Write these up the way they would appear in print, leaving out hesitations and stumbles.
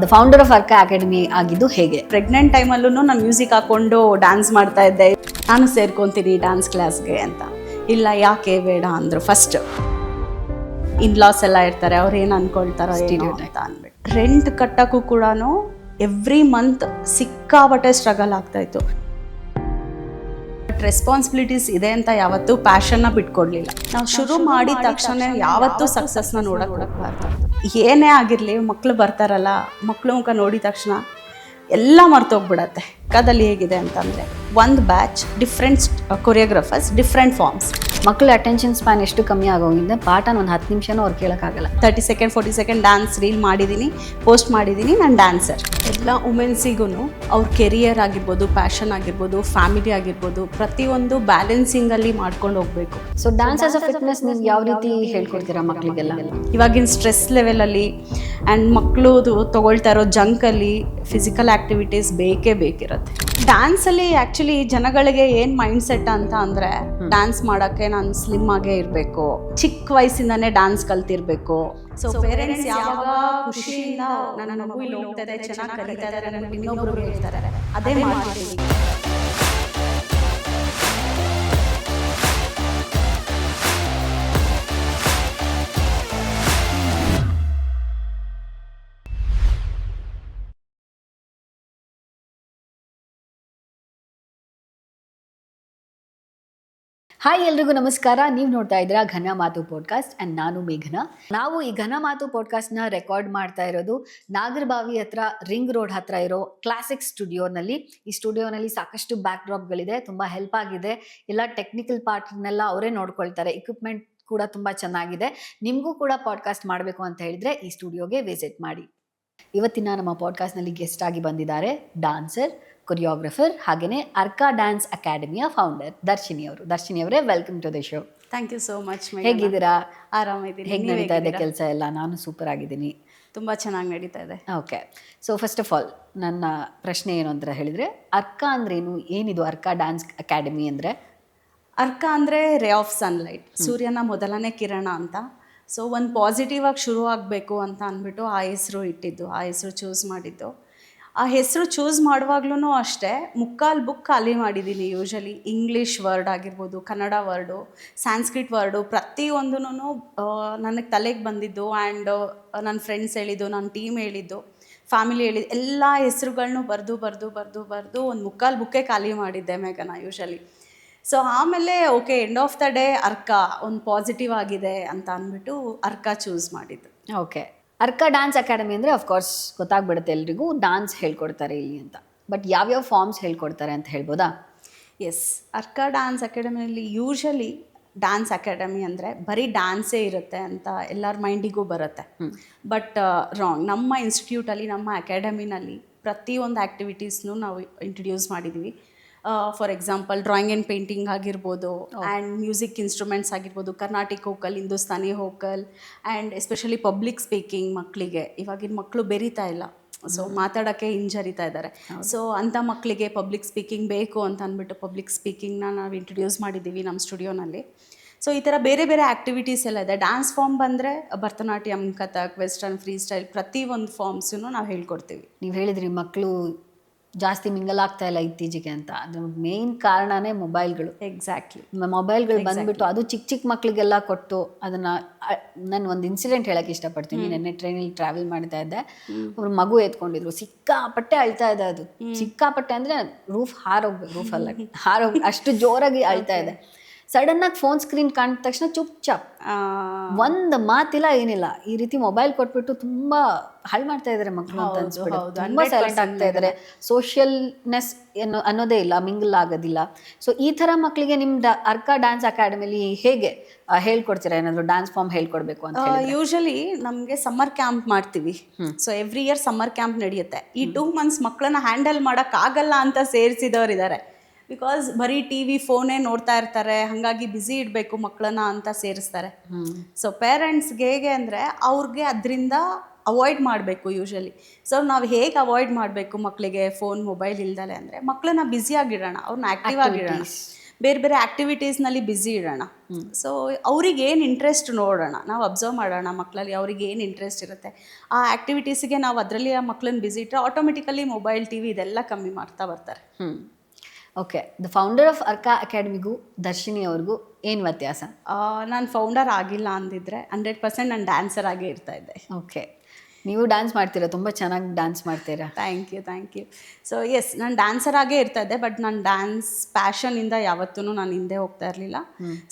The founder of Arka academy ಆಗಿದ್ದು ಹೇಗೆ? Pregnant ಟೈಮಲ್ಲೂ ನಾನು ಮ್ಯೂಸಿಕ್ ಹಾಕೊಂಡು ಡ್ಯಾನ್ಸ್ ಮಾಡ್ತಾ ಇದ್ದೆ. ನಾನು ಸೇರ್ಕೊತೀನಿ ಡ್ಯಾನ್ಸ್ ಕ್ಲಾಸ್ಗೆ ಅಂತ. ಇಲ್ಲ, ಯಾಕೆ ಬೇಡ ಅಂದರು. ಫಸ್ಟ್ ಇನ್ಲಾಸ್ ಎಲ್ಲ ಇರ್ತಾರೆ, ಅವ್ರು ಏನು ಅನ್ಕೊಳ್ತಾರೋ ಅಂತ ಅಂದ್ಬಿಟ್ಟು ರೆಂಟ್ ಕಟ್ಟೋಕ್ಕೂ ಕೂಡ ಎವ್ರಿ ಮಂತ್ ಸಿಕ್ಕಾಬಟ್ಟೆ ಸ್ಟ್ರಗಲ್ ಆಗ್ತಾಯಿತ್ತು. ಬಟ್ ರೆಸ್ಪಾನ್ಸಿಬಿಲಿಟೀಸ್ ಇದೆ ಅಂತ ಯಾವತ್ತೂ ಪ್ಯಾಷನ್ನ ಬಿಟ್ಕೊಡ್ಲಿಲ್ಲ. ನಾವು ಶುರು ಮಾಡಿದ ತಕ್ಷಣ ಯಾವತ್ತೂ ಸಕ್ಸಸ್ನ ನೋಡೋಕ್ಕಾಗಬಾರ್ದು. ಏನೇ ಆಗಿರಲಿ, ಮಕ್ಕಳು ಬರ್ತಾರಲ್ಲ, ಮಕ್ಕಳು ಮುಖ ನೋಡಿದ ತಕ್ಷಣ ಎಲ್ಲ ಮರ್ತೋಗ್ಬಿಡತ್ತೆ. ಕದಲ್ಲಿ ಹೇಗಿದೆ ಅಂತಂದರೆ, ಒಂದು batch, different choreographers, different forms. ಮಕ್ಕಳ ಅಟೆನ್ಷನ್ ಸ್ಪ್ಯಾನ್ ಎಷ್ಟು ಕಮ್ಮಿ ಆಗೋಗಿದೆ, ಪಾಠನ ಒಂದು 10 ನಿಮಿಷನೂ ಅವ್ರು ಕೇಳೋಕ್ಕಾಗಲ್ಲ. 30 ಸೆಕೆಂಡ್ 40 ಸೆಕೆಂಡ್ ಡ್ಯಾನ್ಸ್ ರೀಲ್ ಮಾಡಿದ್ದೀನಿ, ಪೋಸ್ಟ್ ಮಾಡಿದ್ದೀನಿ. ನಾನು ಡ್ಯಾನ್ಸರ್. ಎಲ್ಲ ವುಮೆನ್ಸಿಗೂ ಅವ್ರ ಕೆರಿಯರ್ ಆಗಿರ್ಬೋದು, ಪ್ಯಾಷನ್ ಆಗಿರ್ಬೋದು, ಫ್ಯಾಮಿಲಿ ಆಗಿರ್ಬೋದು, ಪ್ರತಿಯೊಂದು ಬ್ಯಾಲೆನ್ಸಿಂಗಲ್ಲಿ ಮಾಡ್ಕೊಂಡು ಹೋಗಬೇಕು. So dance as a fitness ನೀವು ಯಾವ ರೀತಿ ಹೇಳ್ಕೊಡ್ತೀರಾ ಮಕ್ಕಳಿಗೆಲ್ಲ? ಇವಾಗಿನ ಸ್ಟ್ರೆಸ್ ಲೆವೆಲಲ್ಲಿ ಆ್ಯಂಡ್ ಮಕ್ಕಳು ತೊಗೊಳ್ತಾ ಇರೋ ಜಂಕಲ್ಲಿ ಫಿಸಿಕಲ್ ಆ್ಯಕ್ಟಿವಿಟೀಸ್ ಬೇಕೇ ಬೇಕಿರುತ್ತೆ. ಡ್ಯಾನ್ಸಲ್ಲಿ ಆ್ಯಕ್ಚುಲಿ ಜನಗಳಿಗೆ ಏನು ಮೈಂಡ್ ಸೆಟ್ ಅಂತ ಅಂದರೆ, ಡ್ಯಾನ್ಸ್ ಮಾಡೋಕ್ಕೆ ನಾನು ಸ್ಲಿಮ್ ಆಗೇ ಇರಬೇಕು, ಚಿಕ್ಕ ವಯಸ್ಸಿಂದನೇ ಡ್ಯಾನ್ಸ್ ಕಲ್ತಿರ್ಬೇಕು. ಸೊ ಪೇರೆಂಟ್ಸ್ ಯಾವಾಗ ಖುಷಿಯಿಂದ ನನ್ನ ಮಗು ಇಲ್ಲಿ ಹೋಗ್ತಾ ಇದೆ, ಚೆನ್ನಾಗಿ ಕಲಿತಾ ಇದ್ದಾರೆ, ನನಗೆ ಇನ್ನೊಬ್ರು ಹೇಳ್ತಾರೆ, ಅದೇ ಮಾಡ್ತೀವಿ. ಹಾಯ್, ಎಲ್ರಿಗೂ ನಮಸ್ಕಾರ. ನೀವು ನೋಡ್ತಾ ಇದ್ದೀರಾ ಘನ ಮಾತು ಪಾಡ್ಕಾಸ್ಟ್ ಆ್ಯಂಡ್ ನಾನು ಮೇಘನಾ. ನಾವು ಈ ಘನ ಮಾತು ಪಾಡ್ಕಾಸ್ಟ್ನ ರೆಕಾರ್ಡ್ ಮಾಡ್ತಾ ಇರೋದು ನಾಗರಬಾವಿ ಹತ್ರ, ರಿಂಗ್ ರೋಡ್ ಹತ್ರ ಇರೋ ಕ್ಲಾಸಿಕ್ ಸ್ಟುಡಿಯೋನಲ್ಲಿ. ಈ ಸ್ಟುಡಿಯೋನಲ್ಲಿ ಸಾಕಷ್ಟು ಬ್ಯಾಕ್ ಡ್ರಾಪ್ಗಳಿದೆ, ತುಂಬ ಹೆಲ್ಪ್ ಆಗಿದೆ. ಎಲ್ಲ ಟೆಕ್ನಿಕಲ್ ಪಾರ್ಟ್ನೆಲ್ಲ ಅವರೇ ನೋಡ್ಕೊಳ್ತಾರೆ. ಇಕ್ವಿಪ್ಮೆಂಟ್ ಕೂಡ ತುಂಬ ಚೆನ್ನಾಗಿದೆ. ನಿಮಗೂ ಕೂಡ ಪಾಡ್ಕಾಸ್ಟ್ ಮಾಡಬೇಕು ಅಂತ ಹೇಳಿದ್ರೆ ಈ ಸ್ಟುಡಿಯೋಗೆ ವಿಸಿಟ್ ಮಾಡಿ. ಇವತ್ತಿನ ನಮ್ಮ ಪಾಡ್ಕಾಸ್ಟ್ನಲ್ಲಿ ಗೆಸ್ಟ್ ಆಗಿ ಬಂದಿದ್ದಾರೆ ಡಾನ್ಸರ್, ಕೊರಿಯೋಗ್ರಫರ್, ಹಾಗೆಯೇ ಅರ್ಕಾ ಡ್ಯಾನ್ಸ್ ಅಕಾಡೆಮಿಯ ಫೌಂಡರ್ ದರ್ಶಿನಿ ಅವರು. ದರ್ಶಿನಿ ಅವರೇ, welcome to the show. Thank you so much. ಹೇಗಿದ್ದೀರಾ? ಆರಾಮಿದ್ದೀನಿ. ಹೇಗೆ ನಡೀತಾ ಇದೆ ಕೆಲಸ ಎಲ್ಲ? ನಾನು ಸೂಪರ್ ಆಗಿದ್ದೀನಿ. ತುಂಬ ಚೆನ್ನಾಗಿ ನಡೀತಾ ಇದೆ. Okay, so first of all ನನ್ನ ಪ್ರಶ್ನೆ ಏನು ಅಂತ ಹೇಳಿದರೆ, ಅರ್ಕಾ ಅಂದ್ರೇನು? ಏನಿದು ಅರ್ಕಾ ಡ್ಯಾನ್ಸ್ ಅಕಾಡೆಮಿ ಅಂದರೆ? ಅರ್ಕಾ ಅಂದರೆ ರೇ ಆಫ್ ಸನ್ಲೈಟ್, ಸೂರ್ಯನ ಮೊದಲನೇ ಕಿರಣ ಅಂತ. ಸೊ ಒಂದು ಪಾಸಿಟಿವ್ ಆಗಿ ಶುರು ಆಗಬೇಕು ಅಂತ ಅಂದ್ಬಿಟ್ಟು ಆ ಹೆಸರು ಇಟ್ಟಿದ್ದು, ಆ ಹೆಸರು ಚೂಸ್ ಮಾಡಿದ್ದು. ಆ ಹೆಸರು ಚೂಸ್ ಮಾಡುವಾಗ್ಲೂ ಅಷ್ಟೇ, ಮುಕ್ಕಾಲು ಬುಕ್ ಖಾಲಿ ಮಾಡಿದ್ದೀನಿ. ಯೂಶಲಿ ಇಂಗ್ಲೀಷ್ ವರ್ಡ್ ಆಗಿರ್ಬೋದು, ಕನ್ನಡ ವರ್ಡು, ಸಾಂಸ್ಕ್ರಿಟ್ ವರ್ಡು, ಪ್ರತಿಯೊಂದೂ ನನಗೆ ತಲೆಗೆ ಬಂದಿದ್ದು ಆ್ಯಂಡ್ ನನ್ನ ಫ್ರೆಂಡ್ಸ್ ಹೇಳಿದ್ದು, ನನ್ನ ಟೀಮ್ ಹೇಳಿದ್ದು, ಫ್ಯಾಮಿಲಿ ಹೇಳಿದ್ದು, ಎಲ್ಲ ಹೆಸ್ರುಗಳ್ನೂ ಬರೆದು ಒಂದು ಮುಕ್ಕಾಲು ಬುಕ್ಕೇ ಖಾಲಿ ಮಾಡಿದ್ದೆ ಮೇಘನಾ ಯೂಶಲಿ. ಸೊ ಆಮೇಲೆ okay, end of the day Arka ಒಂದು ಪಾಸಿಟಿವ್ ಆಗಿದೆ ಅಂತ ಅಂದ್ಬಿಟ್ಟು ಅರ್ಕಾ ಚೂಸ್ ಮಾಡಿದ್ದು. ಓಕೆ, ಅರ್ಕಾ ಡ್ಯಾನ್ಸ್ ಅಕಾಡೆಮಿ ಅಂದರೆ ಅಫ್ಕೋರ್ಸ್ ಗೊತ್ತಾಗ್ಬಿಡುತ್ತೆ ಎಲ್ರಿಗೂ, ಡ್ಯಾನ್ಸ್ ಹೇಳ್ಕೊಡ್ತಾರೆ ಇಲ್ಲಿ ಅಂತ. ಬಟ್ ಯಾವ್ಯಾವ ಫಾರ್ಮ್ಸ್ ಹೇಳ್ಕೊಡ್ತಾರೆ ಅಂತ ಹೇಳ್ಬೋದಾ? ಎಸ್, ಅರ್ಕಾ ಡ್ಯಾನ್ಸ್ ಅಕಾಡೆಮಿಯಲ್ಲಿ ಯೂಶಲಿ ಡ್ಯಾನ್ಸ್ ಅಕಾಡೆಮಿ ಅಂದರೆ ಬರೀ ಡ್ಯಾನ್ಸೇ ಇರುತ್ತೆ ಅಂತ ಎಲ್ಲರ ಮೈಂಡಿಗೂ ಬರುತ್ತೆ. But wrong. ನಮ್ಮ ಇನ್ಸ್ಟಿಟ್ಯೂಟಲ್ಲಿ, ನಮ್ಮ ಅಕಾಡೆಮಿನಲ್ಲಿ ಪ್ರತಿಯೊಂದು ಆ್ಯಕ್ಟಿವಿಟೀಸ್ನೂ ನಾವು ಇಂಟ್ರಡ್ಯೂಸ್ ಮಾಡಿದ್ದೀವಿ. For example drawing and painting ಆಗಿರ್ಬೋದು, ಆ್ಯಂಡ್ ಮ್ಯೂಸಿಕ್ ಇನ್ಸ್ಟ್ರೂಮೆಂಟ್ಸ್ ಆಗಿರ್ಬೋದು, Carnatic vocal, Hindustani vocal, and especially public speaking. ಮಕ್ಕಳಿಗೆ ಇವಾಗಿನ ಮಕ್ಕಳು ಬೆರೀತಾ ಇಲ್ಲ, ಸೊ ಮಾತಾಡೋಕ್ಕೆ ಹಿಂಜರಿತಾ ಇದ್ದಾರೆ. ಸೊ ಅಂಥ ಮಕ್ಕಳಿಗೆ ಪಬ್ಲಿಕ್ ಸ್ಪೀಕಿಂಗ್ ಬೇಕು ಅಂತ ಅಂದ್ಬಿಟ್ಟು ಪಬ್ಲಿಕ್ ಸ್ಪೀಕಿಂಗ್ನ ನಾವು ಇಂಟ್ರಡ್ಯೂಸ್ ಮಾಡಿದ್ದೀವಿ ನಮ್ಮ ಸ್ಟುಡಿಯೋನಲ್ಲಿ. ಸೊ ಈ ಥರ ಬೇರೆ ಬೇರೆ ಆ್ಯಕ್ಟಿವಿಟೀಸ್ ಎಲ್ಲ ಇದೆ. ಡ್ಯಾನ್ಸ್ ಫಾರ್ಮ್ ಬಂದರೆ Bharatanatyam, Kathak, western, free style, ಪ್ರತಿಯೊಂದು ಫಾರ್ಮ್ಸೂ ನಾವು ಹೇಳ್ಕೊಡ್ತೀವಿ. ನೀವು ಹೇಳಿದ್ರಿ ಮಕ್ಕಳು ಜಾಸ್ತಿ ಮಿಂಗಲ್ ಆಗ್ತಾ ಇಲ್ಲ ಇತ್ತೀಚೆಗೆ ಅಂತ. ಅದ್ರ ಮೇನ್ ಕಾರಣನೇ ಮೊಬೈಲ್ಗಳು. ಎಕ್ಸಾಕ್ಟ್ಲಿ, ಮೊಬೈಲ್ಗಳು ಬಂದ್ಬಿಟ್ಟು ಅದು ಚಿಕ್ಕ ಮಕ್ಕಳಿಗೆಲ್ಲ ಕೊಟ್ಟು ಅದನ್ನು. ನಾನು ಒಂದು ಇನ್ಸಿಡೆಂಟ್ ಹೇಳೋಕ್ಕೆ ಇಷ್ಟಪಡ್ತೀನಿ. ನೆನ್ನೆ ಟ್ರೈನಲ್ಲಿ ಟ್ರಾವೆಲ್ ಮಾಡ್ತಾ ಇದ್ದೆ, ಒಬ್ರು ಮಗು ಎತ್ಕೊಂಡಿದ್ರು, ಸಿಕ್ಕಾಪಟ್ಟೆ ಅಳ್ತಾ ಇದೆ. ಅದು ಸಿಕ್ಕಾಪಟ್ಟೆ ಅಂದರೆ ರೂಫ್ ಅಲ್ಲ, ಅಷ್ಟು ಜೋರಾಗಿ ಅಳ್ತಾ ಇದೆ. ಸಡನ್ನಾಗಿ ಫೋನ್ ಸ್ಕ್ರೀನ್ ಕಾಣಿದ ತಕ್ಷಣ ಚುಪ್ ಒಂದು ಮಾತಿಲ್ಲ, ಏನಿಲ್ಲ. ಈ ರೀತಿ ಮೊಬೈಲ್ ಕೊಟ್ಬಿಟ್ಟು ತುಂಬಾ ಹಾಳು ಮಾಡ್ತಾ ಇದ್ದಾರೆ ಮಕ್ಕಳು ಅಂತ ಅನ್ಸ್ಬಿಡುತ್ತೆ. ತುಂಬಾ ಸೈಲೆಂಟ್ ಆಗ್ತಾ ಇದ್ದಾರೆ, ಸೋಷಿಯಲ್ನೆಸ್ ಅನ್ನೋದೇ ಇಲ್ಲ, ಮಿಂಗಲ್ ಆಗೋದಿಲ್ಲ. ಸೊ ಈ ಥರ ಮಕ್ಕಳಿಗೆ ನಿಮ್ಮ ಅರ್ಕಾ ಡ್ಯಾನ್ಸ್ ಅಕಾಡೆಮಿಲಿ ಹೇಗೆ ಹೇಳ್ಕೊಡ್ತೀರಾ? ಏನಾದರೂ ಡ್ಯಾನ್ಸ್ ಫಾರ್ಮ್ ಹೇಳ್ಕೊಡ್ಬೇಕು ಅಂತ? ಯೂಶಲಿ ನಮಗೆ ಸಮ್ಮರ್ ಕ್ಯಾಂಪ್ ಮಾಡ್ತೀವಿ. So every year summer camp ನಡೆಯುತ್ತೆ. ಈ 2 ಮಂತ್ಸ್ ಮಕ್ಕಳನ್ನ ಹ್ಯಾಂಡಲ್ ಮಾಡೋಕ್ಕಾಗಲ್ಲ ಅಂತ ಸೇರಿಸಿದವರು ಇದ್ದಾರೆ. ಬಿಕಾಸ್ ಬರೀ ಟಿ ವಿ, ಫೋನೇ ನೋಡ್ತಾ ಇರ್ತಾರೆ, ಹಾಗಾಗಿ ಬ್ಯುಸಿ ಇಡಬೇಕು ಮಕ್ಕಳನ್ನ ಅಂತ ಸೇರಿಸ್ತಾರೆ. ಸೊ ಪೇರೆಂಟ್ಸ್ಗೆ ಹೇಗೆ ಅಂದರೆ, ಅವ್ರಿಗೆ ಅದರಿಂದ ಅವಾಯ್ಡ್ ಮಾಡಬೇಕು ಯೂಶಲಿ. ಸೊ ನಾವು ಹೇಗೆ ಅವಾಯ್ಡ್ ಮಾಡಬೇಕು ಮಕ್ಕಳಿಗೆ ಫೋನ್, ಮೊಬೈಲ್ ಇಲ್ದಲೆ ಅಂದರೆ, ಮಕ್ಕಳನ್ನ ಬ್ಯುಸಿಯಾಗಿಡೋಣ, ಅವ್ರನ್ನ ಆ್ಯಕ್ಟಿವ್ ಆಗಿಡೋಣ. ಬೇರೆ ಬೇರೆ ಆ್ಯಕ್ಟಿವಿಟೀಸ್ನಲ್ಲಿ ಬ್ಯುಸಿ ಇಡೋಣ. ಸೊ ಅವ್ರಿಗೆ ಏನು ಇಂಟ್ರೆಸ್ಟ್ ನೋಡೋಣ, ನಾವು ಅಬ್ಸರ್ವ್ ಮಾಡೋಣ ಮಕ್ಕಳಲ್ಲಿ ಅವ್ರಿಗೆ ಏನು ಇಂಟ್ರೆಸ್ಟ್ ಇರುತ್ತೆ, ಆ ಆ್ಯಕ್ಟಿವಿಟೀಸಿಗೆ ನಾವು ಅದರಲ್ಲಿ ಆ ಮಕ್ಕಳನ್ನ ಬ್ಯುಸಿ ಇಟ್ಟರೆ ಆಟೋಮೆಟಿಕಲಿ ಮೊಬೈಲ್ ಟಿ ವಿ ಇದೆಲ್ಲ ಕಮ್ಮಿ ಮಾಡ್ತಾ ಬರ್ತಾರೆ. Okay, the founder of Arka ಅಕಾಡೆಮಿಗೂ ದರ್ಶಿನಿ ಅವ್ರಿಗೂ ಏನು ವ್ಯತ್ಯಾಸ? ನಾನು ಫೌಂಡರ್ ಆಗಿಲ್ಲ ಅಂದಿದ್ರೆ 100% ನಾನು ಡ್ಯಾನ್ಸರ್ ಆಗೇ ಇರ್ತಾಯಿದ್ದೆ. ಓಕೆ, ನೀವು ಡ್ಯಾನ್ಸ್ ಮಾಡ್ತೀರಾ, ತುಂಬ ಚೆನ್ನಾಗಿ ಡ್ಯಾನ್ಸ್ ಮಾಡ್ತೀರಾ. Thank you. ಸೊ ಎಸ್, ನಾನು ಡ್ಯಾನ್ಸರ್ ಆಗೇ ಇರ್ತಾಯಿದ್ದೆ, ಬಟ್ ನಾನು ಡ್ಯಾನ್ಸ್ ಪ್ಯಾಷನಿಂದ ಯಾವತ್ತೂ ನಾನು ಹಿಂದೆ ಹೋಗ್ತಾ ಇರಲಿಲ್ಲ.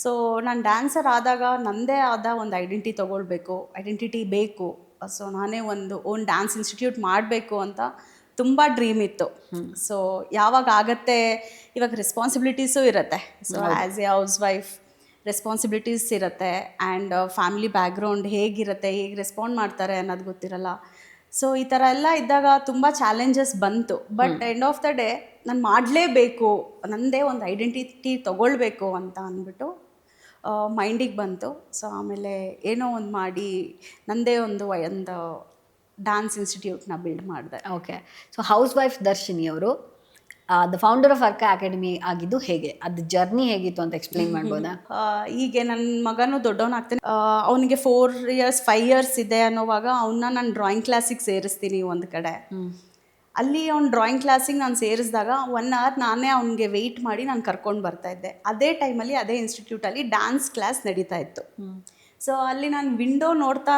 ಸೊ ನಾನು ಡ್ಯಾನ್ಸರ್ ಆದಾಗ ನನ್ನದೇ ಆದ ಒಂದು ಐಡೆಂಟಿಟಿ ಬೇಕು. ಸೊ ನಾನೇ ಒಂದು ಓನ್ ಡ್ಯಾನ್ಸ್ ಇನ್ಸ್ಟಿಟ್ಯೂಟ್ ಮಾಡಬೇಕು ಅಂತ ತುಂಬ ಡ್ರೀಮ್ ಇತ್ತು. ಸೊ ಯಾವಾಗ ಆಗತ್ತೆ, ಇವಾಗ ರೆಸ್ಪಾನ್ಸಿಬಿಲಿಟೀಸು ಇರುತ್ತೆ. So as A house wife responsibilities ಇರುತ್ತೆ, ಆ್ಯಂಡ್ ಫ್ಯಾಮಿಲಿ ಬ್ಯಾಕ್ಗ್ರೌಂಡ್ ಹೇಗೆ ರೆಸ್ಪಾಂಡ್ ಮಾಡ್ತಾರೆ ಅನ್ನೋದು ಗೊತ್ತಿರಲ್ಲ. ಸೊ ಈ ಥರ ಎಲ್ಲ ಇದ್ದಾಗ ತುಂಬ ಚಾಲೆಂಜಸ್ ಬಂತು. But end of the day ನಾನು ಮಾಡಲೇಬೇಕು, ನನ್ನದೇ ಒಂದು ಐಡೆಂಟಿಟಿ ತೊಗೊಳ್ಬೇಕು ಅಂತ ಅಂದ್ಬಿಟ್ಟು ಮೈಂಡಿಗೆ ಬಂತು. ಸೊ ಆಮೇಲೆ ಏನೋ ಒಂದು ಮಾಡಿ ನನ್ನದೇ ಒಂದು ಡ್ಯಾನ್ಸ್ ಇನ್ಸ್ಟಿಟ್ಯೂಟ್ನ ಬಿಲ್ಡ್ ಮಾಡಿದೆ. Okay, so house wife Darshini ಅವರು the founder of Arka academy ಆಗಿದ್ದು ಹೇಗೆ, ಅದು ಜರ್ನಿ ಹೇಗಿತ್ತು ಅಂತ ಎಕ್ಸ್ಪ್ಲೈನ್ ಮಾಡ್ಬೋದಾ? ಹೀಗೆ ನನ್ನ ಮಗನೂ ದೊಡ್ಡವನಾಗ್ತಾನೆ, ಅವನಿಗೆ 4 years 5 years ಇದೆ ಅನ್ನೋವಾಗ ಅವನ್ನ ನಾನು ಡ್ರಾಯಿಂಗ್ ಕ್ಲಾಸಿಗೆ ಸೇರಿಸ್ತೀನಿ ಒಂದು ಕಡೆ. ಅಲ್ಲಿ ಅವ್ನು ಡ್ರಾಯಿಂಗ್ ಕ್ಲಾಸಿಗೆ ನಾನು ಸೇರಿಸಿದಾಗ 1 hour ನಾನೇ ಅವ್ನಿಗೆ ವೆಯ್ಟ್ ಮಾಡಿ ನಾನು ಕರ್ಕೊಂಡು ಬರ್ತಾಯಿದ್ದೆ. ಅದೇ ಟೈಮಲ್ಲಿ ಅದೇ ಇನ್ಸ್ಟಿಟ್ಯೂಟಲ್ಲಿ ಡ್ಯಾನ್ಸ್ ಕ್ಲಾಸ್ ನಡೀತಾ ಇತ್ತು. ಸೊ ಅಲ್ಲಿ ನಾನು ವಿಂಡೋ ನೋಡ್ತಾ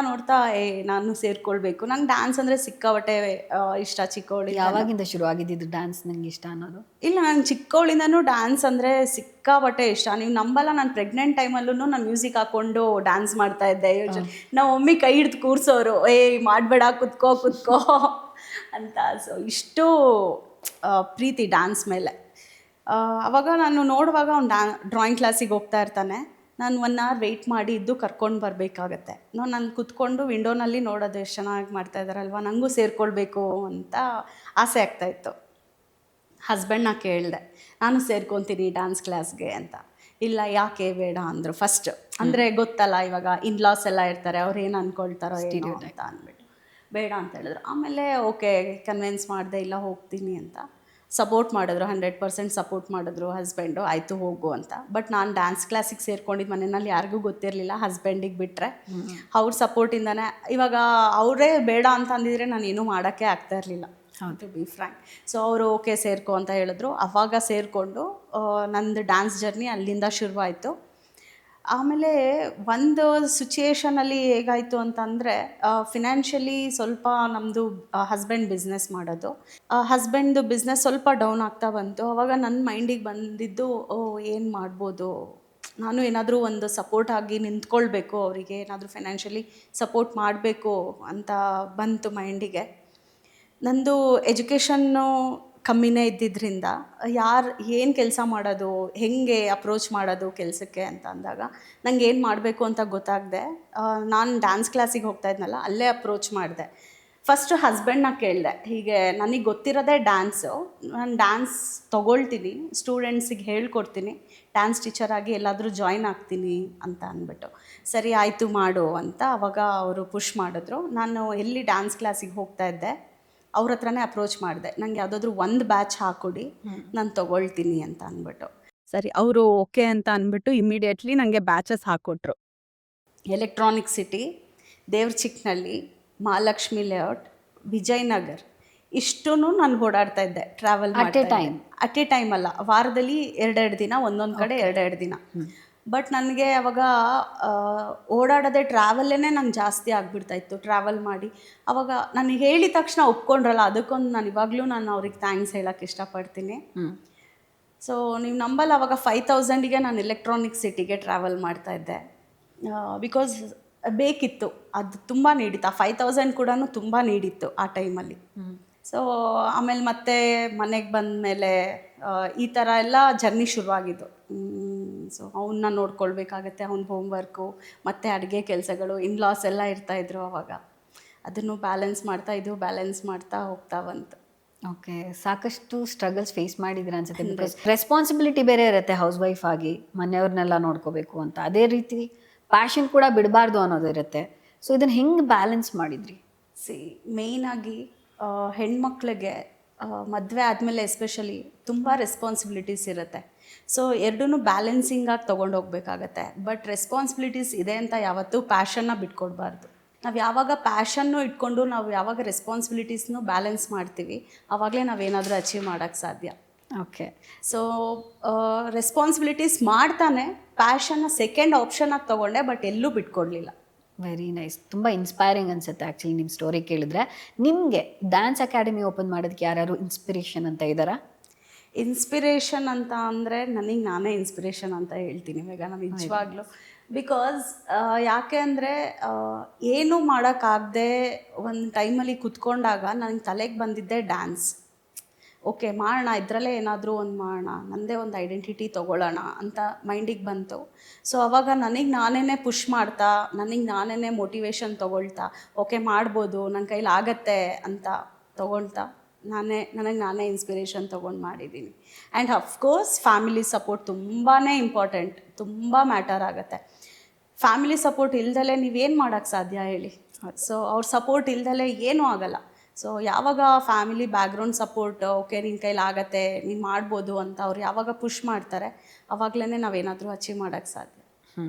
ನಾನು ಸೇರ್ಕೊಳ್ಬೇಕು, ನಂಗೆ ಡ್ಯಾನ್ಸ್ ಅಂದರೆ ಸಿಕ್ಕಾಬಟ್ಟೆ ಇಷ್ಟ. ಚಿಕ್ಕವಳಿ ಯಾವಾಗಿಂದ ಶುರು ಆಗಿದ್ದು ಡ್ಯಾನ್ಸ್ ನಂಗೆ ಇಷ್ಟ ಅನ್ನೋದು? ಇಲ್ಲ, ನಂಗೆ ಚಿಕ್ಕವಳಿಂದನೂ ಡ್ಯಾನ್ಸ್ ಅಂದರೆ ಸಿಕ್ಕಾಬಟ್ಟೆ ಇಷ್ಟ. ನೀವು ನಂಬಲ್ಲ, ನಾನು ಪ್ರೆಗ್ನೆಂಟ್ ಟೈಮಲ್ಲೂ ನಾನು ಮ್ಯೂಸಿಕ್ ಹಾಕ್ಕೊಂಡು ಡ್ಯಾನ್ಸ್ ಮಾಡ್ತಾ ಇದ್ದೆ. ನಾವು ಮಮ್ಮಿ ಕೈ ಹಿಡ್ದು ಕೂರಿಸೋರು, ಮಾಡಬೇಡ, ಕುತ್ಕೋ ಅಂತ. ಸೊ ಇಷ್ಟು ಪ್ರೀತಿ ಡ್ಯಾನ್ಸ್ ಮೇಲೆ. ಆವಾಗ ನಾನು ನೋಡುವಾಗ ಅವ್ನು ಡ್ರಾಯಿಂಗ್ ಕ್ಲಾಸಿಗೆ ಹೋಗ್ತಾ ಇರ್ತಾನೆ, ನಾನು 1 hour ವೆಯ್ಟ್ ಮಾಡಿ ಇದ್ದು ಕರ್ಕೊಂಡು ಬರಬೇಕಾಗತ್ತೆ. ನಾನು ಕುತ್ಕೊಂಡು ವಿಂಡೋನಲ್ಲಿ ನೋಡೋದು, ಎಷ್ಟು ಚೆನ್ನಾಗಿ ಮಾಡ್ತಾ ಇದ್ದಾರಲ್ವ, ನನಗೂ ಸೇರ್ಕೊಳ್ಬೇಕು ಅಂತ ಆಸೆ ಆಗ್ತಾಯಿತ್ತು. ಹಸ್ಬೆಂಡ್ನ ಕೇಳಿದೆ, ನಾನು ಸೇರ್ಕೊತೀನಿ ಡ್ಯಾನ್ಸ್ ಕ್ಲಾಸ್ಗೆ ಅಂತ. ಇಲ್ಲ, ಯಾಕೆ ಬೇಡ ಅಂದರು ಫಸ್ಟ್. ಅಂದರೆ ಗೊತ್ತಲ್ಲ, ಇವಾಗ ಇನ್ಲಾಸ್ ಎಲ್ಲ ಇರ್ತಾರೆ, ಅವ್ರು ಏನು ಅಂದ್ಕೊಳ್ತಾರೋ ಏನೋ ಅಂತ ಅಂದ್ಬಿಟ್ಟು ಬೇಡ ಅಂತ ಹೇಳಿದ್ರು. ಆಮೇಲೆ ಓಕೆ ಕನ್ವಿನ್ಸ್ ಮಾಡಿದೆ, ಇಲ್ಲ ಹೋಗ್ತೀನಿ ಅಂತ. ಸಪೋರ್ಟ್ ಮಾಡಿದ್ರು, 100% ಸಪೋರ್ಟ್ ಮಾಡಿದ್ರು ಹಸ್ಬೆಂಡು, ಆಯಿತು ಹೋಗು ಅಂತ. ಬಟ್ ನಾನು ಡ್ಯಾನ್ಸ್ ಕ್ಲಾಸಿಗೆ ಸೇರ್ಕೊಂಡಿದ್ದು ಮನೆಯಲ್ಲಿ ಯಾರಿಗೂ ಗೊತ್ತಿರಲಿಲ್ಲ, ಹಸ್ಬೆಂಡಿಗೆ ಬಿಟ್ಟರೆ. ಅವ್ರ ಸಪೋರ್ಟಿಂದನೇ ಇವಾಗ ಅವರೇ ಬೇಡ ಅಂತ ಅಂದಿದ್ರೆ ನಾನು ಏನೂ ಮಾಡೋಕ್ಕೆ ಆಗ್ತಾ ಇರಲಿಲ್ಲ, ಟು ಬಿ ಫ್ರ್ಯಾಂಕ್. ಸೊ ಅವರು ಓಕೆ ಸೇರ್ಕೊ ಅಂತ ಹೇಳಿದ್ರು. ಆವಾಗ ಸೇರಿಕೊಂಡು ನಂದು ಡ್ಯಾನ್ಸ್ ಜರ್ನಿ ಅಲ್ಲಿಂದ ಶುರುವಾಯಿತು. ಆಮೇಲೆ ಒಂದು ಸಿಚುಯೇಷನಲ್ಲಿ ಹೇಗಾಯಿತು ಅಂತಂದರೆ, ಫಿನಾನ್ಷಿಯಲಿ ಸ್ವಲ್ಪ ನಮ್ಮದು ಹಸ್ಬೆಂಡ್ ಬಿಸ್ನೆಸ್ ಮಾಡೋದು, ಹಸ್ಬೆಂಡ್ದು ಬಿಸ್ನೆಸ್ ಸ್ವಲ್ಪ ಡೌನ್ ಆಗ್ತಾ ಬಂತು. ಆವಾಗ ನನ್ನ ಮೈಂಡಿಗೆ ಬಂದಿದ್ದು, ಏನು ಮಾಡ್ಬೋದು, ನಾನು ಏನಾದರೂ ಒಂದು ಸಪೋರ್ಟ್ ಆಗಿ ನಿಂತ್ಕೊಳ್ಬೇಕು, ಅವರಿಗೆ ಏನಾದರೂ ಫಿನಾನ್ಷಿಯಲಿ ಸಪೋರ್ಟ್ ಮಾಡಬೇಕು ಅಂತ ಬಂತು ಮೈಂಡಿಗೆ. ನಂದು ಎಜುಕೇಷನ್ನು ಕಮ್ಮಿನೇ ಇದ್ದಿದ್ದರಿಂದ ಏನು ಕೆಲಸ ಮಾಡೋದು, ಹೇಗೆ ಅಪ್ರೋಚ್ ಮಾಡೋದು ಕೆಲಸಕ್ಕೆ ಅಂತ ಅಂದಾಗ ನಂಗೆ ಏನು ಮಾಡಬೇಕು ಅಂತ ಗೊತ್ತಾಗದೆ, ನಾನು ಡ್ಯಾನ್ಸ್ ಕ್ಲಾಸಿಗೆ ಹೋಗ್ತಾ ಇದ್ನಲ್ಲ, ಅಲ್ಲೇ ಅಪ್ರೋಚ್ ಮಾಡಿದೆ. ಫಸ್ಟು ಹಸ್ಬೆಂಡ್ನ ಕೇಳಿದೆ, ಹೀಗೆ ನನಗೆ ಗೊತ್ತಿರೋದೇ ಡ್ಯಾನ್ಸು, ನಾನು ಡ್ಯಾನ್ಸ್ ತೊಗೊಳ್ತೀನಿ, ಸ್ಟೂಡೆಂಟ್ಸಿಗೆ ಹೇಳ್ಕೊಡ್ತೀನಿ, ಡ್ಯಾನ್ಸ್ ಟೀಚರಾಗಿ ಎಲ್ಲಾದರೂ ಜಾಯ್ನ್ ಆಗ್ತೀನಿ ಅಂತ ಅಂದ್ಬಿಟ್ಟು. ಸರಿ ಆಯಿತು ಮಾಡು ಅಂತ ಅವಾಗ ಅವರು ಪುಷ್ ಮಾಡಿದ್ರು. ನಾನು ಎಲ್ಲಿ ಡ್ಯಾನ್ಸ್ ಕ್ಲಾಸಿಗೆ ಹೋಗ್ತಾ ಇದ್ದೆ ಅವ್ರ ಹತ್ರನೇ ಅಪ್ರೋಚ್ ಮಾಡಿದೆ, ನಂಗೆ ಯಾವುದಾದ್ರೂ ಒಂದು ಬ್ಯಾಚ್ ಹಾಕ್ಕೊಡಿ, ನಾನು ತೊಗೊಳ್ತೀನಿ ಅಂತ ಅಂದ್ಬಿಟ್ಟು. ಸರಿ ಅವರು ಓಕೆ ಅಂತ ಅಂದ್ಬಿಟ್ಟು ಇಮಿಡಿಯೇಟ್ಲಿ ನನಗೆ ಬ್ಯಾಚಸ್ ಹಾಕ್ಕೊಟ್ರು. Electronic city, Devarachikkanahalli, Mahalakshmi layout, Vijayanagar, ಇಷ್ಟೂ ನಾನು ಓಡಾಡ್ತಾ ಇದ್ದೆ, ಟ್ರಾವೆಲ್ ಅಟ್ ಎ ಟೈಮ್ ಅಲ್ಲ, ವಾರದಲ್ಲಿ 2 ದಿನ, ಒಂದೊಂದು ಕಡೆ 2 ದಿನ. ಬಟ್ ನನಗೆ ಅವಾಗ ಓಡಾಡೋದೇ ಟ್ರಾವೆಲ್ಲೇ ನಂಗೆ ಜಾಸ್ತಿ ಆಗಿಬಿಡ್ತಾಯಿತ್ತು. ಟ್ರಾವೆಲ್ ಮಾಡಿ ಅವಾಗ ನನಗೆ ಹೇಳಿದ ತಕ್ಷಣ ಒಪ್ಕೊಂಡ್ರಲ್ಲ, ಅದಕ್ಕೊಂದು ನಾನು ಇವಾಗಲೂ ಅವ್ರಿಗೆ ಥ್ಯಾಂಕ್ಸ್ ಹೇಳೋಕ್ಕೆ ಇಷ್ಟಪಡ್ತೀನಿ. ಸೊ ನೀವು ನಂಬಲ್ಲ, ಅವಾಗ 5,000ಗೆ ನಾನು ಎಲೆಕ್ಟ್ರಾನಿಕ್ ಸಿಟಿಗೆ ಟ್ರಾವೆಲ್ ಮಾಡ್ತಾಯಿದ್ದೆ. ಬಿಕಾಸ್ ಬೇಕಿತ್ತು, ಅದು ತುಂಬ ನೀಡಿತ್ತು, ಆ 5,000 ಕೂಡ ತುಂಬ ನೀಡಿತ್ತು ಆ ಟೈಮಲ್ಲಿ. ಸೊ ಆಮೇಲೆ ಮತ್ತೆ ಮನೆಗೆ ಬಂದ ಮೇಲೆ ಈ ಥರ ಎಲ್ಲ ಜರ್ನಿ ಶುರುವಾಗಿದ್ದು. ಸೊ ಅವನ್ನ ನೋಡ್ಕೊಳ್ಬೇಕಾಗತ್ತೆ, ಅವ್ನ ಹೋಮ್ವರ್ಕು ಮತ್ತು ಅಡುಗೆ ಕೆಲಸಗಳು, ಇನ್ಲಾಸ್ ಎಲ್ಲ ಇರ್ತಾಯಿದ್ರು ಅವಾಗ. ಅದನ್ನು ಬ್ಯಾಲೆನ್ಸ್ ಮಾಡ್ತಾ ಹೋಗ್ತಾ ಬಂತು. ಓಕೆ, ಸಾಕಷ್ಟು ಸ್ಟ್ರಗಲ್ಸ್ ಫೇಸ್ ಮಾಡಿದ್ರೆ ಅನ್ಸುತ್ತೆ. ಬಿಕಾಸ್ ರೆಸ್ಪಾನ್ಸಿಬಿಲಿಟಿ ಬೇರೆ ಇರುತ್ತೆ ಹೌಸ್ ವೈಫ್ ಆಗಿ, ಮನೆಯವ್ರನ್ನೆಲ್ಲ ನೋಡ್ಕೋಬೇಕು ಅಂತ. ಅದೇ ರೀತಿ ಪ್ಯಾಷನ್ ಕೂಡ ಬಿಡಬಾರ್ದು ಅನ್ನೋದು ಇರುತ್ತೆ. ಸೊ ಇದನ್ನು ಹೆಂಗೆ ಬ್ಯಾಲೆನ್ಸ್ ಮಾಡಿದ್ರಿ? ಮೇಯ್ನಾಗಿ ಹೆಣ್ಮಕ್ಳಿಗೆ ಮದುವೆ ಆದಮೇಲೆ ಎಸ್ಪೆಷಲಿ ತುಂಬ ರೆಸ್ಪಾನ್ಸಿಬಿಲಿಟೀಸ್ ಇರುತ್ತೆ. ಸೊ ಎರಡೂ ಬ್ಯಾಲೆನ್ಸಿಂಗಾಗಿ ತೊಗೊಂಡೋಗ್ಬೇಕಾಗತ್ತೆ. ಬಟ್ ರೆಸ್ಪಾನ್ಸಿಬಿಲಿಟೀಸ್ ಇದೆ ಅಂತ ಯಾವತ್ತೂ ಪ್ಯಾಷನ್ನ ಬಿಟ್ಕೊಡ್ಬಾರ್ದು. ನಾವು ಯಾವಾಗ ಪ್ಯಾಷನ್ನು ಇಟ್ಕೊಂಡು ನಾವು ಯಾವಾಗ ರೆಸ್ಪಾನ್ಸಿಬಿಲಿಟೀಸ್ನೂ ಬ್ಯಾಲೆನ್ಸ್ ಮಾಡ್ತೀವಿ, ಆವಾಗಲೇ ನಾವೇನಾದರೂ ಅಚೀವ್ ಮಾಡೋಕ್ಕೆ ಸಾಧ್ಯ. ಓಕೆ. ಸೊ ರೆಸ್ಪಾನ್ಸಿಬಿಲಿಟೀಸ್ ಮಾಡ್ತಾನೆ ಪ್ಯಾಷನ್ನ ಸೆಕೆಂಡ್ ಆಪ್ಷನಾಗಿ ತೊಗೊಂಡೆ, ಬಟ್ ಎಲ್ಲೂ ಬಿಟ್ಕೊಡ್ಲಿಲ್ಲ. Very nice. ತುಂಬ ಇನ್ಸ್ಪೈರಿಂಗ್ ಅನಿಸುತ್ತೆ ಆ್ಯಕ್ಚುಲಿ ನಿಮ್ಮ ಸ್ಟೋರಿ ಕೇಳಿದ್ರೆ. ನಿಮಗೆ ಡ್ಯಾನ್ಸ್ ಅಕಾಡೆಮಿ ಓಪನ್ ಮಾಡೋದಕ್ಕೆ ಯಾರು ಇನ್ಸ್ಪಿರೇಷನ್ ಅಂತ ಇದ್ದಾರಾ? ಇನ್ಸ್ಪಿರೇಷನ್ ಅಂತ ಅಂದರೆ ನನಗೆ ನಾನೇ ಇನ್ಸ್ಪಿರೇಷನ್ ಅಂತ ಹೇಳ್ತೀನಿ ಇವಾಗ ನಾನು ನಿಜವಾಗ್ಲೂ. ಬಿಕಾಸ್ ಯಾಕೆ ಅಂದರೆ ಏನೂ ಮಾಡೋಕ್ಕಾಗದೆ ಒಂದು ಟೈಮಲ್ಲಿ ಕುತ್ಕೊಂಡಾಗ ನನಗೆ ತಲೆಗೆ ಬಂದಿದ್ದೆ ಡ್ಯಾನ್ಸ್. ಓಕೆ ಮಾಡೋಣ, ಇದರಲ್ಲೇ ಏನಾದರೂ ಒಂದು ಮಾಡೋಣ, ನನ್ನದೇ ಒಂದು ಐಡೆಂಟಿಟಿ ತೊಗೊಳ್ಳೋಣ ಅಂತ ಮೈಂಡಿಗೆ ಬಂತು. ಸೊ ಅವಾಗ ನನಗೆ ನಾನೇ ಪುಷ್ ಮಾಡ್ತಾ, ನನಗೆ ನಾನೇ ಮೋಟಿವೇಶನ್ ತೊಗೊಳ್ತಾ, ಓಕೆ ಮಾಡ್ಬೋದು, ನನ್ನ ಕೈಲಿ ಆಗತ್ತೆ ಅಂತ ತೊಗೊಳ್ತಾ ನನಗೆ ನಾನೇ ಇನ್ಸ್ಪಿರೇಷನ್ ತೊಗೊಂಡು ಮಾಡಿದ್ದೀನಿ. ಆ್ಯಂಡ್ ಅಫ್ಕೋರ್ಸ್ ಫ್ಯಾಮಿಲಿ ಸಪೋರ್ಟ್ ತುಂಬಾ ಇಂಪಾರ್ಟೆಂಟ್, ತುಂಬ ಮ್ಯಾಟರ್ ಆಗುತ್ತೆ. ಫ್ಯಾಮಿಲಿ ಸಪೋರ್ಟ್ ಇಲ್ದಲೇ ನೀವೇನು ಮಾಡೋಕ್ಕೆ ಸಾಧ್ಯ ಹೇಳಿ? ಸೊ ಅವ್ರ ಸಪೋರ್ಟ್ ಇಲ್ದಲೇ ಏನೂ ಆಗಲ್ಲ. ಸೊ ಯಾವಾಗ ಫ್ಯಾಮಿಲಿ ಬ್ಯಾಕ್ಗ್ರೌಂಡ್ ಸಪೋರ್ಟ್, ಓಕೆ ನಿನ್ನ ಕೈಲಿ ಆಗತ್ತೆ, ನೀನು ಮಾಡ್ಬೋದು ಅಂತ ಅವ್ರು ಯಾವಾಗ ಪುಷ್ ಮಾಡ್ತಾರೆ, ಆವಾಗಲೇ ನಾವೇನಾದರೂ ಅಚೀವ್ ಮಾಡೋಕ್ಕೆ ಸಾಧ್ಯ.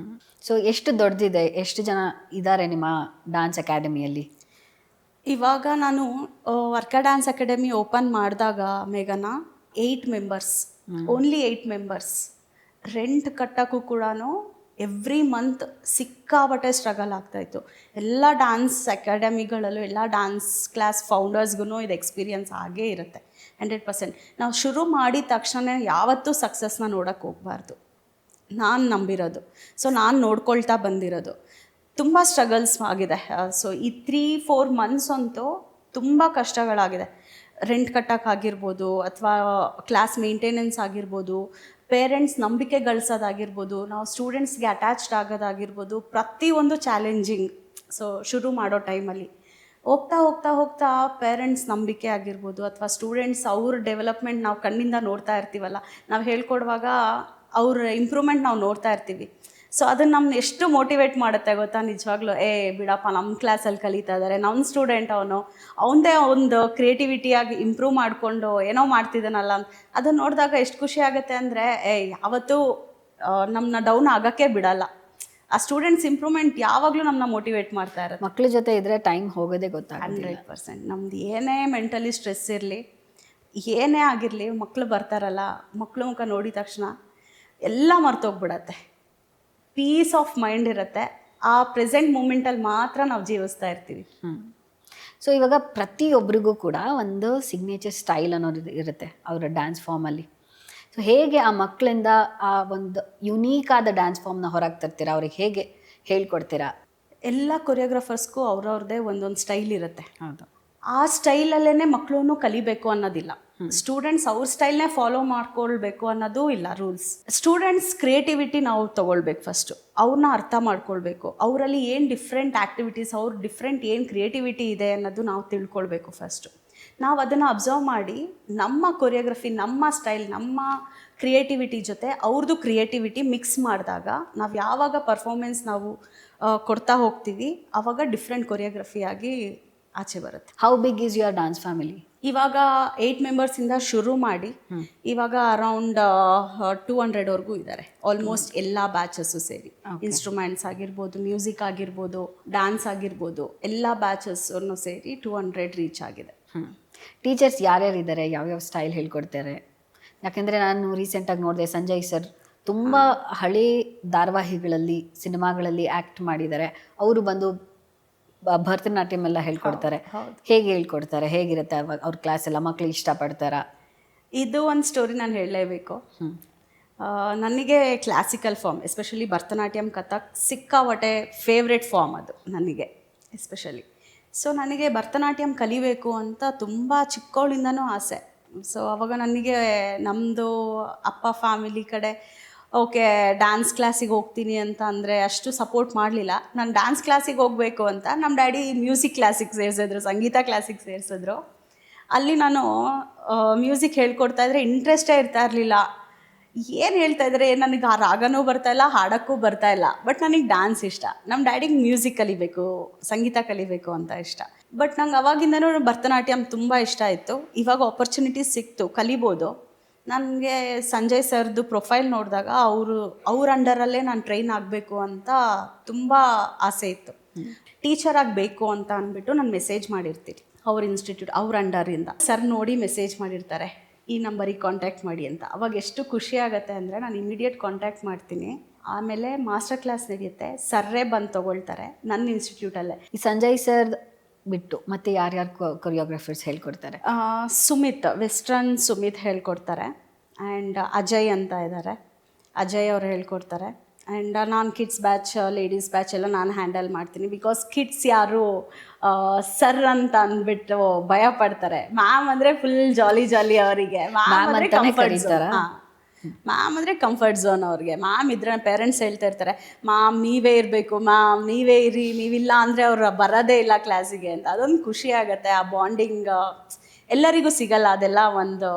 ಸೊ ಎಷ್ಟು ದೊಡ್ಡದಿದೆ, ಎಷ್ಟು ಜನ ಇದ್ದಾರೆ ನಿಮ್ಮ ಡ್ಯಾನ್ಸ್ ಅಕಾಡೆಮಿಯಲ್ಲಿ? ಇವಾಗ ನಾನು ವರ್ಕ ಡ್ಯಾನ್ಸ್ ಅಕಾಡೆಮಿ ಓಪನ್ ಮಾಡಿದಾಗ ಮೇಘನ 8 ಮೆಂಬರ್ಸ್, ಓನ್ಲಿ 8 ಮೆಂಬರ್ಸ್. ರೆಂಟ್ ಕಟ್ಟೋಕ್ಕೂ ಕೂಡ ಎವ್ರಿ ಮಂತ್ ಸಿಕ್ಕಾಬಟ್ಟೆ ಸ್ಟ್ರಗಲ್ ಆಗ್ತಾಯಿತ್ತು. ಎಲ್ಲ ಡ್ಯಾನ್ಸ್ ಅಕಾಡೆಮಿಗಳಲ್ಲೂ ಎಲ್ಲ ಡ್ಯಾನ್ಸ್ ಕ್ಲಾಸ್ ಫೌಂಡರ್ಸ್ಗೂ ಇದು ಎಕ್ಸ್ಪೀರಿಯನ್ಸ್ ಆಗೇ ಇರುತ್ತೆ 100%. ನಾವು ಶುರು ಮಾಡಿದ ತಕ್ಷಣ ಯಾವತ್ತೂ ಸಕ್ಸಸ್ನ ನೋಡೋಕ್ಕೆ ಹೋಗಬಾರ್ದು, ನಾನು ನಂಬಿರೋದು. ಸೊ ನಾನು ನೋಡ್ಕೊಳ್ತಾ ಬಂದಿರೋದು ತುಂಬ ಸ್ಟ್ರಗಲ್ಸ್ ಆಗಿದೆ. ಸೊ ಈ 3-4 ಮಂತ್ಸ್ ಅಂತೂ ತುಂಬ ಕಷ್ಟಗಳಾಗಿದೆ. ರೆಂಟ್ ಕಟ್ಟೋಕ್ಕಾಗಿರ್ಬೋದು, ಅಥವಾ ಕ್ಲಾಸ್ ಮೇಂಟೆನೆನ್ಸ್ ಆಗಿರ್ಬೋದು, ಪೇರೆಂಟ್ಸ್ ನಂಬಿಕೆ ಗಳಿಸೋದಾಗಿರ್ಬೋದು, ನಾವು ಸ್ಟೂಡೆಂಟ್ಸ್ಗೆ ಅಟ್ಯಾಚ್ಡ್ ಆಗೋದಾಗಿರ್ಬೋದು, ಪ್ರತಿಯೊಂದು ಚಾಲೆಂಜಿಂಗ್. ಸೊ ಶುರು ಮಾಡೋ ಟೈಮಲ್ಲಿ ಹೋಗ್ತಾ ಹೋಗ್ತಾ ಹೋಗ್ತಾ ಪೇರೆಂಟ್ಸ್ ನಂಬಿಕೆ ಆಗಿರ್ಬೋದು, ಅಥವಾ ಸ್ಟೂಡೆಂಟ್ಸ್ ಅವ್ರ ಡೆವಲಪ್ಮೆಂಟ್ ನಾವು ಕಣ್ಣಿಂದ ನೋಡ್ತಾ ಇರ್ತೀವಲ್ಲ, ನಾವು ಹೇಳ್ಕೊಡುವಾಗ ಅವ್ರ ಇಂಪ್ರೂವ್ಮೆಂಟ್ ನಾವು ನೋಡ್ತಾ ಇರ್ತೀವಿ. ಸೊ ಅದನ್ನು ನಮ್ಮನ್ನ ಎಷ್ಟು ಮೋಟಿವೇಟ್ ಮಾಡುತ್ತೆ ಗೊತ್ತಾ ನಿಜವಾಗ್ಲೂ. ಬಿಡಪ್ಪ, ನಮ್ಮ ಕ್ಲಾಸಲ್ಲಿ ಕಲಿತಾ ಇದ್ದಾರೆ, ನಮ್ಮ ಸ್ಟೂಡೆಂಟ್ ಅವನದೇ ಒಂದು ಕ್ರಿಯೇಟಿವಿಟಿಯಾಗಿ ಇಂಪ್ರೂವ್ ಮಾಡಿಕೊಂಡು ಏನೋ ಮಾಡ್ತಿದ್ದಾನಲ್ಲ, ಅದನ್ನು ನೋಡಿದಾಗ ಎಷ್ಟು ಖುಷಿ ಆಗುತ್ತೆ ಅಂದರೆ ಯಾವತ್ತೂ ನಮ್ಮನ್ನ ಡೌನ್ ಆಗೋಕ್ಕೆ ಬಿಡಲ್ಲ. ಆ ಸ್ಟೂಡೆಂಟ್ಸ್ ಇಂಪ್ರೂವ್ಮೆಂಟ್ ಯಾವಾಗಲೂ ನಮ್ಮನ್ನ ಮೋಟಿವೇಟ್ ಮಾಡ್ತಾ ಇರುತ್ತೆ. ಮಕ್ಕಳ ಜೊತೆ ಇದ್ದರೆ ಟೈಮ್ ಹೋಗೋದೇ ಗೊತ್ತಾಗಲ್ಲ. 100%. ನಮ್ದು ಏನೇ ಮೆಂಟಲಿ ಸ್ಟ್ರೆಸ್ ಇರಲಿ, ಏನೇ ಆಗಿರಲಿ, ಮಕ್ಕಳು ಬರ್ತಾರಲ್ಲ, ಮಕ್ಕಳು ಮುಖ ನೋಡಿದ ತಕ್ಷಣ ಎಲ್ಲ ಮರ್ತೋಗ್ಬಿಡತ್ತೆ. ಪೀಸ್ ಆಫ್ ಮೈಂಡ್ ಇರುತ್ತೆ. ಆ ಪ್ರೆಸೆಂಟ್ ಮೂಮೆಂಟಲ್ಲಿ ಮಾತ್ರ ನಾವು ಜೀವಿಸ್ತಾ ಇರ್ತೀವಿ. ಸೊ ಇವಾಗ ಪ್ರತಿಯೊಬ್ಬರಿಗೂ ಕೂಡ ಒಂದು ಸಿಗ್ನೇಚರ್ ಸ್ಟೈಲ್ ಅನ್ನೋದು ಇರುತ್ತೆ ಅವರ ಡ್ಯಾನ್ಸ್ ಫಾರ್ಮಲ್ಲಿ. ಸೊ ಹೇಗೆ ಆ ಮಕ್ಕಳಿಂದ ಆ ಒಂದು ಯುನೀಕ್ ಆದ ಡ್ಯಾನ್ಸ್ ಫಾರ್ಮ್ನ ಹೊರಗೆ ತರ್ತೀರಾ? ಅವ್ರಿಗೆ ಹೇಗೆ ಹೇಳ್ಕೊಡ್ತೀರಾ? ಎಲ್ಲ ಕೊರಿಯೋಗ್ರಾಫರ್ಸ್ಗೂ ಅವ್ರವ್ರದ್ದೇ ಒಂದೊಂದು ಸ್ಟೈಲ್ ಇರುತ್ತೆ. ಹೌದು. ಆ ಸ್ಟೈಲಲ್ಲೇ ಮಕ್ಕಳು ಕಲಿಬೇಕು ಅನ್ನೋದಿಲ್ಲ. ಸ್ಟೂಡೆಂಟ್ಸ್ ಅವ್ರ ಸ್ಟೈಲ್ನೇ ಫಾಲೋ ಮಾಡ್ಕೊಳ್ಬೇಕು ಅನ್ನೋದು ಇಲ್ಲ ರೂಲ್ಸ್. ಸ್ಟೂಡೆಂಟ್ಸ್ ಕ್ರಿಯೇಟಿವಿಟಿ ನಾವು ತೊಗೊಳ್ಬೇಕು ಫಸ್ಟು, ಅವ್ರನ್ನ ಅರ್ಥ ಮಾಡ್ಕೊಳ್ಬೇಕು. ಅವರಲ್ಲಿ ಏನು ಡಿಫ್ರೆಂಟ್ ಆ್ಯಕ್ಟಿವಿಟೀಸ್, ಅವ್ರ ಡಿಫ್ರೆಂಟ್ ಏನು ಕ್ರಿಯೇಟಿವಿಟಿ ಇದೆ ಅನ್ನೋದು ನಾವು ತಿಳ್ಕೊಳ್ಬೇಕು ಫಸ್ಟು. ನಾವು ಅದನ್ನು ಅಬ್ಸರ್ವ್ ಮಾಡಿ ನಮ್ಮ ಕೊರಿಯೋಗ್ರಫಿ, ನಮ್ಮ ಸ್ಟೈಲ್, ನಮ್ಮ ಕ್ರಿಯೇಟಿವಿಟಿ ಜೊತೆ ಅವ್ರದ್ದು ಕ್ರಿಯೇಟಿವಿಟಿ ಮಿಕ್ಸ್ ಮಾಡಿದಾಗ ನಾವು ಯಾವಾಗ ಪರ್ಫಾರ್ಮೆನ್ಸ್ ನಾವು ಕೊಡ್ತಾ ಹೋಗ್ತೀವಿ, ಆವಾಗ ಡಿಫ್ರೆಂಟ್ ಕೊರಿಯೋಗ್ರಫಿಯಾಗಿ ಆಚೆ ಬರುತ್ತೆ. How big is your dance family? ಇವಾಗ 8 ಮೆಂಬರ್ಸಿಂದ ಶುರು ಮಾಡಿ ಇವಾಗ ಅರೌಂಡ್ 200ವರೆಗೂ ಇದ್ದಾರೆ ಆಲ್ಮೋಸ್ಟ್, ಎಲ್ಲ ಬ್ಯಾಚಸ್ಸು ಸೇರಿ. ಇನ್ಸ್ಟ್ರೂಮೆಂಟ್ಸ್ ಆಗಿರ್ಬೋದು, ಮ್ಯೂಸಿಕ್ ಆಗಿರ್ಬೋದು, ಡ್ಯಾನ್ಸ್ ಆಗಿರ್ಬೋದು, ಎಲ್ಲ ಬ್ಯಾಚಸ್ಸನ್ನು ಸೇರಿ 200 ರೀಚ್ ಆಗಿದೆ. ಟೀಚರ್ಸ್ ಯಾರ್ಯಾರಿದ್ದಾರೆ, ಯಾವ್ಯಾವ ಸ್ಟೈಲ್ ಹೇಳ್ಕೊಡ್ತಾರೆ? ಯಾಕೆಂದರೆ ನಾನು ರೀಸೆಂಟಾಗಿ ನೋಡಿದೆ, ಸಂಜಯ್ ಸರ್ ತುಂಬ ಹಳೇ ಧಾರಾವಾಹಿಗಳಲ್ಲಿ, ಸಿನಿಮಾಗಳಲ್ಲಿ ಆ್ಯಕ್ಟ್ ಮಾಡಿದ್ದಾರೆ. ಅವರು ಬಂದು ಭರತನಾಟ್ಯಂ ಎಲ್ಲ ಹೇಳ್ಕೊಡ್ತಾರೆ. ಹೇಗೆ ಹೇಳ್ಕೊಡ್ತಾರೆ? ಹೇಗಿರುತ್ತೆ ಅವಾಗ ಅವ್ರ ಕ್ಲಾಸ್ ಎಲ್ಲ? ಮಕ್ಕಳು ಇಷ್ಟಪಡ್ತಾರಾ? ಇದು ಒಂದು ಸ್ಟೋರಿ ನಾನು ಹೇಳಲೇಬೇಕು. ನನಗೆ classical form, especially Bharatanatyam, Kathak ಸಿಕ್ಕಾಪಟ್ಟೆ ಫೇವ್ರೆಟ್ ಫಾರ್ಮ್ ಅದು ನನಗೆ ಎಸ್ಪೆಷಲಿ. ಸೊ ನನಗೆ ಭರತನಾಟ್ಯಂ ಕಲಿಬೇಕು ಅಂತ ತುಂಬ ಚಿಕ್ಕವಳಿಂದನೂ ಆಸೆ. ಸೊ ಅವಾಗ ನನಗೆ ನಮ್ಮದು ಅಪ್ಪ ಫ್ಯಾಮಿಲಿ ಕಡೆ ಓಕೆ ಡ್ಯಾನ್ಸ್ ಕ್ಲಾಸಿಗೆ ಹೋಗ್ತೀನಿ ಅಂತ ಅಂದರೆ ಅಷ್ಟು ಸಪೋರ್ಟ್ ಮಾಡಲಿಲ್ಲ. ನಾನು ಡ್ಯಾನ್ಸ್ ಕ್ಲಾಸಿಗೆ ಹೋಗಬೇಕು ಅಂತ ನಮ್ಮ ಡ್ಯಾಡಿ ಮ್ಯೂಸಿಕ್ ಕ್ಲಾಸಿಗೆ ಸೇರಿಸಿದ್ರು, ಸಂಗೀತ ಕ್ಲಾಸಿಗೆ ಸೇರಿಸಿದ್ರು. ಅಲ್ಲಿ ನಾನು ಮ್ಯೂಸಿಕ್ ಹೇಳ್ಕೊಡ್ತಾಯಿದ್ರೆ ಇಂಟ್ರೆಸ್ಟೇ ಇರ್ತಾ ಇರಲಿಲ್ಲ. ಏನು ಹೇಳ್ತಾ ಇದ್ದಾರೆ, ನನಗೆ ಆ ರಾಗನೂ ಬರ್ತಾಯಿಲ್ಲ, ಹಾಡೋಕ್ಕೂ ಬರ್ತಾಯಿಲ್ಲ. ಬಟ್ ನನಗೆ ಡ್ಯಾನ್ಸ್ ಇಷ್ಟ. ನಮ್ಮ ಡ್ಯಾಡಿಗೆ ಮ್ಯೂಸಿಕ್ ಕಲಿಬೇಕು, ಸಂಗೀತ ಕಲಿಬೇಕು ಅಂತ ಇಷ್ಟ. ಬಟ್ ನಂಗೆ ಅವಾಗಿಂದನೂ ಭರತನಾಟ್ಯಂ ತುಂಬ ಇಷ್ಟ ಆಯಿತು. ಇವಾಗ ಆಪರ್ಚುನಿಟೀಸ್ ಸಿಕ್ತು, ಕಲಿಬೋದು. ನನಗೆ ಸಂಜಯ್ ಸರ್ದು ಪ್ರೊಫೈಲ್ ನೋಡಿದಾಗ ಅವ್ರ ಅಂಡರಲ್ಲೇ ನಾನು ಟ್ರೈನ್ ಆಗಬೇಕು ಅಂತ ತುಂಬ ಆಸೆ ಇತ್ತು. ಟೀಚರ್ ಆಗಬೇಕು ಅಂತ ಅಂದ್ಬಿಟ್ಟು ನಾನು ಮೆಸೇಜ್ ಮಾಡಿರ್ತೀನಿ ಅವ್ರ ಇನ್ಸ್ಟಿಟ್ಯೂಟ್, ಅವ್ರ ಅಂಡರಿಂದ. ಸರ್ ನೋಡಿ ಮೆಸೇಜ್ ಮಾಡಿರ್ತಾರೆ, ಈ ನಂಬರಿಗೆ ಕಾಂಟ್ಯಾಕ್ಟ್ ಮಾಡಿ ಅಂತ. ಅವಾಗ ಎಷ್ಟು ಖುಷಿ ಆಗುತ್ತೆ ಅಂದರೆ ನಾನು ಇಮಿಡಿಯೇಟ್ ಕಾಂಟ್ಯಾಕ್ಟ್ ಮಾಡ್ತೀನಿ. ಆಮೇಲೆ ಮಾಸ್ಟರ್ ಕ್ಲಾಸ್ ನಡೆಯುತ್ತೆ, ಸರ್ರೇ ಬಂದು ತೊಗೊಳ್ತಾರೆ ನನ್ನ ಇನ್ಸ್ಟಿಟ್ಯೂಟಲ್ಲೇ. ಈ ಸಂಜಯ್ ಸರ್ ಬಿಟ್ಟು ಮತ್ತೆ ಯಾರ್ಯಾರು ಕೊರಿಯೋಗ್ರಾಫರ್ಸ್ ಹೇಳ್ಕೊಡ್ತಾರೆ? ಸುಮಿತ್, ವೆಸ್ಟರ್ನ್ ಸುಮಿತ್ ಹೇಳ್ಕೊಡ್ತಾರೆ. ಆ್ಯಂಡ್ ಅಜಯ್ ಅಂತ ಇದ್ದಾರೆ, ಅಜಯ್ ಅವ್ರು ಹೇಳ್ಕೊಡ್ತಾರೆ. ಆ್ಯಂಡ್ ನಾನು ಕಿಡ್ಸ್ ಬ್ಯಾಚ್, ಲೇಡೀಸ್ ಬ್ಯಾಚ್ ಎಲ್ಲ ನಾನು ಹ್ಯಾಂಡಲ್ ಮಾಡ್ತೀನಿ. ಬಿಕಾಸ್ ಕಿಡ್ಸ್ ಯಾರು ಸರ್ ಅಂತ ಅಂದ್ಬಿಟ್ಟು ಭಯ ಪಡ್ತಾರೆ. ಮ್ಯಾಮ್ ಅಂದರೆ ಫುಲ್ ಜಾಲಿ ಅವರಿಗೆ. ಮ್ಯಾಮ್ ಅಂದರೆ ಕಂಫರ್ಟ್ ಝೋನ್ ಅವ್ರಿಗೆ. ಮ್ಯಾಮ್ ಇದ್ರೆ ಪೇರೆಂಟ್ಸ್ ಹೇಳ್ತಾ ಇರ್ತಾರೆ, ಮ್ಯಾಮ್ ನೀವೇ ಇರಬೇಕು, ಮ್ಯಾಮ್ ನೀವೇ ಇರಿ, ನೀವಿಲ್ಲ ಅಂದರೆ ಅವ್ರು ಬರೋದೇ ಇಲ್ಲ ಕ್ಲಾಸಿಗೆ ಅಂತ. ಅದೊಂದು ಖುಷಿ ಆಗುತ್ತೆ. ಆ ಬಾಂಡಿಂಗ್ ಎಲ್ಲರಿಗೂ ಸಿಗಲ್ಲ, ಅದೆಲ್ಲ ಒಂದು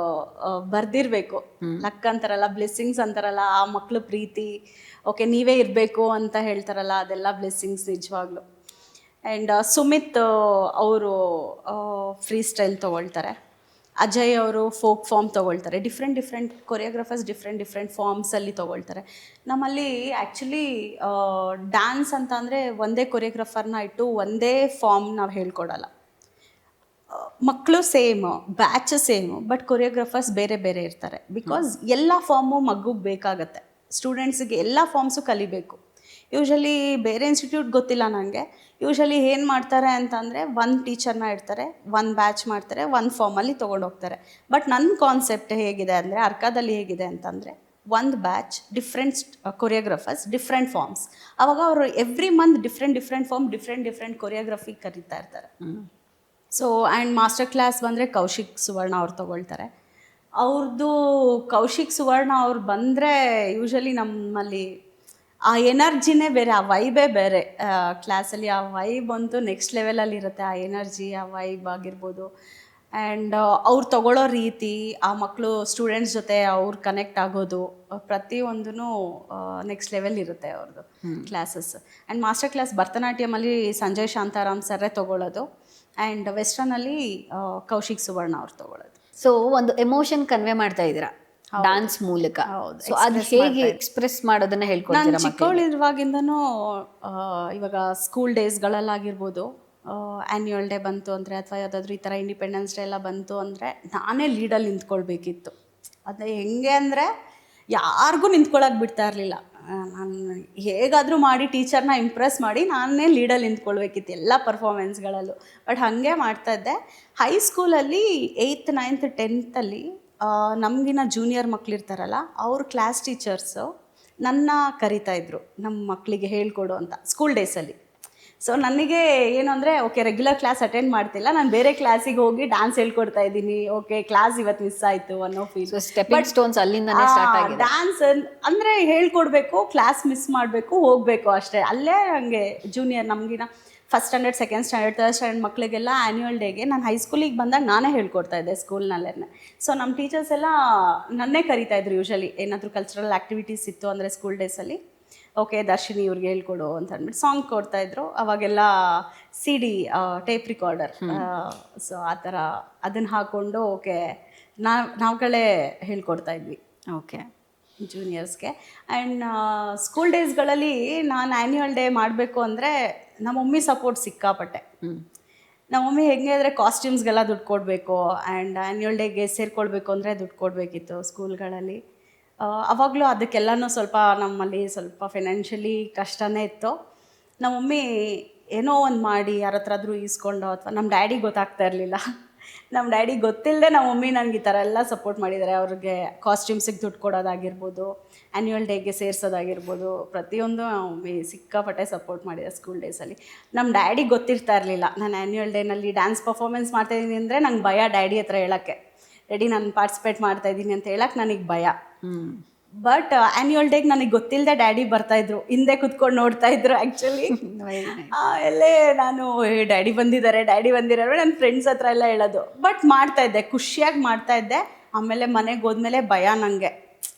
ಬರ್ದಿರಬೇಕು. ಲಕ್ ಅಂತಾರಲ್ಲ, ಬ್ಲೆಸ್ಸಿಂಗ್ಸ್ ಅಂತಾರಲ್ಲ, ಆ ಮಕ್ಕಳು ಪ್ರೀತಿ, ಓಕೆ ನೀವೇ ಇರಬೇಕು ಅಂತ ಹೇಳ್ತಾರಲ್ಲ, ಅದೆಲ್ಲ ಬ್ಲೆಸ್ಸಿಂಗ್ಸ್ ನಿಜವಾಗ್ಲು. ಆ್ಯಂಡ್ ಸುಮಿತ್ ಅವರು ಫ್ರೀ ಸ್ಟೈಲ್ ತೊಗೊಳ್ತಾರೆ. ಅಜಯ್ ಅವರು ಫೋಕ್ ಫಾರ್ಮ್ ತೊಗೊಳ್ತಾರೆ. ಡಿಫ್ರೆಂಟ್ ಕೊರಿಯೋಗ್ರಾಫರ್ಸ್ ಡಿಫ್ರೆಂಟ್ ಫಾರ್ಮ್ಸಲ್ಲಿ ತೊಗೊಳ್ತಾರೆ. ನಮ್ಮಲ್ಲಿ ಆ್ಯಕ್ಚುಲಿ ಡ್ಯಾನ್ಸ್ ಅಂತ ಅಂದರೆ ಒಂದೇ ಕೊರಿಯೋಗ್ರಾಫರ್ನ ಇಟ್ಟು ಒಂದೇ ಫಾರ್ಮ್ ನಾವು ಹೇಳ್ಕೊಡಲ್ಲ. ಮಕ್ಕಳು same, batch same, but choreographers ಬೇರೆ ಬೇರೆ ಇರ್ತಾರೆ. ಬಿಕಾಸ್ ಎಲ್ಲ ಫಾರ್ಮು ಮಗುಗೆ ಬೇಕಾಗತ್ತೆ. ಸ್ಟೂಡೆಂಟ್ಸಿಗೆ ಎಲ್ಲ ಫಾರ್ಮ್ಸು ಕಲಿಬೇಕು. ಯೂಶಲಿ ಬೇರೆ ಇನ್ಸ್ಟಿಟ್ಯೂಟ್ ಗೊತ್ತಿಲ್ಲ ನನಗೆ. ಯೂಶಲಿ ಏನು ಮಾಡ್ತಾರೆ ಅಂತಂದರೆ ಒಂದು ಟೀಚರ್ನ ಇಡ್ತಾರೆ, ಒಂದು ಬ್ಯಾಚ್ ಮಾಡ್ತಾರೆ, ಒಂದು ಫಾರ್ಮಲ್ಲಿ ತೊಗೊಂಡೋಗ್ತಾರೆ. ಬಟ್ ನನ್ನ ಕಾನ್ಸೆಪ್ಟ್ ಹೇಗಿದೆ ಅಂದರೆ, ಅರ್ಕಾದಲ್ಲಿ ಹೇಗಿದೆ ಅಂತಂದರೆ, ಒಂದು batch different choreographers different forms. ಆವಾಗ ಅವರು every month different form different choreography ಕರೀತಾ ಇರ್ತಾರೆ. ಸೊ ಆ್ಯಂಡ್ ಮಾಸ್ಟರ್ ಕ್ಲಾಸ್ ಬಂದರೆ ಕೌಶಿಕ್ ಸುವರ್ಣ ಅವ್ರು ತೊಗೊಳ್ತಾರೆ. ಅವ್ರದ್ದು ಕೌಶಿಕ್ ಸುವರ್ಣ ಅವ್ರು ಬಂದರೆ ಯೂಶಲಿ ನಮ್ಮಲ್ಲಿ ಆ ಎನರ್ಜಿನೇ ಬೇರೆ, ಆ ವೈಬೇ ಬೇರೆ. ಕ್ಲಾಸಲ್ಲಿ ಆ ವೈಬ್ ಅಂತೂ ನೆಕ್ಸ್ಟ್ ಲೆವೆಲಲ್ಲಿ ಇರುತ್ತೆ. ಆ ಎನರ್ಜಿ, ಆ ವೈಬ್ ಆಗಿರ್ಬೋದು. ಆ್ಯಂಡ್ ಅವ್ರು ತೊಗೊಳ್ಳೋ ರೀತಿ, ಆ ಮಕ್ಕಳು ಸ್ಟೂಡೆಂಟ್ಸ್ ಜೊತೆ ಅವ್ರು ಕನೆಕ್ಟ್ ಆಗೋದು, ಪ್ರತಿಯೊಂದೂ ನೆಕ್ಸ್ಟ್ ಲೆವೆಲ್ ಇರುತ್ತೆ ಅವ್ರದ್ದು ಕ್ಲಾಸಸ್. ಆ್ಯಂಡ್ ಮಾಸ್ಟರ್ ಕ್ಲಾಸ್ ಭರತನಾಟ್ಯಮಲ್ಲಿ ಸಂಜಯ್ ಶಾಂತಾರಾಮ್ ಸರ್ರೇ ತೊಗೊಳ್ಳೋದು. ಆ್ಯಂಡ್ ವೆಸ್ಟರ್ನಲ್ಲಿ ಕೌಶಿಕ್ ಸುವರ್ಣ ಅವ್ರು ತೊಗೊಳ್ಳೋದು. ಸೊ ಒಂದು ಎಮೋಷನ್ ಕನ್ವೆ ಮಾಡ್ತಾ ಇದ್ದೀರಾ ಡಾನ್ಸ್ ಮೂಲಕ. ಸೊ ಅದು ಹೇಗೆ ಎಕ್ಸ್ಪ್ರೆಸ್ ಮಾಡೋದನ್ನ ಹೇಳ್ಕೊಡ್ತೀರಾ? ನಾನು ಚಿಕ್ಕವಳಿರುವಾಗಿಂದನೂ ಇವಾಗ ಸ್ಕೂಲ್ ಡೇಸ್ಗಳಲ್ಲಾಗಿರ್ಬೋದು, ಆ್ಯನ್ಯುವಲ್ ಡೇ ಬಂತು ಅಂದರೆ, ಅಥವಾ ಯಾವುದಾದ್ರೂ ಈ ಥರ ಇಂಡಿಪೆಂಡೆನ್ಸ್ ಡೇ ಎಲ್ಲ ಬಂತು ಅಂದರೆ, ನಾನೇ ಲೀಡಲ್ಲಿ ನಿಂತ್ಕೊಳ್ಬೇಕಿತ್ತು. ಅದು ಹೆಂಗೆ ಅಂದರೆ, ಯಾರಿಗೂ ನಿಂತ್ಕೊಳ್ಳೋಕೆ ಬಿಡ್ತಾ ಇರಲಿಲ್ಲ. ನಾನು ಹೇಗಾದರೂ ಮಾಡಿ ಟೀಚರ್ನ ಇಂಪ್ರೆಸ್ ಮಾಡಿ ನಾನೇ ಲೀಡಲ್ಲಿ ನಿಂತ್ಕೊಳ್ಬೇಕಿತ್ತು ಎಲ್ಲ ಪರ್ಫಾರ್ಮೆನ್ಸ್ಗಳಲ್ಲೂ. ಬಟ್ ಹಾಗೆ ಮಾಡ್ತಾಯಿದ್ದೆ. ಹೈಸ್ಕೂಲಲ್ಲಿ 8th 9th 10th ನಮಗಿನ್ನ ಜೂನಿಯರ್ ಮಕ್ಕಳಿರ್ತಾರಲ್ಲ, ಅವ್ರ ಕ್ಲಾಸ್ ಟೀಚರ್ಸು ನನ್ನ ಕರಿತಾಯಿದ್ರು ನಮ್ಮ ಮಕ್ಕಳಿಗೆ ಹೇಳ್ಕೊಡು ಅಂತ ಸ್ಕೂಲ್ ಡೇಸಲ್ಲಿ. ಸೊ ನನಗೆ ಏನು ಅಂದರೆ, ಓಕೆ ರೆಗ್ಯುಲರ್ ಕ್ಲಾಸ್ ಅಟೆಂಡ್ ಮಾಡ್ತಿಲ್ಲ, ನಾನು ಬೇರೆ ಕ್ಲಾಸಿಗೆ ಹೋಗಿ ಡ್ಯಾನ್ಸ್ ಹೇಳ್ಕೊಡ್ತಾ ಇದ್ದೀನಿ, ಓಕೆ ಕ್ಲಾಸ್ ಇವತ್ತು ಮಿಸ್ ಆಯಿತು ಅನ್ನೋ ಫೀಲ್. ಸ್ಟೆಪ್ಪಿಂಗ್ ಸ್ಟೋನ್ಸ್ ಅಲ್ಲಿಂದನೇ ಸ್ಟಾರ್ಟ್ ಆಗಿದೆ. ಡ್ಯಾನ್ಸ್ ಅಂದರೆ ಹೇಳ್ಕೊಡ್ಬೇಕು, ಕ್ಲಾಸ್ ಮಿಸ್ ಮಾಡಬೇಕು, ಹೋಗಬೇಕು ಅಷ್ಟೇ. ಅಲ್ಲೇ ಹಂಗೆ ಜೂನಿಯರ್ ನಮಗಿನ first standard, second standard, third standard ಮಕ್ಕಳಿಗೆಲ್ಲ ಆ್ಯನ್ಯುವಲ್ ಡೇಗೆ ನಾನು ಹೈಸ್ಕೂಲಿಗೆ ಬಂದಾಗ ನಾನೇ ಹೇಳ್ಕೊಡ್ತಾ ಇದ್ದೆ ಸ್ಕೂಲ್ನಲ್ಲೇ. ಸೊ ನಮ್ಮ ಟೀಚರ್ಸ್ ಎಲ್ಲ ನನ್ನೇ ಕರಿತಾಯಿದ್ರು ಯೂಶಲಿ. ಏನಾದರೂ ಕಲ್ಚರಲ್ ಆ್ಯಕ್ಟಿವಿಟೀಸ್ ಇತ್ತು ಅಂದರೆ ಸ್ಕೂಲ್ ಡೇಸಲ್ಲಿ, ಓಕೆ ದರ್ಶಿನಿ ಇವ್ರಿಗೆ ಹೇಳ್ಕೊಡು ಅಂತ ಅಂದ್ಬಿಟ್ಟು ಸಾಂಗ್ ಕೊಡ್ತಾಯಿದ್ರು. ಅವಾಗೆಲ್ಲ CD ಟೇಪ್ ರಿಕಾರ್ಡರ್, ಸೊ ಆ ಥರ ಅದನ್ನು ಹಾಕ್ಕೊಂಡು ಓಕೆ ನಾವುಗಳೇ ಹೇಳ್ಕೊಡ್ತಾ ಇದ್ವಿ ಓಕೆ ಜೂನಿಯರ್ಸ್ಗೆ. ಆ್ಯಂಡ್ ಸ್ಕೂಲ್ ಡೇಸ್ಗಳಲ್ಲಿ ನಾನು ಆ್ಯನ್ಯುವಲ್ ಡೇ ಮಾಡಬೇಕು ಅಂದರೆ ನಮ್ಮ ಮಮ್ಮಿ ಸಪೋರ್ಟ್ ಸಿಕ್ಕಾಪಟ್ಟೆ. ನಮ್ಮ ಮಮ್ಮಿ ಹೆಂಗೆ ಅಂದರೆ, ಕಾಸ್ಟ್ಯೂಮ್ಸ್ಗೆಲ್ಲ ದುಡ್ಡು ಕೊಡಬೇಕು, ಆ್ಯಂಡ್ ಆ್ಯನ್ಯುವಲ್ ಡೇಗೆ ಸೇರಿಕೊಳ್ಬೇಕು ಅಂದರೆ ದುಡ್ಡು ಕೊಡಬೇಕಿತ್ತು ಸ್ಕೂಲ್ಗಳಲ್ಲಿ. ಅವಾಗಲೂ ಅದಕ್ಕೆಲ್ಲನೂ ಸ್ವಲ್ಪ ನಮ್ಮಲ್ಲಿ ಸ್ವಲ್ಪ ಫೈನಾನ್ಷಿಯಲಿ ಕಷ್ಟನೇ ಇತ್ತು. ನಮ್ಮ ಮಮ್ಮಿ ಏನೋ ಒಂದು ಮಾಡಿ ಯಾರ ಹತ್ರ ಆದರೂ ಈಸ್ಕೊಂಡು, ಅಥವಾ ನಮ್ಮ ಡ್ಯಾಡಿಗೆ ಗೊತ್ತಾಗ್ತಾ ಇರಲಿಲ್ಲ. ನಮ್ಮ ಡ್ಯಾಡಿ ಗೊತ್ತಿಲ್ಲದೆ ನಮ್ಮ ಮಮ್ಮಿ ನನಗೆ ಈ ಥರ ಎಲ್ಲ ಸಪೋರ್ಟ್ ಮಾಡಿದ್ದಾರೆ. ಅವ್ರಿಗೆ ಕಾಸ್ಟ್ಯೂಮ್ಸಿಗೆ ದುಡ್ಡು ಕೊಡೋದಾಗಿರ್ಬೋದು, ಆ್ಯನ್ಯುವಲ್ ಡೇಗೆ ಸೇರಿಸೋದಾಗಿರ್ಬೋದು, ಪ್ರತಿಯೊಂದು ನಮ್ಮ ಮಮ್ಮಿ ಸಿಕ್ಕಾಪಟ್ಟೆ ಸಪೋರ್ಟ್ ಮಾಡಿದ್ದಾರೆ ಸ್ಕೂಲ್ ಡೇಸಲ್ಲಿ. ನಮ್ಮ ಡ್ಯಾಡಿಗೆ ಗೊತ್ತಿರ್ತಾ ಇರಲಿಲ್ಲ ನಾನು ಆ್ಯನ್ಯುವಲ್ ಡೇನಲ್ಲಿ ಡ್ಯಾನ್ಸ್ ಪರ್ಫಾರ್ಮೆನ್ಸ್ ಮಾಡ್ತಾಯಿದ್ದೀನಿ ಅಂದರೆ ನಂಗೆ ಭಯ. ಡ್ಯಾಡಿ ಹತ್ರ ಹೇಳೋಕ್ಕೆ, ರೆಡಿ ನಾನು ಪಾರ್ಟಿಸಿಪೇಟ್ ಮಾಡ್ತಾಯಿದ್ದೀನಿ ಅಂತ ಹೇಳಕ್ಕೆ ನನಗೆ ಭಯ. ಬಟ್ ಆ್ಯನ್ಯುವಲ್ ಡೇಗೆ ನನಗೆ ಗೊತ್ತಿಲ್ಲದೆ ಡ್ಯಾಡಿ ಬರ್ತಾಯಿದ್ರು, ಹಿಂದೆ ಕುತ್ಕೊಂಡು ನೋಡ್ತಾಯಿದ್ರು ಆ್ಯಕ್ಚುಲಿ. ಎಲ್ಲೇ ನಾನು ಡ್ಯಾಡಿ ಬಂದಿದ್ದಾರೆ ನನ್ನ ಫ್ರೆಂಡ್ಸ್ ಹತ್ರ ಎಲ್ಲ ಹೇಳೋದು. ಬಟ್ ಮಾಡ್ತಾಯಿದ್ದೆ, ಖುಷಿಯಾಗಿ ಮಾಡ್ತಾಯಿದ್ದೆ. ಆಮೇಲೆ ಮನೆಗೆ ಹೋದ್ಮೇಲೆ ಭಯ ನನಗೆ,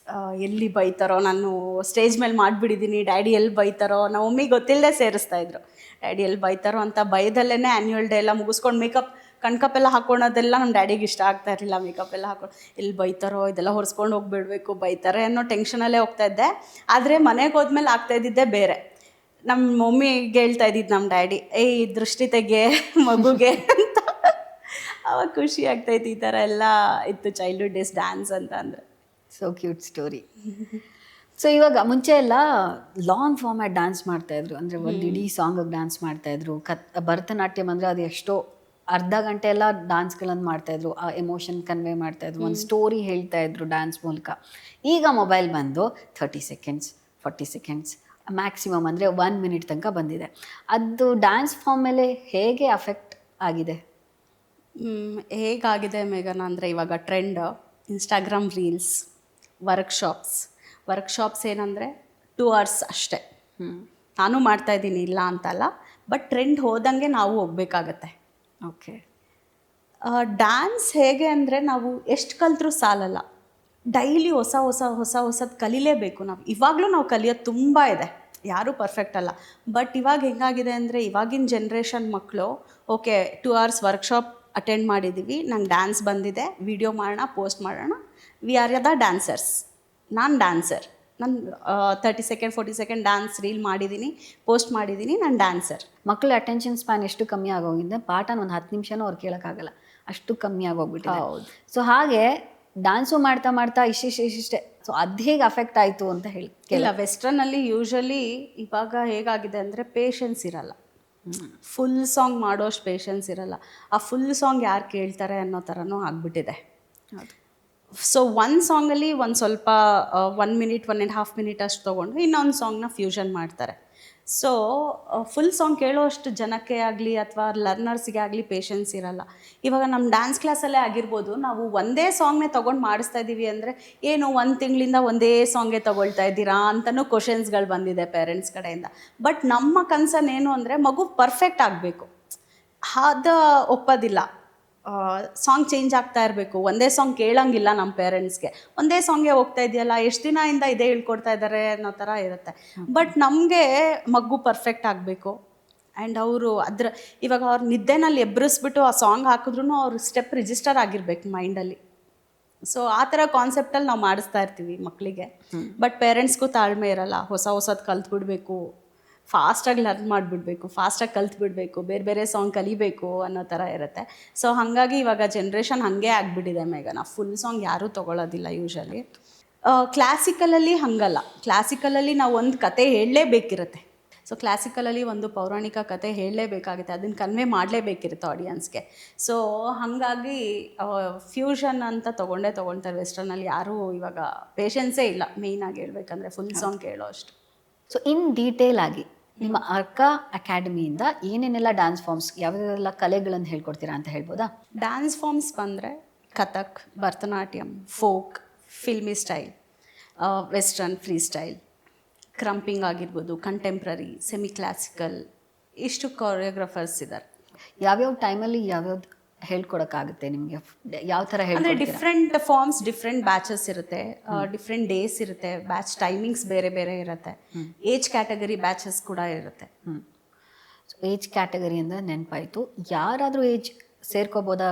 ಎಲ್ಲಿ ಬೈತಾರೋ, ನಾನು ಸ್ಟೇಜ್ ಮೇಲೆ ಮಾಡಿಬಿಟ್ಟಿದ್ದೀನಿ, ಡ್ಯಾಡಿ ಎಲ್ಲಿ ಬೈತಾರೋ. ನಮ್ಮ ಮಮ್ಮಿಗೆ ಗೊತ್ತಿಲ್ಲದೆ ಸೇರಿಸ್ತಾಯಿದ್ರು. ಡ್ಯಾಡಿ ಎಲ್ಲಿ ಬೈತಾರೋ ಅಂತ ಭಯದಲ್ಲೇ ಆ್ಯನ್ಯುವಲ್ ಡೇ ಎಲ್ಲ ಮುಗಿಸ್ಕೊಂಡು ಮೇಕಪ್ ಕಣ್ಕಪ್ ಎಲ್ಲ ಹಾಕ್ಕೊಳೋದೆಲ್ಲ ನಮ್ಮ ಡ್ಯಾಡಿಗೆ ಇಷ್ಟ ಆಗ್ತಾ ಇರಲಿಲ್ಲ. ಮೇಕಪ್ ಎಲ್ಲ ಹಾಕೊಂಡು ಎಲ್ಲಿ ಬೈತಾರೋ, ಇದೆಲ್ಲ ಹೊರಿಸ್ಕೊಂಡು ಹೋಗ್ಬಿಡ್ಬೇಕು, ಬೈತಾರೆ ಅನ್ನೋ ಟೆನ್ಷನಲ್ಲೇ ಹೋಗ್ತಾ ಇದ್ದೆ. ಆದರೆ ಮನೆಗೆ ಹೋದ್ಮೇಲೆ ಆಗ್ತಾ ಇದ್ದಿದ್ದೇ ಬೇರೆ. ನಮ್ಮ ಮಮ್ಮಿಗೆ ಹೇಳ್ತಾ ಇದ್ದಿದ್ದು ನಮ್ಮ ಡ್ಯಾಡಿ, ಏಯ್ ದೃಷ್ಟಿ ತೆಗೆ ಮಗುಗೆ ಅಂತ. ಅವಾಗ ಖುಷಿ ಆಗ್ತಾಯಿತ್ತು. ಈ ಥರ ಎಲ್ಲ ಇತ್ತು ಚೈಲ್ಡ್ಹುಡ್ ಡೇಸ್ ಡ್ಯಾನ್ಸ್ ಅಂತ ಅಂದರೆ. So cute story. ಸೊ ಇವಾಗ ಮುಂಚೆ ಎಲ್ಲ ಲಾಂಗ್ ಫಾರ್ಮ್ಯಾಟ್ ಡ್ಯಾನ್ಸ್ ಮಾಡ್ತಾಯಿದ್ರು, ಅಂದರೆ ಒಂದು ಇಡೀ ಸಾಂಗಿಗೆ ಡ್ಯಾನ್ಸ್ ಮಾಡ್ತಾಯಿದ್ರು. ಭರತನಾಟ್ಯಂ ಅಂದರೆ ಅದು ಎಷ್ಟೋ ಅರ್ಧ ಗಂಟೆ ಎಲ್ಲ ಡ್ಯಾನ್ಸ್ಗಳನ್ನು ಮಾಡ್ತಾಯಿದ್ರು, ಆ ಎಮೋಷನ್ ಕನ್ವೆ ಮಾಡ್ತಾಯಿದ್ರು, ಒಂದು ಸ್ಟೋರಿ ಹೇಳ್ತಾಯಿದ್ರು ಡ್ಯಾನ್ಸ್ ಮೂಲಕ. ಈಗ ಮೊಬೈಲ್ ಬಂದು 30 ಸೆಕೆಂಡ್ಸ್ 40 ಸೆಕೆಂಡ್ಸ್ ಮ್ಯಾಕ್ಸಿಮಮ್ ಅಂದರೆ 1 ಮಿನಿಟ್ ತನಕ ಬಂದಿದೆ. ಅದು ಡ್ಯಾನ್ಸ್ ಫಾರ್ಮ್ ಮೇಲೆ ಹೇಗೆ ಅಫೆಕ್ಟ್ ಆಗಿದೆ? ಹೇಗಾಗಿದೆ ಮೇಘನ ಅಂದರೆ, ಇವಾಗ ಟ್ರೆಂಡ್ ಇನ್ಸ್ಟಾಗ್ರಾಮ್ ರೀಲ್ಸ್, ವರ್ಕ್ಶಾಪ್ಸ್ ಏನಂದರೆ 2 hours ಅಷ್ಟೇ. ನಾನು ಮಾಡ್ತಾಯಿದ್ದೀನಿ ಇಲ್ಲ ಅಂತಲ್ಲ, ಬಟ್ ಟ್ರೆಂಡ್ ಹೋದಂಗೆ ನಾವು ಹೋಗ್ಬೇಕಾಗತ್ತೆ. ಓಕೆ. ಡ್ಯಾನ್ಸ್ ಹೇಗೆ ಅಂದರೆ, ನಾವು ಎಷ್ಟು ಕಲಿತ್ರೂ ಸಾಲಲ್ಲ. ಡೈಲಿ ಹೊಸದು ಕಲೀಲೇಬೇಕು ನಾವು. ಇವಾಗಲೂ ನಾವು ಕಲಿಯೋದು ತುಂಬ ಇದೆ, ಯಾರೂ ಪರ್ಫೆಕ್ಟ್ ಅಲ್ಲ. ಬಟ್ ಇವಾಗ ಹೆಂಗಾಗಿದೆ ಅಂದರೆ, ಇವಾಗಿನ ಜನ್ರೇಷನ್ ಮಕ್ಕಳು ಓಕೆ 2 hours ವರ್ಕ್ಶಾಪ್ ಅಟೆಂಡ್ ಮಾಡಿದ್ದೀವಿ, ನಂಗೆ ಡ್ಯಾನ್ಸ್ ಬಂದಿದೆ, ವಿಡಿಯೋ ಮಾಡೋಣ, ಪೋಸ್ಟ್ ಮಾಡೋಣ, ವಿ ಆರ್ ದ ಡ್ಯಾನ್ಸರ್ಸ್. ನಾನು ಡ್ಯಾನ್ಸರ್, ನಾನು 30 ಸೆಕೆಂಡ್ 40 ಸೆಕೆಂಡ್ ಡ್ಯಾನ್ಸ್ ರೀಲ್ ಮಾಡಿದ್ದೀನಿ, ಪೋಸ್ಟ್ ಮಾಡಿದ್ದೀನಿ, ನಾನು ಡ್ಯಾನ್ಸರ್. ಮಕ್ಕಳ ಅಟೆನ್ಷನ್ ಸ್ಪ್ಯಾನ್ ಎಷ್ಟು ಕಮ್ಮಿ ಆಗೋಗಿದೆ, ಪಾಠನ ಒಂದು 10 ನಿಮಿಷನೂ ಅವ್ರು ಕೇಳೋಕ್ಕಾಗಲ್ಲ, ಅಷ್ಟು ಕಮ್ಮಿ ಆಗೋಗ್ಬಿಟ್ಟಿದೆ. ಹೌದು. ಸೊ ಹಾಗೆ ಡ್ಯಾನ್ಸು ಮಾಡ್ತಾ ಇಷ್ಟಿಷ್ಟೇ. ಸೊ ಅದು ಹೇಗೆ ಅಫೆಕ್ಟ್ ಆಯಿತು ಅಂತ ಹೇಳಿ ಇಲ್ಲ, ವೆಸ್ಟರ್ನಲ್ಲಿ ಯೂಶ್ವಲಿ ಇವಾಗ ಹೇಗಾಗಿದೆ ಅಂದರೆ ಪೇಷನ್ಸ್ ಇರಲ್ಲ. ಫುಲ್ ಸಾಂಗ್ ಮಾಡೋಷ್ಟು ಪೇಷನ್ಸ್ ಇರಲ್ಲ. ಆ ಫುಲ್ ಸಾಂಗ್ ಯಾರು ಕೇಳ್ತಾರೆ ಅನ್ನೋ ಥರನೂ ಆಗಿಬಿಟ್ಟಿದೆ. ಸೊ ಒಂದು ಸಾಂಗಲ್ಲಿ ಒಂದು ಸ್ವಲ್ಪ 1 minute 1.5 minute ಅಷ್ಟು ತೊಗೊಂಡು ಇನ್ನೊಂದು ಸಾಂಗ್ನ ಫ್ಯೂಷನ್ ಮಾಡ್ತಾರೆ. ಸೊ ಫುಲ್ ಸಾಂಗ್ ಕೇಳೋಷ್ಟು ಜನಕ್ಕೆ ಆಗಲಿ ಅಥವಾ ಲರ್ನರ್ಸ್ಗೆ ಆಗಲಿ ಪೇಷನ್ಸ್ ಇರಲ್ಲ. ಇವಾಗ ನಮ್ಮ ಡ್ಯಾನ್ಸ್ ಕ್ಲಾಸಲ್ಲೇ ಆಗಿರ್ಬೋದು, ನಾವು ಒಂದೇ ಸಾಂಗ್ನೇ ತೊಗೊಂಡು ಮಾಡಿಸ್ತಾ ಇದ್ದೀವಿ ಅಂದರೆ, ಏನು 1 ತಿಂಗಳಿಂದ ಒಂದೇ ಸಾಂಗೇ ತೊಗೊಳ್ತಾ ಇದ್ದೀರಾ ಅಂತಲೂ ಕ್ವಶನ್ಸ್ಗಳು ಬಂದಿದೆ ಪೇರೆಂಟ್ಸ್ ಕಡೆಯಿಂದ. ಬಟ್ ನಮ್ಮ ಕನ್ಸರ್ನ್ ಏನು ಅಂದರೆ, ಮಗು ಪರ್ಫೆಕ್ಟ್ ಆಗಬೇಕು, ಅದು ಒಪ್ಪೋದಿಲ್ಲ. ಸಾಂಗ್ ಚೇಂಜ್ ಆಗ್ತಾ ಇರಬೇಕು, ಒಂದೇ ಸಾಂಗ್ ಕೇಳೋಂಗಿಲ್ಲ ನಮ್ಮ ಪೇರೆಂಟ್ಸ್ಗೆ. ಒಂದೇ ಸಾಂಗೇ ಹೋಗ್ತಾ ಇದೆಯಲ್ಲ, ಎಷ್ಟು ದಿನದಿಂದ ಇದೇ ಹೇಳ್ಕೊಡ್ತಾ ಇದ್ದಾರೆ ಅನ್ನೋ ಥರ ಇರುತ್ತೆ. ಬಟ್ ನಮಗೆ ಮಗು ಪರ್ಫೆಕ್ಟ್ ಆಗಬೇಕು. ಆ್ಯಂಡ್ ಅವರು ಇವಾಗ ಅವ್ರ ನಿದ್ದೆನಲ್ಲಿ ಎಬ್ಬರಿಸ್ಬಿಟ್ಟು ಆ ಸಾಂಗ್ ಹಾಕಿದ್ರೂ ಅವ್ರ ಸ್ಟೆಪ್ ರಿಜಿಸ್ಟರ್ ಆಗಿರ್ಬೇಕು ಮೈಂಡಲ್ಲಿ. ಸೊ ಆ ಥರ ಕಾನ್ಸೆಪ್ಟಲ್ಲಿ ನಾವು ಮಾಡಿಸ್ತಾ ಇರ್ತೀವಿ ಮಕ್ಕಳಿಗೆ. ಬಟ್ ಪೇರೆಂಟ್ಸ್ಗೂ ತಾಳ್ಮೆ ಇರಲ್ಲ, ಹೊಸದು ಕಲ್ತ್ಬಿಡ್ಬೇಕು, ಫಾಸ್ಟಾಗಿ ಲರ್ನ್ ಮಾಡಿಬಿಡ್ಬೇಕು, ಫಾಸ್ಟಾಗಿ ಕಲ್ತ್ಬಿಡ್ಬೇಕು, ಬೇರೆ ಸಾಂಗ್ ಕಲಿಬೇಕು ಅನ್ನೋ ಥರ ಇರುತ್ತೆ. ಸೊ ಹಾಗಾಗಿ ಇವಾಗ ಜನ್ರೇಷನ್ ಹಾಗೆ ಆಗಿಬಿಟ್ಟಿದೆ ಮೇಘನ. ಫುಲ್ ಸಾಂಗ್ ಯಾರೂ ತೊಗೊಳ್ಳೋದಿಲ್ಲ ಯೂಶಲಿ. ಕ್ಲಾಸಿಕಲಲ್ಲಿ ಹಾಗಲ್ಲ. ಕ್ಲಾಸಿಕಲಲ್ಲಿ ನಾವು ಒಂದು ಕತೆ ಹೇಳಲೇಬೇಕಿರುತ್ತೆ. ಸೊ ಕ್ಲಾಸಿಕಲಲ್ಲಿ ಒಂದು ಪೌರಾಣಿಕ ಕತೆ ಹೇಳಲೇಬೇಕಾಗುತ್ತೆ, ಅದನ್ನು ಕನ್ವೆ ಮಾಡಲೇಬೇಕಿರುತ್ತೆ ಆಡಿಯನ್ಸ್ಗೆ. ಸೊ ಹಾಗಾಗಿ ಫ್ಯೂಷನ್ ಅಂತ ತೊಗೊಳ್ತಾರೆ. ವೆಸ್ಟರ್ನಲ್ಲಿ ಯಾರೂ ಇವಾಗ ಪೇಷನ್ಸೇ ಇಲ್ಲ, ಮೇಯ್ನಾಗಿ ಹೇಳ್ಬೇಕಂದ್ರೆ ಫುಲ್ ಸಾಂಗ್ ಕೇಳೋ ಅಷ್ಟು. ಸೊ ಇನ್ ಡೀಟೇಲ್ ಆಗಿ ನಿಮ್ಮ ಅರ್ಕ ಅಕಾಡೆಮಿಯಿಂದ ಏನೇನೆಲ್ಲ ಡ್ಯಾನ್ಸ್ ಫಾರ್ಮ್ಸ್, ಯಾವುದೆಲ್ಲ ಕಲೆಗಳನ್ನು ಹೇಳ್ಕೊಡ್ತೀರಾ ಅಂತ ಹೇಳ್ಬೋದಾ? ಡ್ಯಾನ್ಸ್ ಫಾರ್ಮ್ಸ್ ಬಂದರೆ Kathak, Bharatanatyam, folk, filmy style, western free style, krumping ಆಗಿರ್ಬೋದು, ಕಂಟೆಂಪ್ರರಿ, ಸೆಮಿ ಕ್ಲಾಸಿಕಲ್, ಇಷ್ಟು ಕೊರಿಯೋಗ್ರಾಫರ್ಸ್ ಇದ್ದಾರೆ. ಯಾವ್ಯಾವ ಟೈಮಲ್ಲಿ ಯಾವ್ಯಾವ್ದು ಹೇಳ್ಕೊಡೋಕ್ಕಾಗುತ್ತೆ ನಿಮಗೆ? ಯಾವ ಥರ ಅಂದರೆ ಡಿಫ್ರೆಂಟ್ ಫಾರ್ಮ್ಸ್, ಡಿಫ್ರೆಂಟ್ ಬ್ಯಾಚಸ್ ಇರುತ್ತೆ, ಡಿಫ್ರೆಂಟ್ ಡೇಸ್ ಇರುತ್ತೆ, ಬ್ಯಾಚ್ ಟೈಮಿಂಗ್ಸ್ ಬೇರೆ ಬೇರೆ ಇರುತ್ತೆ, ಏಜ್ ಕ್ಯಾಟಗರಿ ಬ್ಯಾಚಸ್ ಕೂಡ ಇರುತ್ತೆ. ಸೊ ಏಜ್ ಕ್ಯಾಟಗರಿ ಅಂದರೆ ನೆನಪಾಯಿತು, ಯಾರಾದರೂ ಏಜ್ ಸೇರ್ಕೋಬೋದಾ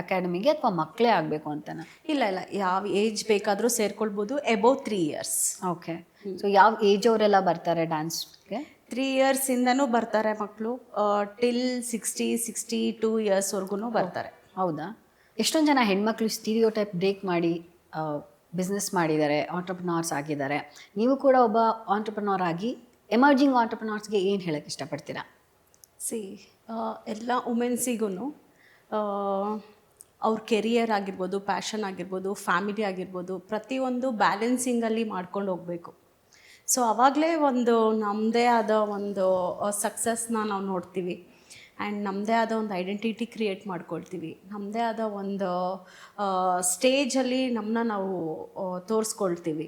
ಅಕಾಡೆಮಿಗೆ, ಅಥವಾ ಮಕ್ಕಳೇ ಆಗಬೇಕು ಅಂತನಾ? ಇಲ್ಲ, ಯಾವ ಏಜ್ ಬೇಕಾದರೂ ಸೇರ್ಕೊಳ್ಬೋದು, ಎಬೋವ್ 3 years. ಓಕೆ. ಸೊ ಯಾವ ಏಜ್ ಅವರೆಲ್ಲ ಬರ್ತಾರೆ ಡ್ಯಾನ್ಸ್ಗೆ? 3 years ಇಂದನೂ ಬರ್ತಾರೆ ಮಕ್ಕಳು, ಟಿಲ್ 62 yearsವರೆಗೂ ಬರ್ತಾರೆ. ಹೌದಾ? ಎಷ್ಟೊಂದು ಜನ ಹೆಣ್ಮಕ್ಳು ಸ್ಟೀರಿಯೋಟೈಪ್ ಬ್ರೇಕ್ ಮಾಡಿ ಬಿಸ್ನೆಸ್ ಮಾಡಿದ್ದಾರೆ, ಆಂಟ್ರಪ್ರನರ್ಸ್ ಆಗಿದ್ದಾರೆ. ನೀವು ಕೂಡ ಒಬ್ಬ ಆಂಟ್ರಪ್ರನರ್ ಆಗಿ ಎಮರ್ಜಿಂಗ್ ಆಂಟ್ರಪ್ರನರ್ಸ್ಗೆ ಏನು ಹೇಳೋಕ್ಕೆ ಇಷ್ಟಪಡ್ತೀರಾ? ಎಲ್ಲ ವುಮೆನ್ಸಿಗೂ ಅವ್ರ ಕೆರಿಯರ್ ಆಗಿರ್ಬೋದು, ಪ್ಯಾಷನ್ ಆಗಿರ್ಬೋದು, ಫ್ಯಾಮಿಲಿ ಆಗಿರ್ಬೋದು, ಪ್ರತಿಯೊಂದು ಬ್ಯಾಲೆನ್ಸಿಂಗಲ್ಲಿ ಮಾಡ್ಕೊಂಡು ಹೋಗಬೇಕು. ಸೊ ಆವಾಗಲೇ ಒಂದು ನಮ್ಮದೇ ಆದ ಒಂದು ಸಕ್ಸಸ್ನ ನಾವು ನೋಡ್ತೀವಿ. ಆ್ಯಂಡ್ ನಮ್ಮದೇ ಆದ ಒಂದು ಐಡೆಂಟಿಟಿ ಕ್ರಿಯೇಟ್ ಮಾಡ್ಕೊಳ್ತೀವಿ, ನಮ್ಮದೇ ಆದ ಒಂದು ಸ್ಟೇಜಲ್ಲಿ ನಮ್ಮನ್ನ ನಾವು ತೋರಿಸ್ಕೊಳ್ತೀವಿ.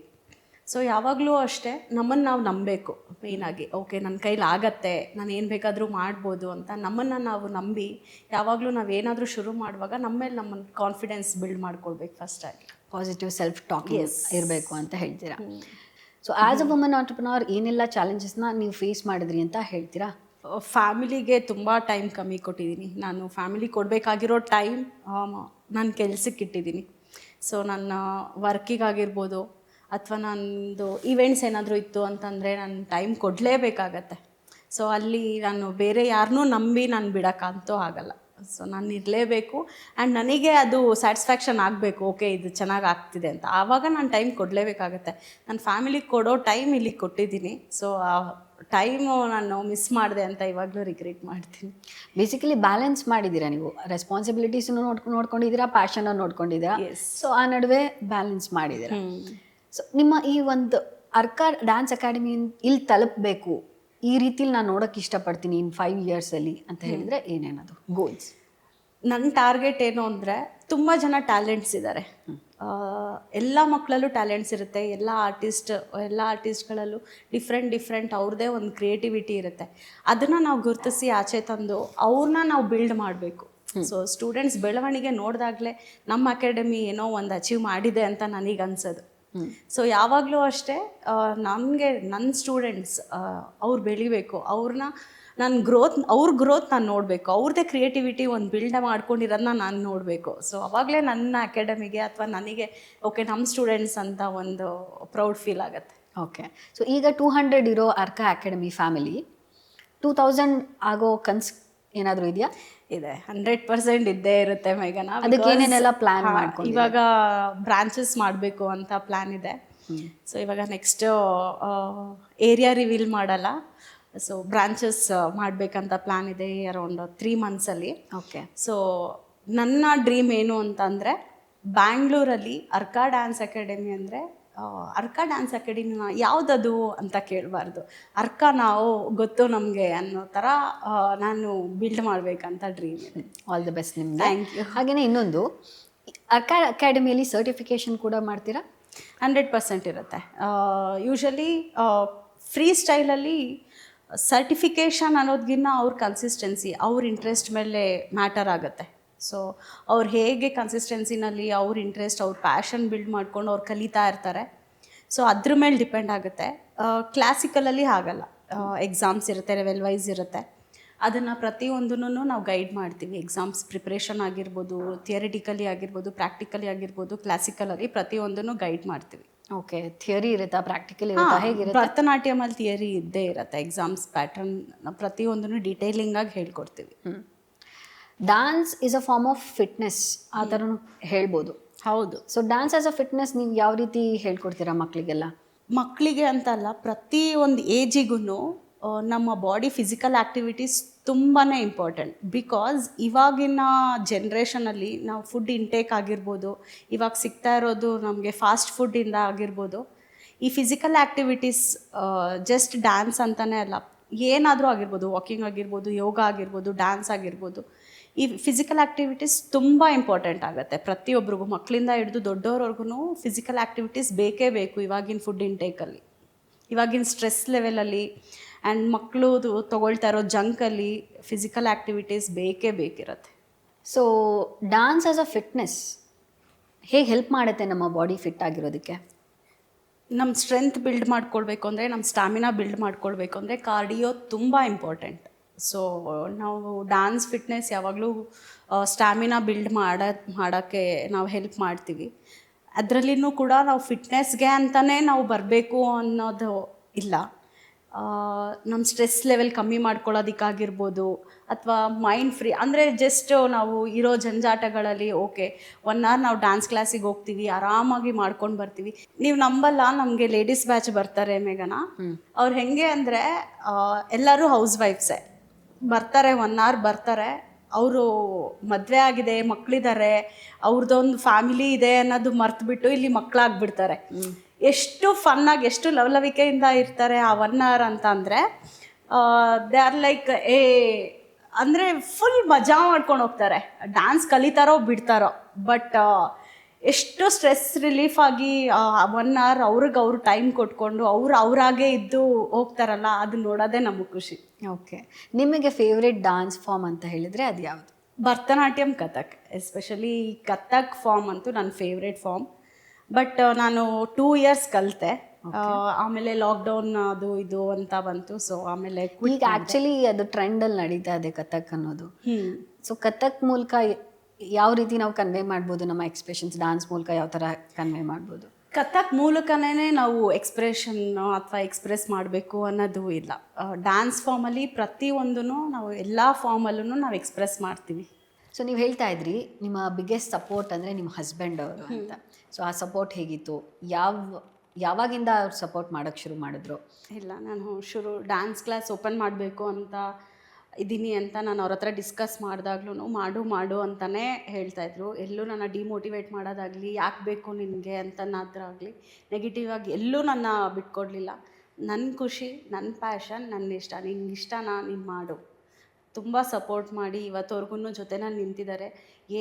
ಸೊ ಯಾವಾಗಲೂ ಅಷ್ಟೇ ನಮ್ಮನ್ನು ನಾವು ನಂಬಬೇಕು ಮೇಯ್ನಾಗಿ. ಓಕೆ, ನನ್ನ ಕೈಲಿ ಆಗತ್ತೆ, ನಾನು ಏನು ಬೇಕಾದರೂ ಮಾಡ್ಬೋದು ಅಂತ ನಮ್ಮನ್ನು ನಾವು ನಂಬಿ ಯಾವಾಗಲೂ ನಾವೇನಾದರೂ ಶುರು ಮಾಡುವಾಗ ನಮ್ಮ ಮೇಲೆ ನಮ್ಮನ್ನು ಕಾನ್ಫಿಡೆನ್ಸ್ ಬಿಲ್ಡ್ ಮಾಡ್ಕೊಳ್ಬೇಕು. ಫಸ್ಟಾಗಿ ಪಾಸಿಟಿವ್ ಸೆಲ್ಫ್ ಟಾಕಿಂಗ್ ಇರಬೇಕು ಅಂತ ಹೇಳ್ತೀರಾ. So as a woman entrepreneur ಏನೆಲ್ಲ ಚಾಲೆಂಜಸ್ನ ನೀವು ಫೇಸ್ ಮಾಡಿದ್ರಿ ಅಂತ ಹೇಳ್ತೀರಾ? ಫ್ಯಾಮಿಲಿಗೆ ತುಂಬ ಟೈಮ್ ಕಮ್ಮಿ ಕೊಟ್ಟಿದ್ದೀನಿ. ನಾನು ಫ್ಯಾಮಿಲಿ ಕೊಡಬೇಕಾಗಿರೋ ಟೈಮ್ ನನ್ನ ಕೆಲ್ಸಕ್ಕೆ ಇಟ್ಟಿದ್ದೀನಿ. ಸೊ ನನ್ನ ವರ್ಕಿಗಾಗಿರ್ಬೋದು ಅಥವಾ ನಂದು ಈವೆಂಟ್ಸ್ ಏನಾದರೂ ಇತ್ತು ಅಂತಂದರೆ ನಾನು ಟೈಮ್ ಕೊಡಲೇಬೇಕಾಗತ್ತೆ. ಸೊ ಅಲ್ಲಿ ನಾನು ಬೇರೆ ಯಾರನ್ನೂ ನಂಬಿ ನಾನು ಬಿಡೋಕ್ಕಂತೂ ಆಗಲ್ಲ. ಸೊ ನಾನು ಇರಲೇಬೇಕು ಆ್ಯಂಡ್ ನನಗೆ ಅದು ಸ್ಯಾಟಿಸ್ಫ್ಯಾಕ್ಷನ್ ಆಗಬೇಕು, ಓಕೆ ಇದು ಚೆನ್ನಾಗಿ ಆಗ್ತಿದೆ ಅಂತ. ಆವಾಗ ನಾನು ಟೈಮ್ ಕೊಡಲೇಬೇಕಾಗತ್ತೆ. ನನ್ನ ಫ್ಯಾಮಿಲಿಗೆ ಕೊಡೋ ಟೈಮ್ ಇಲ್ಲಿಗೆ ಕೊಟ್ಟಿದ್ದೀನಿ. ಸೊ ಆ ಟೈಮು ನಾನು ಮಿಸ್ ಮಾಡಿದೆ ಅಂತ ಇವಾಗಲೂ ರಿಗ್ರೆಟ್ ಮಾಡ್ತೀನಿ. ಬೇಸಿಕಲಿ ಬ್ಯಾಲೆನ್ಸ್ ಮಾಡಿದ್ದೀರಾ ನೀವು, ರೆಸ್ಪಾನ್ಸಿಬಿಲಿಟೀಸನ್ನು ನೋಡ್ಕೊಂಡಿದ್ದೀರಾ, ಪ್ಯಾಷನ್ನ ನೋಡ್ಕೊಂಡಿದ್ದೀರಾ. ಸೊ ಆ ನಡುವೆ ಬ್ಯಾಲೆನ್ಸ್ ಮಾಡಿದ್ದೀರಾ. ಸೊ ನಿಮ್ಮ ಈ ಒಂದು ಅರ್ಕಾ ಡ್ಯಾನ್ಸ್ ಅಕಾಡೆಮಿ ಇಲ್ಲಿ ತಲುಪಬೇಕು, ಈ ರೀತಿಲಿ ನಾನು ನೋಡೋಕ್ಕೆ ಇಷ್ಟಪಡ್ತೀನಿ ಇನ್ 5 ಇಯರ್ಸಲ್ಲಿ ಅಂತ ಹೇಳಿದರೆ ಏನೇನದು ಗೋಲ್ಸ್? ನನ್ನ ಟಾರ್ಗೆಟ್ ಏನು ಅಂದರೆ, ತುಂಬ ಜನ ಟ್ಯಾಲೆಂಟ್ಸ್ ಇದ್ದಾರೆ. ಎಲ್ಲ ಮಕ್ಕಳಲ್ಲೂ ಟ್ಯಾಲೆಂಟ್ಸ್ ಇರುತ್ತೆ. ಎಲ್ಲ ಆರ್ಟಿಸ್ಟ್ಗಳಲ್ಲೂ ಡಿಫ್ರೆಂಟ್ ಅವ್ರದ್ದೇ ಒಂದು ಕ್ರಿಯೇಟಿವಿಟಿ ಇರುತ್ತೆ. ಅದನ್ನು ನಾವು ಗುರುತಿಸಿ ಆಚೆ ತಂದು ಅವ್ರನ್ನ ನಾವು ಬಿಲ್ಡ್ ಮಾಡಬೇಕು. ಸೊ ಸ್ಟೂಡೆಂಟ್ಸ್ ಬೆಳವಣಿಗೆ ನೋಡಿದಾಗಲೇ ನಮ್ಮ ಅಕಾಡೆಮಿ ಏನೋ ಒಂದು ಅಚೀವ್ ಮಾಡಿದೆ ಅಂತ ನನಗೆ ಅನ್ಸೋದು. ಸೊ ಯಾವಾಗಲೂ ಅಷ್ಟೇ ನನ್ನ ಸ್ಟೂಡೆಂಟ್ಸ್ ಅವ್ರು ಬೆಳಿಬೇಕು, ಅವ್ರ ಗ್ರೋತ್ ನಾನು ನೋಡಬೇಕು, ಅವ್ರದ್ದೇ ಕ್ರಿಯೇಟಿವಿಟಿ ಒಂದು ಬಿಲ್ಡ್ ಮಾಡ್ಕೊಂಡಿರೋದನ್ನ ನಾನು ನೋಡಬೇಕು. ಸೊ ಅವಾಗಲೇ ನನ್ನ ಅಕಾಡೆಮಿಗೆ ಅಥವಾ ನನಗೆ ಓಕೆ ನಮ್ಮ ಸ್ಟೂಡೆಂಟ್ಸ್ ಅಂತ ಒಂದು ಪ್ರೌಡ್ ಫೀಲ್ ಆಗುತ್ತೆ. ಓಕೆ. ಸೊ ಈಗ 200 ಇರೋ ಅರ್ಕಾ ಅಕಾಡೆಮಿ ಫ್ಯಾಮಿಲಿ 2000 ಆಗೋ ಕನ್ಸು ಏನಾದರೂ ಇದೆಯಾ? ಇದೆ, 100% ಇದ್ದೇ ಇರುತ್ತೆ ಮೇಘನ. ಅದಕ್ಕೆ ಏನೇನೆಲ್ಲ ಪ್ಲಾನ್ ಮಾಡ್ಕೊಂಡು ಇವಾಗ ಬ್ರಾಂಚಸ್ ಮಾಡಬೇಕು ಅಂತ ಪ್ಲ್ಯಾನ್ ಇದೆ. ಸೊ ಇವಾಗ ನೆಕ್ಸ್ಟ್ ಏರಿಯಾ ರಿವೀಲ್ ಮಾಡಲ್ಲ, ಸೊ ಬ್ರಾಂಚಸ್ ಮಾಡಬೇಕಂತ ಪ್ಲ್ಯಾನ್ ಇದೆ ಅರೌಂಡ್ 3 ಮಂತ್ಸಲ್ಲಿ. ಓಕೆ. ಸೊ ನನ್ನ ಡ್ರೀಮ್ ಏನು ಅಂತಂದರೆ, ಬ್ಯಾಂಗ್ಳೂರಲ್ಲಿ ಅರ್ಕಾ ಡ್ಯಾನ್ಸ್ ಅಕಾಡೆಮಿ ಅಂದರೆ, ಅರ್ಕಾ ಡ್ಯಾನ್ಸ್ ಅಕಾಡೆಮಿನ ಯಾವುದದು ಅಂತ ಕೇಳಬಾರ್ದು, ಅರ್ಕಾ ನಾವು ಗೊತ್ತು ನಮಗೆ ಅನ್ನೋ ಥರ ನಾನು ಬಿಲ್ಡ್ ಮಾಡಬೇಕಂತ ಡ್ರೀಮ್ ಇದೆ. ಆಲ್ ದಿ ಬೆಸ್ಟ್ ನಿಮ್ಗೆ. Thank you. ಹಾಗೆಯೇ ಇನ್ನೊಂದು, ಅರ್ಕಾ ಅಕಾಡೆಮಿಯಲ್ಲಿ ಸರ್ಟಿಫಿಕೇಷನ್ ಕೂಡ ಮಾಡ್ತೀರಾ? 100% ಇರುತ್ತೆ. ಯೂಶಲಿ ಫ್ರೀ ಸ್ಟೈಲಲ್ಲಿ ಸರ್ಟಿಫಿಕೇಷನ್ ಅನ್ನೋದಕ್ಕಿಂತ ಅವ್ರ ಕನ್ಸಿಸ್ಟೆನ್ಸಿ, ಅವ್ರ ಇಂಟ್ರೆಸ್ಟ್ ಮೇಲೆ ಮ್ಯಾಟರ್ ಆಗುತ್ತೆ. ಸೊ ಅವ್ರು ಹೇಗೆ ಕನ್ಸಿಸ್ಟೆನ್ಸಿನಲ್ಲಿ ಅವ್ರ ಇಂಟ್ರೆಸ್ಟ್, ಅವ್ರ ಪ್ಯಾಷನ್ ಬಿಲ್ಡ್ ಮಾಡ್ಕೊಂಡು ಅವ್ರು ಕಲಿತಾ ಇರ್ತಾರೆ. ಸೊ ಅದ್ರ ಮೇಲೆ ಡಿಪೆಂಡ್ ಆಗುತ್ತೆ. ಕ್ಲಾಸಿಕಲಲ್ಲಿ ಆಗಲ್ಲ, ಎಕ್ಸಾಮ್ಸ್ ಇರುತ್ತೆ, ಲೆವೆಲ್ ವೈಸ್ ಇರುತ್ತೆ. ಅದನ್ನು ಪ್ರತಿಯೊಂದನ್ನು ನಾವು ಗೈಡ್ ಮಾಡ್ತೀವಿ. ಎಕ್ಸಾಮ್ಸ್ ಪ್ರಿಪ್ರೇಷನ್ ಆಗಿರ್ಬೋದು, ಥಿಯರಿಟಿಕಲಿ ಆಗಿರ್ಬೋದು, ಪ್ರಾಕ್ಟಿಕಲಿ ಆಗಿರ್ಬೋದು, ಕ್ಲಾಸಿಕಲಲ್ಲಿ ಪ್ರತಿಯೊಂದನ್ನು ಗೈಡ್ ಮಾಡ್ತೀವಿ. ಓಕೆ. ಥಿಯರಿ ಇರುತ್ತಾ, ಪ್ರಾಕ್ಟಿಕಲ್ ಇರುತ್ತಾ, ಹೇಗಿರುತ್ತೆ? ಭರತನಾಟ್ಯಮಲ್ಲಿ ಥಿಯರಿ ಇದ್ದೇ ಇರುತ್ತೆ. ಎಕ್ಸಾಮ್ಸ್ ಪ್ಯಾಟರ್ನ್ ಪ್ರತಿಯೊಂದನ್ನು ಡೀಟೇಲಿಂಗಾಗಿ ಹೇಳ್ಕೊಡ್ತೀವಿ. Dance is a form of fitness ಆ ಥರನೂ ಹೇಳ್ಬೋದು. ಹೌದು. So dance as a fitness ನೀವು ಯಾವ ರೀತಿ ಹೇಳ್ಕೊಡ್ತೀರಾ ಮಕ್ಕಳಿಗೆಲ್ಲ? ಮಕ್ಕಳಿಗೆ ಅಂತಲ್ಲ, ಪ್ರತಿ ಒಂದು ಏಜಿಗೂ ನಮ್ಮ ಬಾಡಿ ಫಿಸಿಕಲ್ ಆ್ಯಕ್ಟಿವಿಟೀಸ್ ತುಂಬಾ ಇಂಪಾರ್ಟೆಂಟ್. ಬಿಕಾಸ್ ಇವಾಗಿನ ಜನ್ರೇಷನಲ್ಲಿ ನಾವು ಫುಡ್ ಇಂಟೇಕ್ ಆಗಿರ್ಬೋದು, ಇವಾಗ ಸಿಗ್ತಾ ಇರೋದು ನಮಗೆ ಫಾಸ್ಟ್ ಫುಡ್ಡಿಂದ ಆಗಿರ್ಬೋದು, ಈ ಫಿಸಿಕಲ್ ಆ್ಯಕ್ಟಿವಿಟೀಸ್ ಜಸ್ಟ್ ಡ್ಯಾನ್ಸ್ ಅಂತಲೇ ಅಲ್ಲ, ಏನಾದರೂ ಆಗಿರ್ಬೋದು, ವಾಕಿಂಗ್ ಆಗಿರ್ಬೋದು, ಯೋಗ ಆಗಿರ್ಬೋದು, ಡ್ಯಾನ್ಸ್ ಆಗಿರ್ಬೋದು, ಈ ಫಿಸಿಕಲ್ ಆ್ಯಕ್ಟಿವಿಟೀಸ್ ತುಂಬ ಇಂಪಾರ್ಟೆಂಟ್ ಆಗುತ್ತೆ ಪ್ರತಿಯೊಬ್ಬರಿಗೂ. ಮಕ್ಕಳಿಂದ ಹಿಡಿದು ದೊಡ್ಡವ್ರವರೆಗೂ ಫಿಸಿಕಲ್ ಆ್ಯಕ್ಟಿವಿಟೀಸ್ ಬೇಕೇ ಬೇಕು ಇವಾಗಿನ ಫುಡ್ ಇಂಟೇಕಲ್ಲಿ, ಇವಾಗಿನ ಸ್ಟ್ರೆಸ್ ಲೆವೆಲಲ್ಲಿ ಆ್ಯಂಡ್ ಮಕ್ಕಳು ತೊಗೊಳ್ತಾ ಇರೋ ಜಂಕಲ್ಲಿ ಫಿಸಿಕಲ್ ಆ್ಯಕ್ಟಿವಿಟೀಸ್ ಬೇಕಿರುತ್ತೆ. So dance as a fitness ಹೇಗೆ ಹೆಲ್ಪ್ ಮಾಡುತ್ತೆ ನಮ್ಮ ಬಾಡಿ ಫಿಟ್ ಆಗಿರೋದಕ್ಕೆ? ನಮ್ಮ ಸ್ಟ್ರೆಂತ್ ಬಿಲ್ಡ್ ಮಾಡ್ಕೊಳ್ಬೇಕು ಅಂದರೆ, ನಮ್ಮ ಸ್ಟ್ಯಾಮಿನಾ ಬಿಲ್ಡ್ ಮಾಡ್ಕೊಳ್ಬೇಕು ಅಂದರೆ ಕಾರ್ಡಿಯೋ ತುಂಬ ಇಂಪಾರ್ಟೆಂಟ್. ಸೊ ನಾವು ಡ್ಯಾನ್ಸ್ ಫಿಟ್ನೆಸ್ ಯಾವಾಗಲೂ ಸ್ಟ್ಯಾಮಿನಾ ಬಿಲ್ಡ್ ಮಾಡೋಕ್ಕೆ ನಾವು ಹೆಲ್ಪ್ ಮಾಡ್ತೀವಿ. ಅದರಲ್ಲಿನೂ ಕೂಡ ನಾವು ಫಿಟ್ನೆಸ್ಗೆ ಅಂತಲೇ ನಾವು ಬರಬೇಕು ಅನ್ನೋದು ಇಲ್ಲ. ನಮ್ಮ ಸ್ಟ್ರೆಸ್ ಲೆವೆಲ್ ಕಮ್ಮಿ ಮಾಡ್ಕೊಳ್ಳೋದಕ್ಕಾಗಿರ್ಬೋದು, ಅಥವಾ ಮೈಂಡ್ ಫ್ರೀ ಅಂದರೆ ಜಸ್ಟ್ ನಾವು ಇರೋ ಜಂಜಾಟಗಳಲ್ಲಿ ಓಕೆ 1 ಅವರ್ ನಾವು ಡ್ಯಾನ್ಸ್ ಕ್ಲಾಸಿಗೆ ಹೋಗ್ತೀವಿ, ಆರಾಮಾಗಿ ಮಾಡ್ಕೊಂಡು ಬರ್ತೀವಿ. ನೀವು ನಂಬಲ್ಲ, ನಮಗೆ ಲೇಡೀಸ್ ಬ್ಯಾಚ್ ಬರ್ತಾರೆ ಮೇಘನ. ಅವ್ರು ಹೆಂಗೆ ಅಂದರೆ, ಎಲ್ಲರೂ ಹೌಸ್ ವೈಫ್ಸೇ ಬರ್ತಾರೆ, 1 ಅವರ್ ಬರ್ತಾರೆ, ಅವರು ಮದುವೆ ಆಗಿದೆ, ಮಕ್ಕಳಿದ್ದಾರೆ, ಅವ್ರದ್ದೊಂದು ಫ್ಯಾಮಿಲಿ ಇದೆ ಅನ್ನೋದು ಮರ್ತುಬಿಟ್ಟು ಇಲ್ಲಿ ಮಕ್ಕಳಾಗ್ಬಿಡ್ತಾರೆ. ಎಷ್ಟು ಫನ್ನಾಗಿ, ಎಷ್ಟು ಲವಲವಿಕೆಯಿಂದ ಇರ್ತಾರೆ ಆ 1 ಅವರ್ ಅಂತ ಅಂದರೆ, ದೇ ಆರ್ ಲೈಕ್ ಅಂದರೆ ಫುಲ್ ಮಜಾ ಮಾಡ್ಕೊಂಡು ಹೋಗ್ತಾರೆ. ಡ್ಯಾನ್ಸ್ ಕಲಿತಾರೋ ಬಿಡ್ತಾರೋ, ಬಟ್ ಎಷ್ಟು ಸ್ಟ್ರೆಸ್ ರಿಲೀಫ್ ಆಗಿ 1 ಅವರ್ ಅವ್ರಿಗೆ ಟೈಮ್ ಕೊಟ್ಕೊಂಡು ಅವರಾಗೆ ಇದ್ದು ಹೋಗ್ತಾರಲ್ಲ, ಅದು ನೋಡೋದೇ ನಮಗೆ ಖುಷಿ. ಓಕೆ. ನಿಮಗೆ ಫೇವ್ರೆಟ್ ಡಾನ್ಸ್ ಫಾರ್ಮ್ ಅಂತ ಹೇಳಿದರೆ ಅದು ಯಾವುದು? ಭರತನಾಟ್ಯಂ, ಕಥಕ್. ಎಸ್ಪೆಷಲಿ ಕಥಕ್ ಫಾರ್ಮ್ ಅಂತೂ ನನ್ನ ಫೇವ್ರೆಟ್ ಫಾರ್ಮ್. ಬಟ್ ನಾನು 2 ಇಯರ್ಸ್ ಕಲಿತೆ. ಆಮೇಲೆ ಲಾಕ್ಡೌನ್ ಅದು ಇದು ಅಂತ ಬಂತು. ಸೊ ಆಮೇಲೆ ಈಗ ಆ್ಯಕ್ಚುಲಿ ಅದು ಟ್ರೆಂಡಲ್ಲಿ ನಡೀತಾ ಇದೆ ಕಥಕ್ ಅನ್ನೋದು. ಸೊ ಕಥಕ್ ಮೂಲಕ ಯಾವ ರೀತಿ ನಾವು ಕನ್ವೆ ಮಾಡ್ಬೋದು ನಮ್ಮ ಎಕ್ಸ್ಪ್ರೆಷನ್ಸ್, ಡಾನ್ಸ್ ಮೂಲಕ ಯಾವ ಥರ ಕನ್ವೆ ಮಾಡ್ಬೋದು? ಕಥಕ್ ಮೂಲಕನೇ ನಾವು ಎಕ್ಸ್ಪ್ರೆಷನ್ ಅಥವಾ ಎಕ್ಸ್ಪ್ರೆಸ್ ಮಾಡಬೇಕು ಅನ್ನೋದು ಇಲ್ಲ. ಡ್ಯಾನ್ಸ್ ಫಾರ್ಮಲ್ಲಿ ಪ್ರತಿಯೊಂದೂ ನಾವು ಎಲ್ಲ ಫಾರ್ಮಲ್ಲೂ ನಾವು ಎಕ್ಸ್ಪ್ರೆಸ್ ಮಾಡ್ತೀವಿ. ಸೊ ನೀವು ಹೇಳ್ತಾ ಇದ್ರಿ ನಿಮ್ಮ ಬಿಗ್ಗೆಸ್ಟ್ ಸಪೋರ್ಟ್ ಅಂದರೆ ನಿಮ್ಮ ಹಸ್ಬೆಂಡ್ ಅವರು ಅಂತ. ಸೊ ಆ ಸಪೋರ್ಟ್ ಹೇಗಿತ್ತು? ಯಾವಾಗಿಂದ ಅವ್ರು ಸಪೋರ್ಟ್ ಮಾಡೋಕ್ಕೆ ಶುರು ಮಾಡಿದ್ರು? ಇಲ್ಲ, ನಾನು ಡ್ಯಾನ್ಸ್ ಕ್ಲಾಸ್ ಓಪನ್ ಮಾಡಬೇಕು ಅಂತ ಇದ್ದೀನಿ ಅಂತ ನಾನು ಅವ್ರ ಹತ್ರ ಡಿಸ್ಕಸ್ ಮಾಡಿದಾಗ್ಲೂ ಮಾಡು ಅಂತಲೇ ಹೇಳ್ತಾಯಿದ್ರು. ಎಲ್ಲೂ ನನ್ನ ಡಿಮೋಟಿವೇಟ್ ಮಾಡೋದಾಗಲಿ, ಯಾಕೆ ಬೇಕು ನಿನಗೆ ಅಂತನಾದ್ರಾಗಲಿ ನೆಗೆಟಿವ್ ಆಗಿ ಎಲ್ಲೂ ನನ್ನ ಬಿಟ್ಕೊಡ್ಲಿಲ್ಲ. ನನ್ನ ಖುಷಿ, ನನ್ನ ಪ್ಯಾಷನ್, ನನ್ನ ಇಷ್ಟ, ನಿನ್ಗೆ ಇಷ್ಟನಾ ನೀನು ಮಾಡು. ತುಂಬ ಸಪೋರ್ಟ್ ಮಾಡಿ ಇವತ್ತವರೆಗೂ ಜೊತೆನಲ್ಲಿ ನಿಂತಿದ್ದಾರೆ.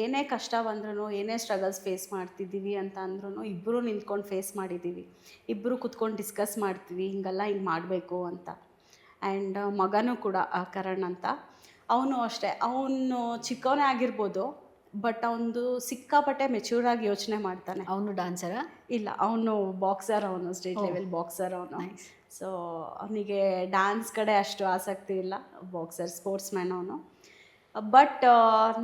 ಏನೇ ಕಷ್ಟ ಬಂದ್ರೂ, ಏನೇ ಸ್ಟ್ರಗಲ್ಸ್ ಫೇಸ್ ಮಾಡ್ತಿದ್ದೀವಿ ಅಂತ ಅಂದ್ರೂ ಇಬ್ಬರು ನಿಂತ್ಕೊಂಡು ಫೇಸ್ ಮಾಡಿದ್ದೀವಿ. ಇಬ್ಬರು ಕುತ್ಕೊಂಡು ಡಿಸ್ಕಸ್ ಮಾಡ್ತೀವಿ, ಹಿಂಗೆ ಮಾಡಬೇಕು ಅಂತ. ಆ್ಯಂಡ್ ಮಗನೂ ಕೂಡ ಕರಣ್ ಅಂತ, ಅವನು ಅಷ್ಟೇ. ಅವನು ಚಿಕ್ಕವನೇ ಆಗಿರ್ಬೋದು, ಬಟ್ ಅವನು ಸಿಕ್ಕಾಪಟ್ಟೆ ಮೆಚ್ಯೂರಾಗಿ ಯೋಚನೆ ಮಾಡ್ತಾನೆ. ಅವನು ಡ್ಯಾನ್ಸರ? ಇಲ್ಲ, ಅವನು ಬಾಕ್ಸರ್, ಅವನು ಸ್ಟೇಟ್ ಲೆವೆಲ್ ಬಾಕ್ಸರ್ ಅವನು. ಸೊ ಅವನಿಗೆ ಡ್ಯಾನ್ಸ್ ಕಡೆ ಅಷ್ಟು ಆಸಕ್ತಿ ಇಲ್ಲ, ಬಾಕ್ಸರ್ ಸ್ಪೋರ್ಟ್ಸ್ ಮ್ಯಾನ್ ಅವನು. ಬಟ್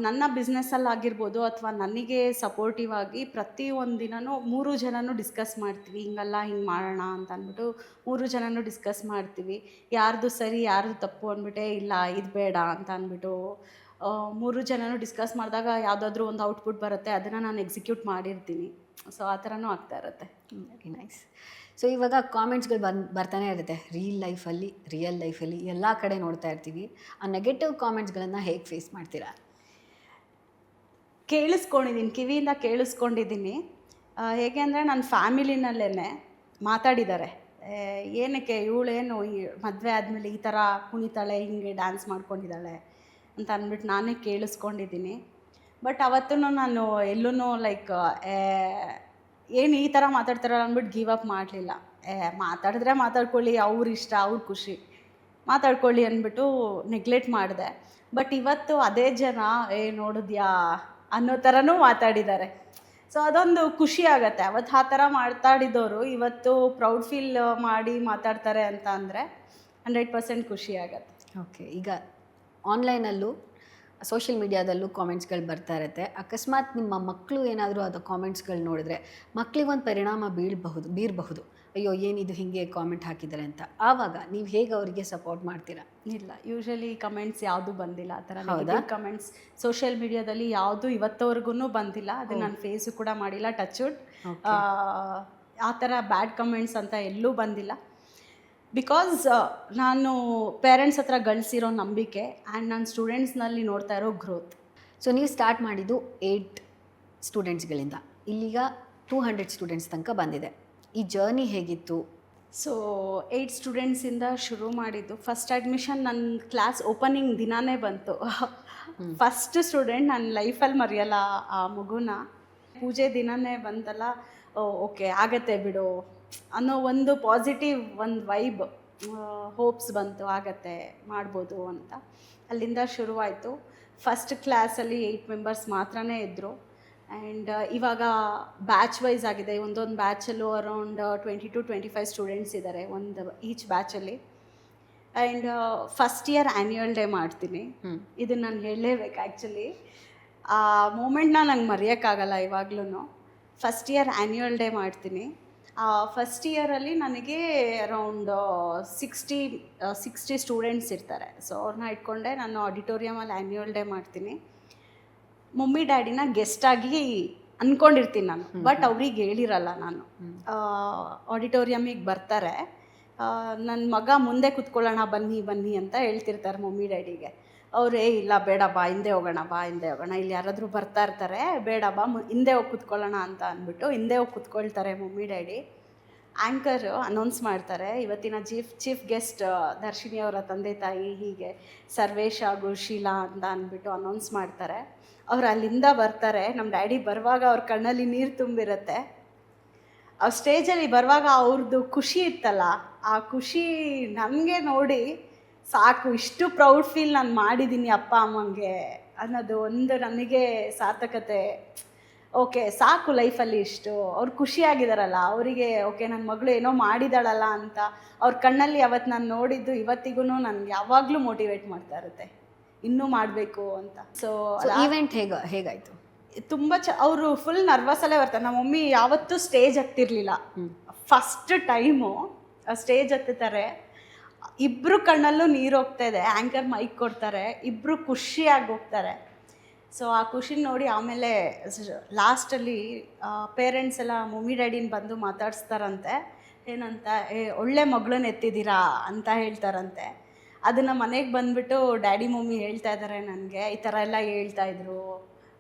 ನನ್ನ ಬಿಸ್ನೆಸ್ಸಲ್ಲಿ ಆಗಿರ್ಬೋದು ಅಥವಾ ನನಗೆ ಸಪೋರ್ಟಿವ್ ಆಗಿ ಪ್ರತಿಯೊಂದು ದಿನವೂ 3 ಜನನೂ ಡಿಸ್ಕಸ್ ಮಾಡ್ತೀವಿ. ಹಿಂಗಲ್ಲ, ಹಿಂಗೆ ಮಾಡೋಣ ಅಂತ ಅಂದ್ಬಿಟ್ಟು 3 ಜನನೂ ಡಿಸ್ಕಸ್ ಮಾಡ್ತೀವಿ. ಯಾರ್ದು ಸರಿ ಯಾರ್ದು ತಪ್ಪು ಅಂದ್ಬಿಟ್ಟೆ ಇಲ್ಲ ಇದು ಬೇಡ ಅಂತ ಅಂದ್ಬಿಟ್ಟು 3 ಜನನೂ ಡಿಸ್ಕಸ್ ಮಾಡಿದಾಗ ಯಾವುದಾದ್ರೂ ಒಂದು ಔಟ್ಪುಟ್ ಬರುತ್ತೆ, ಅದನ್ನು ನಾನು ಎಕ್ಸಿಕ್ಯೂಟ್ ಮಾಡಿರ್ತೀನಿ. ಸೊ ಆ ಥರನೂ ಆಗ್ತಾ ಇರುತ್ತೆ. Very nice. ಸೊ ಇವಾಗ ಕಾಮೆಂಟ್ಸ್ಗಳು ಬರ್ತಾನೆ ಇರುತ್ತೆ ರಿಯಲ್ ಲೈಫಲ್ಲಿ ಎಲ್ಲ ಕಡೆ ನೋಡ್ತಾ ಇರ್ತೀವಿ. ಆ ನೆಗೆಟಿವ್ ಕಾಮೆಂಟ್ಸ್ಗಳನ್ನು ಹೇಗೆ ಫೇಸ್ ಮಾಡ್ತೀರಾ? ಕೇಳಿಸ್ಕೊಂಡಿದ್ದೀನಿ, ಕಿವಿಯಿಂದ ಕೇಳಿಸ್ಕೊಂಡಿದ್ದೀನಿ. ಹೇಗೆ ಅಂದರೆ ನನ್ನ ಫ್ಯಾಮಿಲಿನಲ್ಲೇ ಮಾತಾಡಿದ್ದಾರೆ, ಏನಕ್ಕೆ ಇವಳೇನು ಮದುವೆ ಆದಮೇಲೆ ಈ ಥರ ಕುಣಿತಾಳೆ, ಹಿಂಗೆ ಡ್ಯಾನ್ಸ್ ಮಾಡ್ಕೊಂಡಿದ್ದಾಳೆ ಅಂತ ಅಂದ್ಬಿಟ್ಟು ನಾನೇ ಕೇಳಿಸ್ಕೊಂಡಿದ್ದೀನಿ. ಬಟ್ ಅವತ್ತೂ ನಾನು ಎಲ್ಲೂ ಲೈಕ್ ಏನು ಈ ಥರ ಮಾತಾಡ್ತಾರಲ್ಲ ಅಂದ್ಬಿಟ್ಟು ಗಿವ್ ಅಪ್ ಮಾಡಲಿಲ್ಲ. ಮಾತಾಡಿದ್ರೆ ಮಾತಾಡ್ಕೊಳ್ಳಿ, ಅವ್ರ ಇಷ್ಟ, ಅವ್ರ ಖುಷಿ, ಮಾತಾಡ್ಕೊಳ್ಳಿ ಅಂದ್ಬಿಟ್ಟು ನೆಗ್ಲೆಕ್ಟ್ ಮಾಡಿದೆ. ಬಟ್ ಇವತ್ತು ಅದೇ ಜನ ನೋಡಿದ್ಯಾ ಅನ್ನೋ ಥರನೂ ಮಾತಾಡಿದ್ದಾರೆ. ಸೊ ಅದೊಂದು ಖುಷಿ ಆಗುತ್ತೆ. ಅವತ್ತು ಆ ಥರ ಮಾತಾಡಿದವರು ಇವತ್ತು ಪ್ರೌಡ್ ಫೀಲ್ ಮಾಡಿ ಮಾತಾಡ್ತಾರೆ ಅಂತ ಅಂದರೆ 100% ಖುಷಿ ಆಗುತ್ತೆ. ಓಕೆ, ಈಗ ಆನ್ಲೈನಲ್ಲೂ ಸೋಷಿಯಲ್ ಮೀಡಿಯಾದಲ್ಲೂ ಕಾಮೆಂಟ್ಸ್ಗಳು ಬರ್ತಾ ಇರುತ್ತೆ. ಅಕಸ್ಮಾತ್ ನಿಮ್ಮ ಮಕ್ಕಳು ಏನಾದರೂ ಅದು ಕಾಮೆಂಟ್ಸ್ಗಳು ನೋಡಿದ್ರೆ ಮಕ್ಕಳಿಗೊಂದು ಪರಿಣಾಮ ಬೀರಬಹುದು. ಅಯ್ಯೋ ಏನಿದು ಹಿಂಗೆ ಕಾಮೆಂಟ್ ಹಾಕಿದ್ದಾರೆ ಅಂತ. ಆವಾಗ ನೀವು ಹೇಗೆ ಅವರಿಗೆ ಸಪೋರ್ಟ್ ಮಾಡ್ತೀರಾ? ಇಲ್ಲ, ಯೂಶಲಿ ಕಮೆಂಟ್ಸ್ ಯಾವುದೂ ಬಂದಿಲ್ಲ. ಆ ಥರ ನೆಗೆಟಿವ್ ಕಮೆಂಟ್ಸ್ ಸೋಷಿಯಲ್ ಮೀಡಿಯಾದಲ್ಲಿ ಯಾವುದೂ ಇವತ್ತವರೆಗೂ ಬಂದಿಲ್ಲ. ಅದು ನಾನು ಫೇಸು ಕೂಡ ಮಾಡಿಲ್ಲ, ಟಚ್ವುಡ್. ಆ ಥರ ಬ್ಯಾಡ್ ಕಮೆಂಟ್ಸ್ ಅಂತ ಎಲ್ಲೂ ಬಂದಿಲ್ಲ. ಬಿಕಾಸ್ ನಾನು ಪೇರೆಂಟ್ಸ್ ಹತ್ರ ಗಳಿಸಿರೋ ನಂಬಿಕೆ ಆ್ಯಂಡ್ ನಾನು ಸ್ಟೂಡೆಂಟ್ಸ್ನಲ್ಲಿ ನೋಡ್ತಾ ಇರೋ ಗ್ರೋತ್. ಸೊ ನೀವು ಸ್ಟಾರ್ಟ್ ಮಾಡಿದ್ದು 8 ಸ್ಟೂಡೆಂಟ್ಸ್ಗಳಿಂದ, ಇಲ್ಲಿಗ 200 ಸ್ಟೂಡೆಂಟ್ಸ್ ತನಕ ಬಂದಿದೆ. ಈ ಜರ್ನಿ ಹೇಗಿತ್ತು? ಸೊ 8 ಸ್ಟೂಡೆಂಟ್ಸಿಂದ ಶುರು ಮಾಡಿದ್ದು. ಫಸ್ಟ್ ಅಡ್ಮಿಷನ್ ನನ್ನ ಕ್ಲಾಸ್ ಓಪನಿಂಗ್ ದಿನಾನೇ ಬಂತು. ಫಸ್ಟ್ ಸ್ಟೂಡೆಂಟ್ ನನ್ನ ಲೈಫಲ್ಲಿ ಮರೆಯಲ್ಲ ಆ ಮಗುನ. ಪೂಜೆ ದಿನವೇ ಬಂತಲ್ಲ, ಓಕೆ ಆಗತ್ತೆ ಬಿಡು ಅನ್ನೋ ಒಂದು ಪಾಸಿಟಿವ್ ಒಂದು ವೈಬ್, ಹೋಪ್ಸ್ ಬಂತು, ಆಗತ್ತೆ ಮಾಡ್ಬೋದು ಅಂತ. ಅಲ್ಲಿಂದ ಶುರುವಾಯಿತು. ಫಸ್ಟ್ ಕ್ಲಾಸಲ್ಲಿ 8 ಮೆಂಬರ್ಸ್ ಮಾತ್ರನೇ ಇದ್ದರು. ಆ್ಯಂಡ್ ಇವಾಗ ಬ್ಯಾಚ್ ವೈಸ್ ಆಗಿದೆ. ಒಂದೊಂದು ಬ್ಯಾಚಲ್ಲೂ ಅರೌಂಡ್ 20 to 25 ಸ್ಟೂಡೆಂಟ್ಸ್ ಇದ್ದಾರೆ ಒಂದು ಈಚ್ ಬ್ಯಾಚಲ್ಲಿ. And first year annual day ಮಾಡ್ತೀನಿ. ಇದನ್ನು ನಾನು ಹೇಳಲೇಬೇಕು. ಆ್ಯಕ್ಚುಲಿ ಆ ಮೂಮೆಂಟ್ನ ನಂಗೆ ಮರೆಯೋಕ್ಕಾಗಲ್ಲ ಇವಾಗ್ಲೂ. ಫಸ್ಟ್ ಇಯರ್ ಆ್ಯನ್ಯುವಲ್ ಡೇ ಮಾಡ್ತೀನಿ. ಫಸ್ಟ್ ಇಯರಲ್ಲಿ ನನಗೆ ಅರೌಂಡ್ 60 ಸ್ಟೂಡೆಂಟ್ಸ್ ಇರ್ತಾರೆ. ಸೊ ಅವ್ರನ್ನ ಇಟ್ಕೊಂಡೆ ನಾನು ಆಡಿಟೋರಿಯಮಲ್ಲಿ ಆ್ಯನ್ಯುವಲ್ ಡೇ ಮಾಡ್ತೀನಿ. ಮಮ್ಮಿ ಡ್ಯಾಡಿನ ಗೆಸ್ಟಾಗಿ ಅಂದ್ಕೊಂಡಿರ್ತೀನಿ ನಾನು, ಬಟ್ ಅವ್ರಿಗೆ ಹೇಳಿರಲ್ಲ ನಾನು. ಆಡಿಟೋರಿಯಮಿಗೆ ಬರ್ತಾರೆ, ನನ್ನ ಮಗ ಮುಂದೆ ಕೂತ್ಕೊಳ್ಳೋಣ ಬನ್ನಿ ಅಂತ ಹೇಳ್ತಿರ್ತಾರೆ ಮಮ್ಮಿ ಡ್ಯಾಡಿಗೆ. ಅವರೇ ಇಲ್ಲ ಬೇಡ ಬಾ ಹಿಂದೆ ಹೋಗೋಣ, ಇಲ್ಲಿ ಯಾರಾದರೂ ಬರ್ತಾ ಇರ್ತಾರೆ, ಬೇಡ ಬಾ ಹಿಂದೆ ಹೋಗಿ ಕೂತ್ಕೊಳ್ಳೋಣ ಅಂತ ಅಂದ್ಬಿಟ್ಟು ಹಿಂದೆ ಹೋಗಿ ಕೂತ್ಕೊಳ್ತಾರೆ ಮಮ್ಮಿ ಡ್ಯಾಡಿ. ಆ್ಯಂಕರು ಅನೌನ್ಸ್ ಮಾಡ್ತಾರೆ, ಇವತ್ತಿನ ಚೀಫ್ ಗೆಸ್ಟ್ ದರ್ಶಿನಿ ಅವರ ತಂದೆ ತಾಯಿ, ಹೀಗೆ ಸರ್ವೇಶ್ ಹಾಗೂ ಶೀಲಾ ಅಂತ ಅಂದ್ಬಿಟ್ಟು ಅನೌನ್ಸ್ ಮಾಡ್ತಾರೆ. ಅವ್ರು ಅಲ್ಲಿಂದ ಬರ್ತಾರೆ. ನಮ್ಮ ಡ್ಯಾಡಿ ಬರುವಾಗ ಅವ್ರ ಕಣ್ಣಲ್ಲಿ ನೀರು ತುಂಬಿರುತ್ತೆ. ಅವ್ರು ಸ್ಟೇಜಲ್ಲಿ ಬರುವಾಗ ಅವ್ರದ್ದು ಖುಷಿ ಇತ್ತಲ್ಲ, ಆ ಖುಷಿ ನಮಗೆ ನೋಡಿ ಸಾಕು, ಇಷ್ಟು ಪ್ರೌಡ್ ಫೀಲ್ ನಾನು ಮಾಡಿದ್ದೀನಿ ಅಪ್ಪ ಅಮ್ಮಂಗೆ ಅನ್ನೋದು ಒಂದು ನನಗೆ ಸಾರ್ಥಕತೆ. ಓಕೆ ಸಾಕು ಲೈಫಲ್ಲಿ ಇಷ್ಟು, ಅವ್ರು ಖುಷಿಯಾಗಿದ್ದಾರಲ್ಲ, ಅವರಿಗೆ ಓಕೆ ನನ್ನ ಮಗಳು ಏನೋ ಮಾಡಿದಾಳಲ್ಲ ಅಂತ ಅವ್ರ ಕಣ್ಣಲ್ಲಿ ಅವತ್ತು ನಾನು ನೋಡಿದ್ದು ಇವತ್ತಿಗೂ ನನಗೆ ಯಾವಾಗಲೂ ಮೋಟಿವೇಟ್ ಮಾಡ್ತಾ ಇರುತ್ತೆ ಇನ್ನೂ ಮಾಡಬೇಕು ಅಂತ. ಸೊ ಈವೆಂಟ್ ಹೇಗಾಯ್ತು? ತುಂಬ ಅವರು ಫುಲ್ ನರ್ವಸಲ್ಲೇ ಬರ್ತಾರೆ. ನಮ್ಮ ಮಮ್ಮಿ ಯಾವತ್ತೂ ಸ್ಟೇಜ್ ಹತ್ತಿರಲಿಲ್ಲ. ಫಸ್ಟ್ ಟೈಮು ಸ್ಟೇಜ್ ಹತ್ತುತ್ತಾರೆ, ಇಬ್ಬರು ಕಣ್ಣಲ್ಲೂ ನೀರು ಹೋಗ್ತಾ ಇದೆ, ಆ್ಯಂಕರ್ ಮೈಕ್ ಕೊಡ್ತಾರೆ, ಇಬ್ಬರು ಖುಷಿಯಾಗಿ ಹೋಗ್ತಾರೆ. ಸೊ ಆ ಖುಷಿ ನೋಡಿ ಆಮೇಲೆ ಲಾಸ್ಟಲ್ಲಿ ಪೇರೆಂಟ್ಸ್ ಎಲ್ಲ ಮಮ್ಮಿ ಡ್ಯಾಡಿನ ಬಂದು ಮಾತಾಡಿಸ್ತಾರಂತೆ. ಏನಂತ, ಒಳ್ಳೆ ಮಗಳನ್ನ ಎತ್ತಿದ್ದೀರಾ ಅಂತ ಹೇಳ್ತಾರಂತೆ. ಅದನ್ನು ಮನೆಗೆ ಬಂದುಬಿಟ್ಟು ಡ್ಯಾಡಿ ಮಮ್ಮಿ ಹೇಳ್ತಾ ಇದ್ದಾರೆ ನನಗೆ, ಈ ಥರ ಎಲ್ಲ ಹೇಳ್ತಾಯಿದ್ರು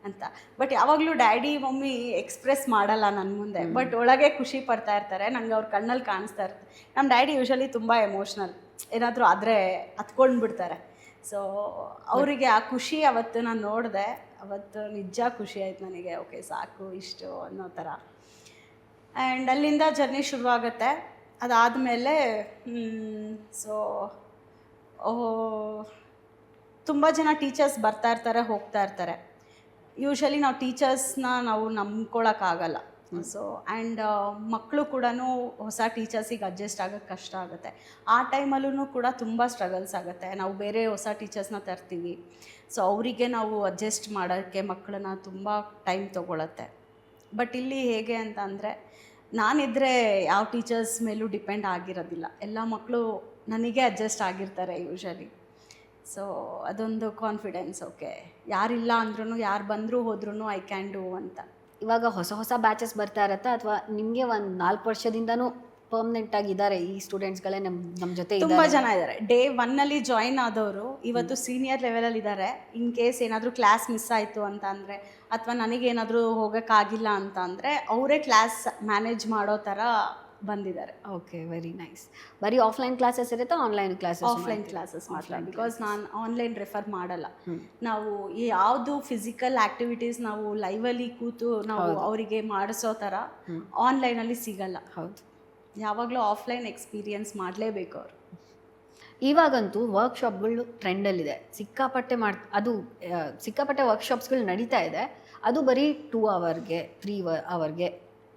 ಅಂತ. ಬಟ್ ಯಾವಾಗಲೂ ಡ್ಯಾಡಿ ಮಮ್ಮಿ ಎಕ್ಸ್ಪ್ರೆಸ್ ಮಾಡಲ್ಲ ನನ್ನ ಮುಂದೆ, ಬಟ್ ಒಳಗೆ ಖುಷಿ ಪಡ್ತಾ ಇರ್ತಾರೆ. ನಂಗೆ ಅವ್ರ ಕಣ್ಣಲ್ಲಿ ಕಾಣಿಸ್ತಾ ಇರುತ್ತೆ. ನಮ್ಮ ಡ್ಯಾಡಿ ಯೂಶಲಿ ತುಂಬ ಎಮೋಷ್ನಲ್, ಏನಾದರೂ ಆದರೆ ಹತ್ಕೊಂಡು ಬಿಡ್ತಾರೆ. ಸೊ ಅವರಿಗೆ ಆ ಖುಷಿ ಅವತ್ತು ನಾನು ನೋಡಿದೆ, ಅವತ್ತು ನಿಜ ಖುಷಿ ಆಯ್ತು ನನಗೆ. ಓಕೆ ಸಾಕು ಇಷ್ಟು ಅನ್ನೋ ಥರ. ಆ್ಯಂಡ್ ಅಲ್ಲಿಂದ ಜರ್ನಿ ಶುರುವಾಗುತ್ತೆ. ಅದಾದಮೇಲೆ ಸೊ ತುಂಬ ಜನ ಟೀಚರ್ಸ್ ಬರ್ತಾ ಇರ್ತಾರೆ, ಹೋಗ್ತಾ ಇರ್ತಾರೆ. ಯೂಶಲಿ ನಾವು ಟೀಚರ್ಸ್ನ ನಾವು ನಂಬ್ಕೊಳಕ್ಕಾಗಲ್ಲ. ಸೊ ಆ್ಯಂಡ್ ಮಕ್ಕಳು ಕೂಡ ಹೊಸ ಟೀಚರ್ಸಿಗೆ ಅಡ್ಜಸ್ಟ್ ಆಗೋಕ್ಕೆ ಕಷ್ಟ ಆಗುತ್ತೆ. ಆ ಟೈಮಲ್ಲೂ ಕೂಡ ತುಂಬ ಸ್ಟ್ರಗಲ್ಸ್ ಆಗುತ್ತೆ. ನಾವು ಬೇರೆ ಹೊಸ ಟೀಚರ್ಸ್ನ ತರ್ತೀವಿ, ಸೊ ಅವರಿಗೆ ನಾವು ಅಡ್ಜಸ್ಟ್ ಮಾಡೋಕ್ಕೆ ಮಕ್ಕಳನ್ನ ತುಂಬ ಟೈಮ್ ತೊಗೊಳತ್ತೆ. ಬಟ್ ಇಲ್ಲಿ ಹೇಗೆ ಅಂತ ಅಂದರೆ, ನಾನಿದ್ದರೆ ಯಾವ ಟೀಚರ್ಸ್ ಮೇಲೂ ಡಿಪೆಂಡ್ ಆಗಿರೋದಿಲ್ಲ, ಎಲ್ಲ ಮಕ್ಕಳು ನನಗೆ ಅಡ್ಜಸ್ಟ್ ಆಗಿರ್ತಾರೆ ಯೂಶಲಿ. ಸೊ ಅದೊಂದು ಕಾನ್ಫಿಡೆನ್ಸ್. ಓಕೆ ಯಾರಿಲ್ಲ ಅಂದ್ರೂ, ಯಾರು ಬಂದರೂ ಹೋದ್ರೂ ಐ ಕ್ಯಾನ್ ಡೂ ಅಂತ. ಇವಾಗ ಹೊಸ ಬ್ಯಾಚಸ್ ಬರ್ತಾ ಇರತ್ತಾ, ಅಥವಾ ನಿಮಗೆ ಒಂದು 4 ವರ್ಷದಿಂದನೂ ಪರ್ಮನೆಂಟ್ ಆಗಿದ್ದಾರೆ ಈ ಸ್ಟೂಡೆಂಟ್ಸ್ಗಳೇ ನಮ್ಮ ಜೊತೆ? ತುಂಬ ಜನ ಇದ್ದಾರೆ. ಡೇ 1 ಜಾಯಿನ್ ಆದವರು ಇವತ್ತು ಸೀನಿಯರ್ ಲೆವೆಲಲ್ಲಿ ಇದ್ದಾರೆ. ಇನ್ ಕೇಸ್ ಏನಾದರೂ ಕ್ಲಾಸ್ ಮಿಸ್ ಆಯಿತು ಅಂತ ಅಂದರೆ, ಅಥವಾ ನನಗೇನಾದರೂ ಹೋಗೋಕ್ಕಾಗಿಲ್ಲ ಅಂತ ಅಂದರೆ, ಅವರೇ ಕ್ಲಾಸ್ ಮ್ಯಾನೇಜ್ ಮಾಡೋ ಥರ ಬಂದಿದ್ದಾರೆ. Okay, very nice. ಬರೀ ಆಫ್ಲೈನ್ ಕ್ಲಾಸಸ್ ಇರುತ್ತಾ, ಆನ್ಲೈನ್ ಕ್ಲಾಸಸ್? ಆಫ್ಲೈನ್ ಕ್ಲಾಸಸ್ ಮಾತ್ರ, ಬಿಕಾಸ್ ನಾನು ಆನ್ಲೈನ್ ರೆಫರ್ ಮಾಡಲ್ಲ. ನಾವು ಯಾವುದು ಫಿಸಿಕಲ್ ಆ್ಯಕ್ಟಿವಿಟೀಸ್ ನಾವು ಲೈವಲ್ಲಿ ಕೂತು ನಾವು ಅವರಿಗೆ ಮಾಡಿಸೋ ಥರ ಆನ್ಲೈನಲ್ಲಿ ಸಿಗಲ್ಲ. ಹೌದು, ಯಾವಾಗಲೂ ಆಫ್ಲೈನ್ ಎಕ್ಸ್ಪೀರಿಯನ್ಸ್ ಮಾಡಲೇಬೇಕು ಅವರು. ಇವಾಗಂತೂ ವರ್ಕ್ಶಾಪ್ಗಳು ಟ್ರೆಂಡಲ್ಲಿದೆ, ಸಿಕ್ಕಾಪಟ್ಟೆ ವರ್ಕ್ಶಾಪ್ಸ್ಗಳು ನಡೀತಾ ಇದೆ. ಅದು ಬರೀ 2 ಅವರ್ಗೆ 3 ಅವರ್ಗೆ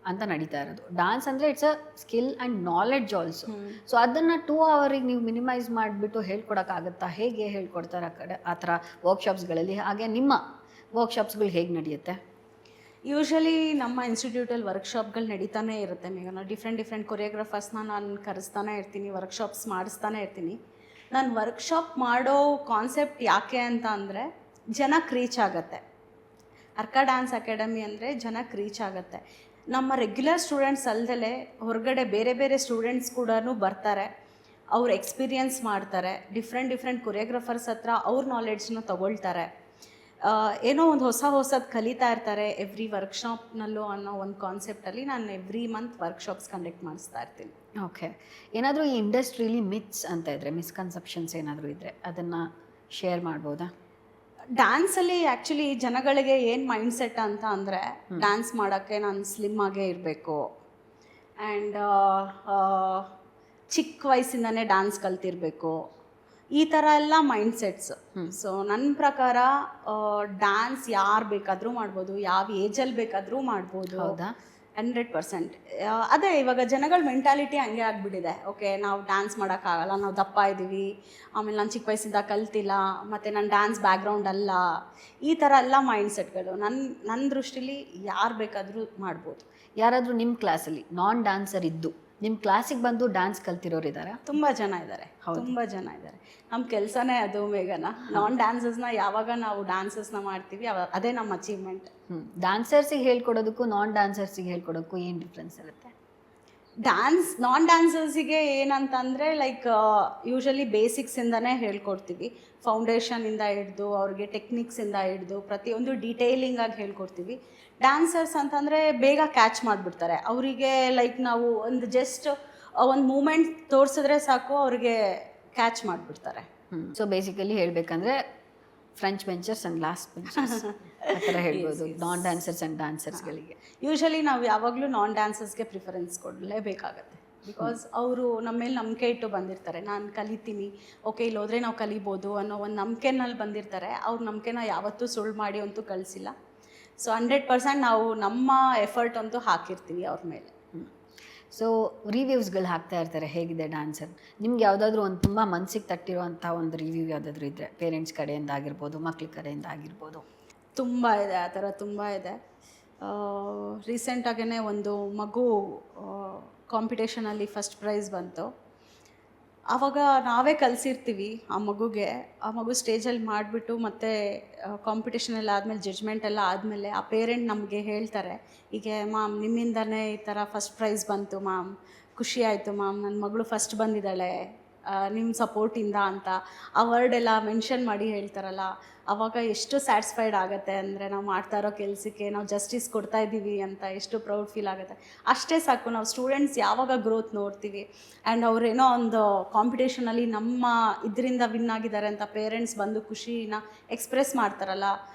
ಅಂತ ನಡೀತಾ ಇರೋದು. ಡಾನ್ಸ್ ಅಂದರೆ it's a skill and knowledge also. So ಅದನ್ನು 2 ಅವರಿಗೆ ನೀವು ಮಿನಿಮೈಸ್ ಮಾಡಿಬಿಟ್ಟು ಹೇಳ್ಕೊಡೋಕ್ಕಾಗತ್ತಾ? ಹೇಗೆ ಹೇಳ್ಕೊಡ್ತಾರೆ ಆ ಕಡೆ ಆ ಥರ ವರ್ಕ್ಶಾಪ್ಸ್ಗಳಲ್ಲಿ? ಹಾಗೆ ನಿಮ್ಮ ವರ್ಕ್ಶಾಪ್ಸ್ಗಳು ಹೇಗೆ ನಡೆಯುತ್ತೆ? ಯೂಶಲಿ ನಮ್ಮ ಇನ್ಸ್ಟಿಟ್ಯೂಟಲ್ಲಿ ವರ್ಕ್ಶಾಪ್ಗಳು ನಡೀತಾನೆ ಇರುತ್ತೆ. ಮೇಘನಾ, ಡಿಫ್ರೆಂಟ್ ಕೊರಿಯೋಗ್ರಾಫರ್ಸ್ನ ನಾನು ಕರೆಸ್ತಾನೆ ಇರ್ತೀನಿ, ವರ್ಕ್ಶಾಪ್ಸ್ ಮಾಡಿಸ್ತಾನೆ ಇರ್ತೀನಿ. ನಾನು ವರ್ಕ್ಶಾಪ್ ಮಾಡೋ ಕಾನ್ಸೆಪ್ಟ್ ಯಾಕೆ ಅಂತ ಅಂದರೆ, ಜನಕ್ಕೆ ರೀಚ್ ಆಗುತ್ತೆ. ಅರ್ಕಾ ಡ್ಯಾನ್ಸ್ ಅಕಾಡೆಮಿ ಅಂದರೆ ಜನಕ್ಕೆ ರೀಚ್ ಆಗುತ್ತೆ. ನಮ್ಮ ರೆಗ್ಯುಲರ್ ಸ್ಟೂಡೆಂಟ್ಸ್ ಅಲ್ಲದೆ ಹೊರಗಡೆ ಬೇರೆ ಸ್ಟೂಡೆಂಟ್ಸ್ ಕೂಡ ಬರ್ತಾರೆ, ಅವ್ರು ಎಕ್ಸ್ಪೀರಿಯನ್ಸ್ ಮಾಡ್ತಾರೆ, ಡಿಫ್ರೆಂಟ್ ಕೊರಿಯೋಗ್ರಾಫರ್ಸ್ ಹತ್ರ ಅವ್ರ ನಾಲೆಡ್ಜ್ನ ತೊಗೊಳ್ತಾರೆ, ಏನೋ ಒಂದು ಹೊಸದು ಕಲಿತಾ ಇರ್ತಾರೆ ಎವ್ರಿ ವರ್ಕ್ಶಾಪ್ನಲ್ಲೂ ಅನ್ನೋ ಒಂದು ಕಾನ್ಸೆಪ್ಟಲ್ಲಿ ನಾನು ಎವ್ರಿ ಮಂತ್ ವರ್ಕ್ಶಾಪ್ಸ್ ಕಂಡಕ್ಟ್ ಮಾಡಿಸ್ತಾ ಇರ್ತೀನಿ. ಓಕೆ, ಏನಾದರೂ ಈ ಇಂಡಸ್ಟ್ರಿಲಿ ಮಿತ್ಸ್ ಅಂತ ಇದ್ದರೆ, ಮಿಸ್ಕನ್ಸೆಪ್ಷನ್ಸ್ ಏನಾದರೂ ಇದ್ದರೆ ಅದನ್ನು ಶೇರ್ ಮಾಡ್ಬೋದಾ? ಡ್ಯಾನ್ಸಲ್ಲಿ ಆ್ಯಕ್ಚುಲಿ ಜನಗಳಿಗೆ ಏನು ಮೈಂಡ್ಸೆಟ್ ಅಂತ ಅಂದರೆ, ಡ್ಯಾನ್ಸ್ ಮಾಡೋಕ್ಕೆ ನಾನು ಸ್ಲಿಮ್ ಆಗೇ ಇರಬೇಕು, ಆ್ಯಂಡ್ ಚಿಕ್ಕ ವಯಸ್ಸಿಂದನೇ ಡ್ಯಾನ್ಸ್ ಕಲ್ತಿರಬೇಕು, ಈ ಥರ ಎಲ್ಲ ಮೈಂಡ್ಸೆಟ್ಸ್. ಸೊ ನನ್ನ ಪ್ರಕಾರ ಡ್ಯಾನ್ಸ್ ಯಾರು ಬೇಕಾದರೂ ಮಾಡ್ಬೋದು, ಯಾವ ಏಜಲ್ಲಿ ಬೇಕಾದರೂ ಮಾಡ್ಬೋದು. ಹೌದಾ? 100%. ಅದೇ ಇವಾಗ ಜನಗಳ ಮೆಂಟಾಲಿಟಿ ಹಂಗೆ ಆಗಿಬಿಟ್ಟಿದೆ. ಓಕೆ, ನಾವು ಡ್ಯಾನ್ಸ್ ಮಾಡೋಕ್ಕಾಗಲ್ಲ, ನಾವು ದಪ್ಪ ಇದ್ದೀವಿ, ಆಮೇಲೆ ನಾನು ಚಿಕ್ಕ ವಯಸ್ಸಿಂದ ಕಲ್ತಿಲ್ಲ, ಮತ್ತು ನನ್ನ ಡ್ಯಾನ್ಸ್ ಬ್ಯಾಕ್ಗ್ರೌಂಡ್ ಅಲ್ಲ, ಈ ಥರ ಎಲ್ಲ ಮೈಂಡ್ಸೆಟ್ಗಳು. ನನ್ನ ದೃಷ್ಟಿಲಿ ಯಾರು ಬೇಕಾದರೂ ಮಾಡ್ಬೋದು. ಯಾರಾದರೂ ನಿಮ್ಮ ಕ್ಲಾಸಲ್ಲಿ ನಾನ್ ಡ್ಯಾನ್ಸರ್ ಇದ್ದು ನಿಮ್ಮ ಕ್ಲಾಸಿಗೆ ಬಂದು ಡ್ಯಾನ್ಸ್ ಕಲ್ತಿರೋರು ಇದ್ದಾರಾ? ತುಂಬ ಜನ ಇದ್ದಾರೆ, ತುಂಬ ಜನ ಇದ್ದಾರೆ. ನಮ್ಮ ಕೆಲಸನೇ ಅದು ಮೇಘನಾ. ನಾನ್ ಡ್ಯಾನ್ಸಸ್ನ ಯಾವಾಗ ನಾವು ಡ್ಯಾನ್ಸಸ್ನ ಮಾಡ್ತೀವಿ ಅದೇ ನಮ್ಮ ಅಚೀವ್ಮೆಂಟ್. ಡ್ಯಾನ್ಸರ್ಸಿಗೆ ಹೇಳ್ಕೊಡೋದಕ್ಕೂ ನಾನ್ ಡ್ಯಾನ್ಸರ್ಸಿಗೆ ಹೇಳ್ಕೊಡೋಕ್ಕೂ ಏನು ಡಿಫ್ರೆನ್ಸ್ ಇರುತ್ತೆ? ನಾನ್ ಡ್ಯಾನ್ಸರ್ಸಿಗೆ ಏನಂತಂದರೆ, ಲೈಕ್ ಯೂಶಲಿ ಬೇಸಿಕ್ಸಿಂದನೇ ಹೇಳ್ಕೊಡ್ತೀವಿ. ಫೌಂಡೇಶನಿಂದ ಹಿಡ್ದು ಅವ್ರಿಗೆ ಟೆಕ್ನಿಕ್ಸಿಂದ ಹಿಡ್ದು ಪ್ರತಿಯೊಂದು ಡೀಟೇಲಿಂಗಾಗಿ ಹೇಳ್ಕೊಡ್ತೀವಿ. ಡ್ಯಾನ್ಸರ್ಸ್ ಅಂತಂದರೆ ಬೇಗ ಕ್ಯಾಚ್ ಮಾಡಿಬಿಡ್ತಾರೆ. ಅವರಿಗೆ ಲೈಕ್ ನಾವು ಒಂದು ಜಸ್ಟ್ ಒಂದು ಮೂಮೆಂಟ್ ತೋರಿಸಿದ್ರೆ ಸಾಕು, ಅವ್ರಿಗೆ ಕ್ಯಾಚ್ ಮಾಡಿಬಿಡ್ತಾರೆ. ಸೊ ಬೇಸಿಕಲಿ ಹೇಳಬೇಕಂದ್ರೆ French benchers and last benchers ಆ ಥರ ಹೇಳ್ಬೋದು ನಾನ್ ಡ್ಯಾನ್ಸರ್ಸ್ ಆ್ಯಂಡ್ ಡ್ಯಾನ್ಸರ್ಸ್ಗಳಿಗೆ. ಯೂಶಲಿ ನಾವು ಯಾವಾಗಲೂ ನಾನ್ ಡ್ಯಾನ್ಸರ್ಸ್ಗೆ ಪ್ರಿಫರೆನ್ಸ್ ಕೊಡಲೇಬೇಕಾಗತ್ತೆ. ಬಿಕಾಸ್ ಅವರು ನಮ್ಮ ಮೇಲೆ ನಂಬಿಕೆ ಇಟ್ಟು ಬಂದಿರ್ತಾರೆ. ನಾನು ಕಲಿತೀನಿ, ಓಕೆ ಇಲ್ಲಿ ಹೋದರೆ ನಾವು ಕಲಿಬೋದು ಅನ್ನೋ ಒಂದು ನಂಬಿಕೆನಲ್ಲಿ ಬಂದಿರ್ತಾರೆ. ಅವ್ರ ನಂಬಿಕೆನ ಯಾವತ್ತೂ ಸುಳ್ಳು ಮಾಡಿ ಅಂತೂ ಕಳಿಸಿಲ್ಲ. ಸೊ 100% ನಾವು ನಮ್ಮ ಎಫರ್ಟ್ ಅಂತೂ ಹಾಕಿರ್ತೀವಿ ಅವ್ರ ಮೇಲೆ. ಸೊ ರಿವ್ಯೂಸ್ಗಳು ಹಾಕ್ತಾ ಇರ್ತಾರೆ ಹೇಗಿದೆ ಡ್ಯಾನ್ಸರ್. ನಿಮ್ಗೆ ಯಾವುದಾದ್ರೂ ಒಂದು ತುಂಬ ಮನಸ್ಸಿಗೆ ತಟ್ಟಿರುವಂಥ ಒಂದು ರಿವ್ಯೂ ಯಾವುದಾದ್ರೂ ಇದ್ದರೆ, ಪೇರೆಂಟ್ಸ್ ಕಡೆಯಿಂದ ಆಗಿರ್ಬೋದು, ಮಕ್ಳ ಕಡೆಯಿಂದ ಆಗಿರ್ಬೋದು? ತುಂಬ ಇದೆ, ಆ ಥರ ತುಂಬ ಇದೆ. ರೀಸೆಂಟಾಗೇ ಒಂದು ಮಗು ಕಾಂಪಿಟೇಷನಲ್ಲಿ ಫಸ್ಟ್ ಪ್ರೈಸ್ ಬಂತು. ಆವಾಗ ನಾವೇ ಕಲಿಸಿರ್ತೀವಿ ಆ ಮಗುಗೆ. ಆ ಮಗು ಸ್ಟೇಜಲ್ಲಿ ಮಾಡಿಬಿಟ್ಟು ಮತ್ತೆ ಕಾಂಪಿಟೇಷನೆಲ್ಲ ಆದಮೇಲೆ, ಜಡ್ಜ್ಮೆಂಟ್ ಎಲ್ಲ ಆದಮೇಲೆ ಆ ಪೇರೆಂಟ್ ನಮಗೆ ಹೇಳ್ತಾರೆ, ಹೀಗೆ ಮ್ಯಾಮ್ ನಿಮ್ಮಿಂದನೇ ಈ ಥರ ಫಸ್ಟ್ ಪ್ರೈಸ್ ಬಂತು ಮ್ಯಾಮ್, ಖುಷಿ ಆಯಿತು ಮ್ಯಾಮ್, ನನ್ನ ಮಗಳು ಫಸ್ಟ್ ಬಂದಿದ್ದಾಳೆ ನಿಮ್ಮ ಸಪೋರ್ಟಿಂದ ಅಂತ ಆ ವರ್ಡೆಲ್ಲ ಮೆನ್ಷನ್ ಮಾಡಿ ಹೇಳ್ತಾರಲ್ಲ, ಆವಾಗ ಎಷ್ಟು ಸ್ಯಾಟಿಸ್ಫೈಡ್ ಆಗುತ್ತೆ ಅಂದರೆ ನಾವು ಮಾಡ್ತಾ ಇರೋ ಕೆಲಸಕ್ಕೆ ನಾವು ಜಸ್ಟಿಸ್ ಕೊಡ್ತಾ ಇದ್ದೀವಿ ಅಂತ ಎಷ್ಟು ಪ್ರೌಡ್ ಫೀಲ್ ಆಗುತ್ತೆ. ಅಷ್ಟೇ ಸಾಕು. ನಾವು ಸ್ಟೂಡೆಂಟ್ಸ್ ಯಾವಾಗ ಗ್ರೋತ್ ನೋಡ್ತೀವಿ ಆ್ಯಂಡ್ ಅವರೇನೋ ಒಂದು ಕಾಂಪಿಟೇಷನಲ್ಲಿ ನಮ್ಮ ಇದರಿಂದ ವಿನ್ ಆಗಿದ್ದಾರೆ ಅಂತ ಪೇರೆಂಟ್ಸ್ ಬಂದು ಖುಷಿನ ಎಕ್ಸ್ಪ್ರೆಸ್ ಮಾಡ್ತಾರಲ್ಲ,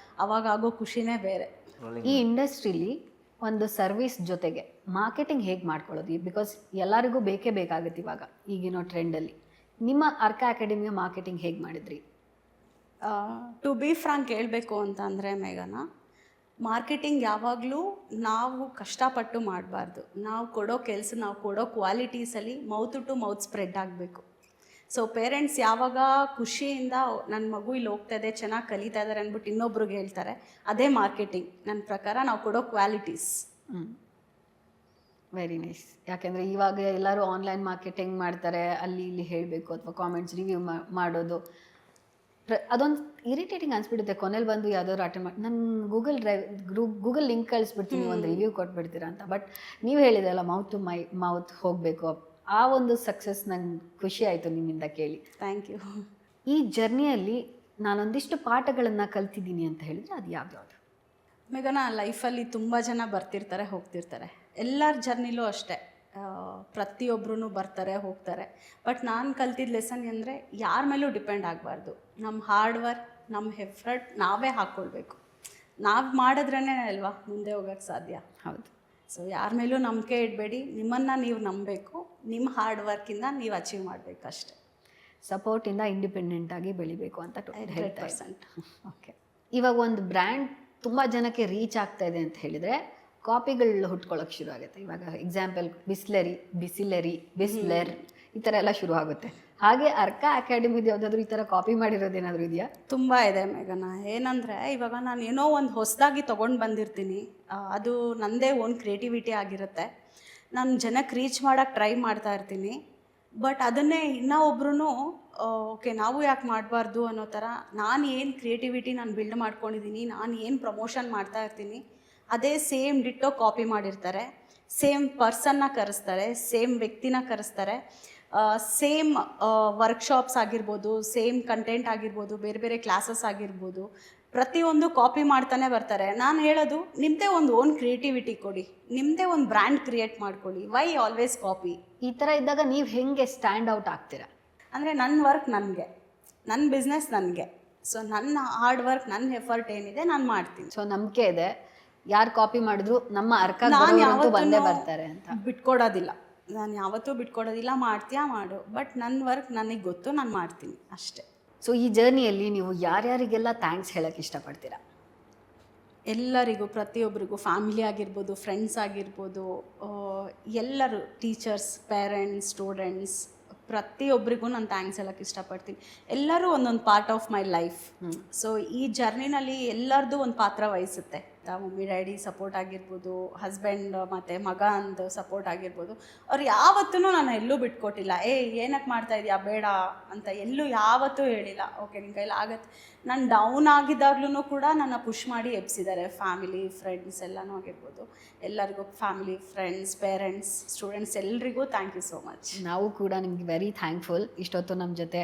ಆವಾಗ ಆಗೋ ಖುಷಿನೇ ಬೇರೆ. ಈ ಇಂಡಸ್ಟ್ರೀಲಿ ಒಂದು ಸರ್ವಿಸ್ ಜೊತೆಗೆ ಮಾರ್ಕೆಟಿಂಗ್ ಹೇಗೆ ಮಾಡ್ಕೊಳ್ಳೋದು? ಬಿಕಾಸ್ ಎಲ್ಲರಿಗೂ ಬೇಕೇ ಬೇಕಾಗುತ್ತೆ ಇವಾಗ ಈಗಿನ ಟ್ರೆಂಡಲ್ಲಿ. ನಿಮ್ಮ ಅರ್ಕ ಅಕಾಡೆಮಿಯ ಮಾರ್ಕೆಟಿಂಗ್ ಹೇಗೆ ಮಾಡಿದ್ರಿ? ಟು ಬಿ ಫ್ರಾಂಕ್ ಹೇಳಬೇಕು ಅಂತ ಅಂದರೆ ಮೇಘನಾ, ಮಾರ್ಕೆಟಿಂಗ್ ಯಾವಾಗಲೂ ನಾವು ಕಷ್ಟಪಟ್ಟು ಮಾಡಬಾರ್ದು. ನಾವು ಕೊಡೋ ಕೆಲಸ, ನಾವು ಕೊಡೋ ಕ್ವಾಲಿಟೀಸಲ್ಲಿ ಮೌತ್ ಟು ಮೌತ್ ಸ್ಪ್ರೆಡ್ ಆಗಬೇಕು. ಸೊ ಪೇರೆಂಟ್ಸ್ ಯಾವಾಗ ಖುಷಿಯಿಂದ ನನ್ನ ಮಗು ಇಲ್ಲಿ ಹೋಗ್ತಾ ಇದೆ, ಚೆನ್ನಾಗಿ ಕಲಿತಾ ಇದ್ದಾರೆ ಅಂದ್ಬಿಟ್ಟು ಇನ್ನೊಬ್ರಿಗೆ ಹೇಳ್ತಾರೆ, ಅದೇ ಮಾರ್ಕೆಟಿಂಗ್ ನನ್ನ ಪ್ರಕಾರ. ನಾವು ಕೊಡೋ ಕ್ವಾಲಿಟೀಸ್. Very nice. ಯಾಕೆಂದರೆ ಇವಾಗ ಎಲ್ಲರೂ ಆನ್ಲೈನ್ ಮಾರ್ಕೆಟಿಂಗ್ ಮಾಡ್ತಾರೆ, ಅಲ್ಲಿ ಇಲ್ಲಿ ಹೇಳಬೇಕು ಅಥವಾ ಕಾಮೆಂಟ್ಸ್ ರಿವ್ಯೂ ಮಾಡೋದು. ಅದೊಂದು ಇರಿಟೇಟಿಂಗ್ ಅನ್ಸ್ಬಿಡುತ್ತೆ. ಕೊನೆಯಲ್ಲಿ ಬಂದು ಯಾವುದಾದ್ರು ಅಟೆಂಡ್ ಮಾಡಿ ನನ್ನ ಗೂಗಲ್ ಲಿಂಕ್ ಕಳಿಸ್ಬಿಡ್ತೀನಿ, ಒಂದು ರಿವ್ಯೂ ಕೊಟ್ಬಿಡ್ತೀರಾ ಅಂತ. ಬಟ್ ನೀವು ಹೇಳಿದ್ರಲ್ಲ, ಮೌತ್ ಟು ಮೌತ್ ಹೋಗಬೇಕು, ಆ ಒಂದು ಸಕ್ಸಸ್ ನಂಗೆ ಖುಷಿ ಆಯಿತು ನಿಮ್ಮಿಂದ ಕೇಳಿ. Thank you. ಈ ಜರ್ನಿಯಲ್ಲಿ ನಾನೊಂದಿಷ್ಟು ಪಾಠಗಳನ್ನು ಕಲ್ತಿದ್ದೀನಿ ಅಂತ ಹೇಳಿದರೆ ಅದು ಯಾವ್ದು? ಮೇಘನಾ, ಲೈಫಲ್ಲಿ ತುಂಬ ಜನ ಬರ್ತಿರ್ತಾರೆ ಹೋಗ್ತಿರ್ತಾರೆ. ಎಲ್ಲರ ಜರ್ನಿಲೂ ಅಷ್ಟೇ, ಪ್ರತಿಯೊಬ್ಬರೂ ಬರ್ತಾರೆ ಹೋಗ್ತಾರೆ. ಬಟ್ ನಾನು ಕಲ್ತಿದ್ದ ಲೆಸನ್ ಅಂದರೆ ಯಾರ ಮೇಲೂ ಡಿಪೆಂಡ್ ಆಗಬಾರ್ದು. ನಮ್ಮ ಹಾರ್ಡ್ ವರ್ಕ್, ನಮ್ಮ ಎಫರ್ಟ್ ನಾವೇ ಹಾಕ್ಕೊಳ್ಬೇಕು. ನಾವು ಮಾಡಿದ್ರೇ ಅಲ್ವಾ ಮುಂದೆ ಹೋಗೋಕ್ಕೆ ಸಾಧ್ಯ. ಹೌದು. ಸೊ ಯಾರ ಮೇಲೂ ನಂಬಿಕೆ ಇಡಬೇಡಿ, ನಿಮ್ಮನ್ನು ನೀವು ನಂಬಬೇಕು, ನಿಮ್ಮ ಹಾರ್ಡ್ ವರ್ಕಿಂದ ನೀವು ಅಚೀವ್ ಮಾಡಬೇಕು ಅಷ್ಟೇ. ಸಪೋರ್ಟಿಂದ ಇಂಡಿಪೆಂಡೆಂಟಾಗಿ ಬೆಳಿಬೇಕು ಅಂತ 100%. ಓಕೆ. ಇವಾಗ ಒಂದು ಬ್ರ್ಯಾಂಡ್ ತುಂಬ ಜನಕ್ಕೆ ರೀಚ್ ಆಗ್ತಾ ಇದೆ ಅಂತ ಹೇಳಿದರೆ ಕಾಪಿಗಳು ಹುಟ್ಕೊಳ್ಳೋಕೆ ಶುರು ಆಗುತ್ತೆ. ಇವಾಗ ಎಕ್ಸಾಂಪಲ್ ಬಿಸ್ಲೆರ್ ಈ ಥರ ಎಲ್ಲ ಶುರು ಆಗುತ್ತೆ. ಹಾಗೆ ಅರ್ಕ ಅಕಾಡೆಮಿದು ಯಾವುದಾದ್ರೂ ಈ ಥರ ಕಾಪಿ ಮಾಡಿರೋದೇನಾದರೂ ಇದೆಯಾ? ತುಂಬ ಇದೆ ಮೇಘನಾ. ಏನಂದರೆ ಇವಾಗ ನಾನು ಏನೋ ಒಂದು ಹೊಸದಾಗಿ ತೊಗೊಂಡು ಬಂದಿರ್ತೀನಿ, ಅದು ನನ್ನದೇ ಓನ್ ಕ್ರಿಯೇಟಿವಿಟಿ ಆಗಿರುತ್ತೆ. ನಾನು ಜನಕ್ಕೆ ರೀಚ್ ಮಾಡೋಕ್ಕೆ ಟ್ರೈ ಮಾಡ್ತಾ ಇರ್ತೀನಿ. ಬಟ್ ಅದನ್ನೇ ಇನ್ನೂ ಒಬ್ರು ಓಕೆ ನಾವು ಯಾಕೆ ಮಾಡಬಾರ್ದು ಅನ್ನೋ ಥರ ನಾನು ಏನು ಕ್ರಿಯೇಟಿವಿಟಿ ನಾನು ಬಿಲ್ಡ್ ಮಾಡ್ಕೊಂಡಿದ್ದೀನಿ, ನಾನು ಏನು ಪ್ರಮೋಷನ್ ಮಾಡ್ತಾ ಇರ್ತೀನಿ, ಅದೇ ಸೇಮ್ ಡಿಟ್ಟೋ ಕಾಪಿ ಮಾಡಿರ್ತಾರೆ. ಸೇಮ್ ಪರ್ಸನ್ನ ಕರೆಸ್ತಾರೆ, ಸೇಮ್ ವ್ಯಕ್ತಿನ ಕರೆಸ್ತಾರೆ, ಸೇಮ್ ವರ್ಕ್ಶಾಪ್ಸ್ ಆಗಿರ್ಬೋದು, ಸೇಮ್ ಕಂಟೆಂಟ್ ಆಗಿರ್ಬೋದು, ಬೇರೆ ಬೇರೆ ಕ್ಲಾಸಸ್ ಆಗಿರ್ಬೋದು, ಪ್ರತಿಯೊಂದು ಕಾಪಿ ಮಾಡ್ತಾನೆ ಬರ್ತಾರೆ. ನಾನು ಹೇಳೋದು, ನಿಮ್ಮದೇ ಒಂದು ಓನ್ ಕ್ರಿಯೇಟಿವಿಟಿ ಕೊಡಿ, ನಿಮ್ಮದೇ ಒಂದು ಬ್ರ್ಯಾಂಡ್ ಕ್ರಿಯೇಟ್ ಮಾಡ್ಕೊಳ್ಳಿ. Why always copy? ಈ ಥರ ಇದ್ದಾಗ ನೀವು ಹೆಂಗೆ ಸ್ಟ್ಯಾಂಡ್ ಔಟ್ ಆಗ್ತೀರಾ? ಅಂದರೆ ನನ್ನ ವರ್ಕ್ ನನಗೆ, ನನ್ನ ಬಿಸ್ನೆಸ್ ನನಗೆ. ಸೊ ನನ್ನ ಹಾರ್ಡ್ ವರ್ಕ್, ನನ್ನ ಎಫರ್ಟ್ ಏನಿದೆ ನಾನು ಮಾಡ್ತೀನಿ. ಸೊ ನಂಬಿಕೆ ಇದೆ, ಯಾರು ಕಾಪಿ ಮಾಡಿದ್ರು ನಮ್ಮ ಅರ್ಕ ಬಂದೇ ಬರ್ತಾರೆ ಅಂತ. ಬಿಟ್ಕೊಡೋದಿಲ್ಲ, ನಾನು ಯಾವತ್ತೂ ಬಿಟ್ಕೊಡೋದಿಲ್ಲ. ಮಾಡ್ತೀಯಾ ಮಾಡು, ಬಟ್ ನನ್ನ ವರ್ಕ್ ನನಗೆ ಗೊತ್ತು, ನಾನು ಮಾಡ್ತೀನಿ ಅಷ್ಟೇ. ಸೊ ಈ ಜರ್ನಿಯಲ್ಲಿ ನೀವು ಯಾರ್ಯಾರಿಗೆಲ್ಲ ಥ್ಯಾಂಕ್ಸ್ ಹೇಳೋಕ್ಕೆ ಇಷ್ಟಪಡ್ತೀರಾ? ಎಲ್ಲರಿಗೂ, ಪ್ರತಿಯೊಬ್ಬರಿಗೂ, ಫ್ಯಾಮಿಲಿ ಆಗಿರ್ಬೋದು, ಫ್ರೆಂಡ್ಸ್ ಆಗಿರ್ಬೋದು, ಎಲ್ಲರೂ, ಟೀಚರ್ಸ್, ಪೇರೆಂಟ್ಸ್, ಸ್ಟೂಡೆಂಟ್ಸ್, ಪ್ರತಿಯೊಬ್ಬರಿಗೂ ನಾನು ಥ್ಯಾಂಕ್ಸ್ ಹೇಳೋಕ್ಕೆ ಇಷ್ಟಪಡ್ತೀನಿ. ಎಲ್ಲರೂ ಒಂದೊಂದು part of my life. So ಈ ಜರ್ನಿನಲ್ಲಿ ಎಲ್ಲರದ್ದು ಒಂದು ಪಾತ್ರ ವಹಿಸುತ್ತೆ. ಮಮ್ಮಿ ಡ್ಯಾಡಿ ಸಪೋರ್ಟ್ ಆಗಿರ್ಬೋದು, ಹಸ್ಬೆಂಡ್ ಮತ್ತು ಮಗ ಅಂದು ಸಪೋರ್ಟ್ ಆಗಿರ್ಬೋದು. ಅವ್ರು ಯಾವತ್ತೂ ನಾನು ಎಲ್ಲೂ ಬಿಟ್ಕೊಟ್ಟಿಲ್ಲ. ಏನಕ್ಕೆ ಮಾಡ್ತಾ ಇದೆಯಾ ಬೇಡ ಅಂತ ಎಲ್ಲೂ ಯಾವತ್ತೂ ಹೇಳಿಲ್ಲ. ಓಕೆ ನಿನ್ನ ಕೈಲಿ ಆಗತ್ತೆ. ನಾನು ಡೌನ್ ಆಗಿದ್ದಾಗ್ಲೂ ಕೂಡ ನನ್ನ ಪುಷ್ ಮಾಡಿ ಎಬ್ಸಿದ್ದಾರೆ. ಫ್ಯಾಮಿಲಿ, ಫ್ರೆಂಡ್ಸ್ ಎಲ್ಲನೂ ಆಗಿರ್ಬೋದು. ಎಲ್ಲರಿಗೂ, ಫ್ಯಾಮಿಲಿ, ಫ್ರೆಂಡ್ಸ್, ಪೇರೆಂಟ್ಸ್, ಸ್ಟೂಡೆಂಟ್ಸ್ ಎಲ್ರಿಗೂ ಥ್ಯಾಂಕ್ ಯು ಸೋ ಮಚ್. ನಾವು ಕೂಡ ನಿಮಗೆ ವೆರಿ ಥ್ಯಾಂಕ್ಫುಲ್. ಇಷ್ಟೊತ್ತು ನಮ್ಮ ಜೊತೆ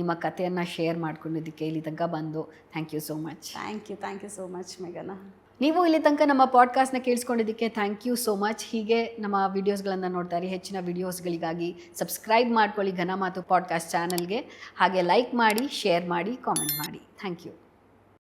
ನಿಮ್ಮ ಕಥೆಯನ್ನು ಶೇರ್ ಮಾಡ್ಕೊಂಡಿದ್ದಕ್ಕೆ, ಇಲ್ಲಿ ತನಕ ಬಂದು thank you so much. Thank you so much ಮೇಘನಾ. ನೀವು ಇಲ್ಲಿ ತನಕ ನಮ್ಮ ಪಾಡ್ಕಾಸ್ಟ್ನ ಕೇಳಿಸ್ಕೊಂಡಿದ್ದಕ್ಕೆ ಥ್ಯಾಂಕ್ ಯು ಸೋ ಮಚ್. ಹೀಗೆ ನಮ್ಮ ವೀಡಿಯೋಸ್ಗಳನ್ನು ನೋಡ್ತಾ ಇರಿ. ಹೆಚ್ಚಿನ ವೀಡಿಯೋಸ್ಗಳಿಗಾಗಿ ಸಬ್ಸ್ಕ್ರೈಬ್ ಮಾಡ್ಕೊಳ್ಳಿ ಘನ ಮಾತು ಪಾಡ್ಕಾಸ್ಟ್ ಚಾನಲ್ಗೆ. ಹಾಗೆ ಲೈಕ್ ಮಾಡಿ, ಶೇರ್ ಮಾಡಿ, ಕಾಮೆಂಟ್ ಮಾಡಿ. Thank you.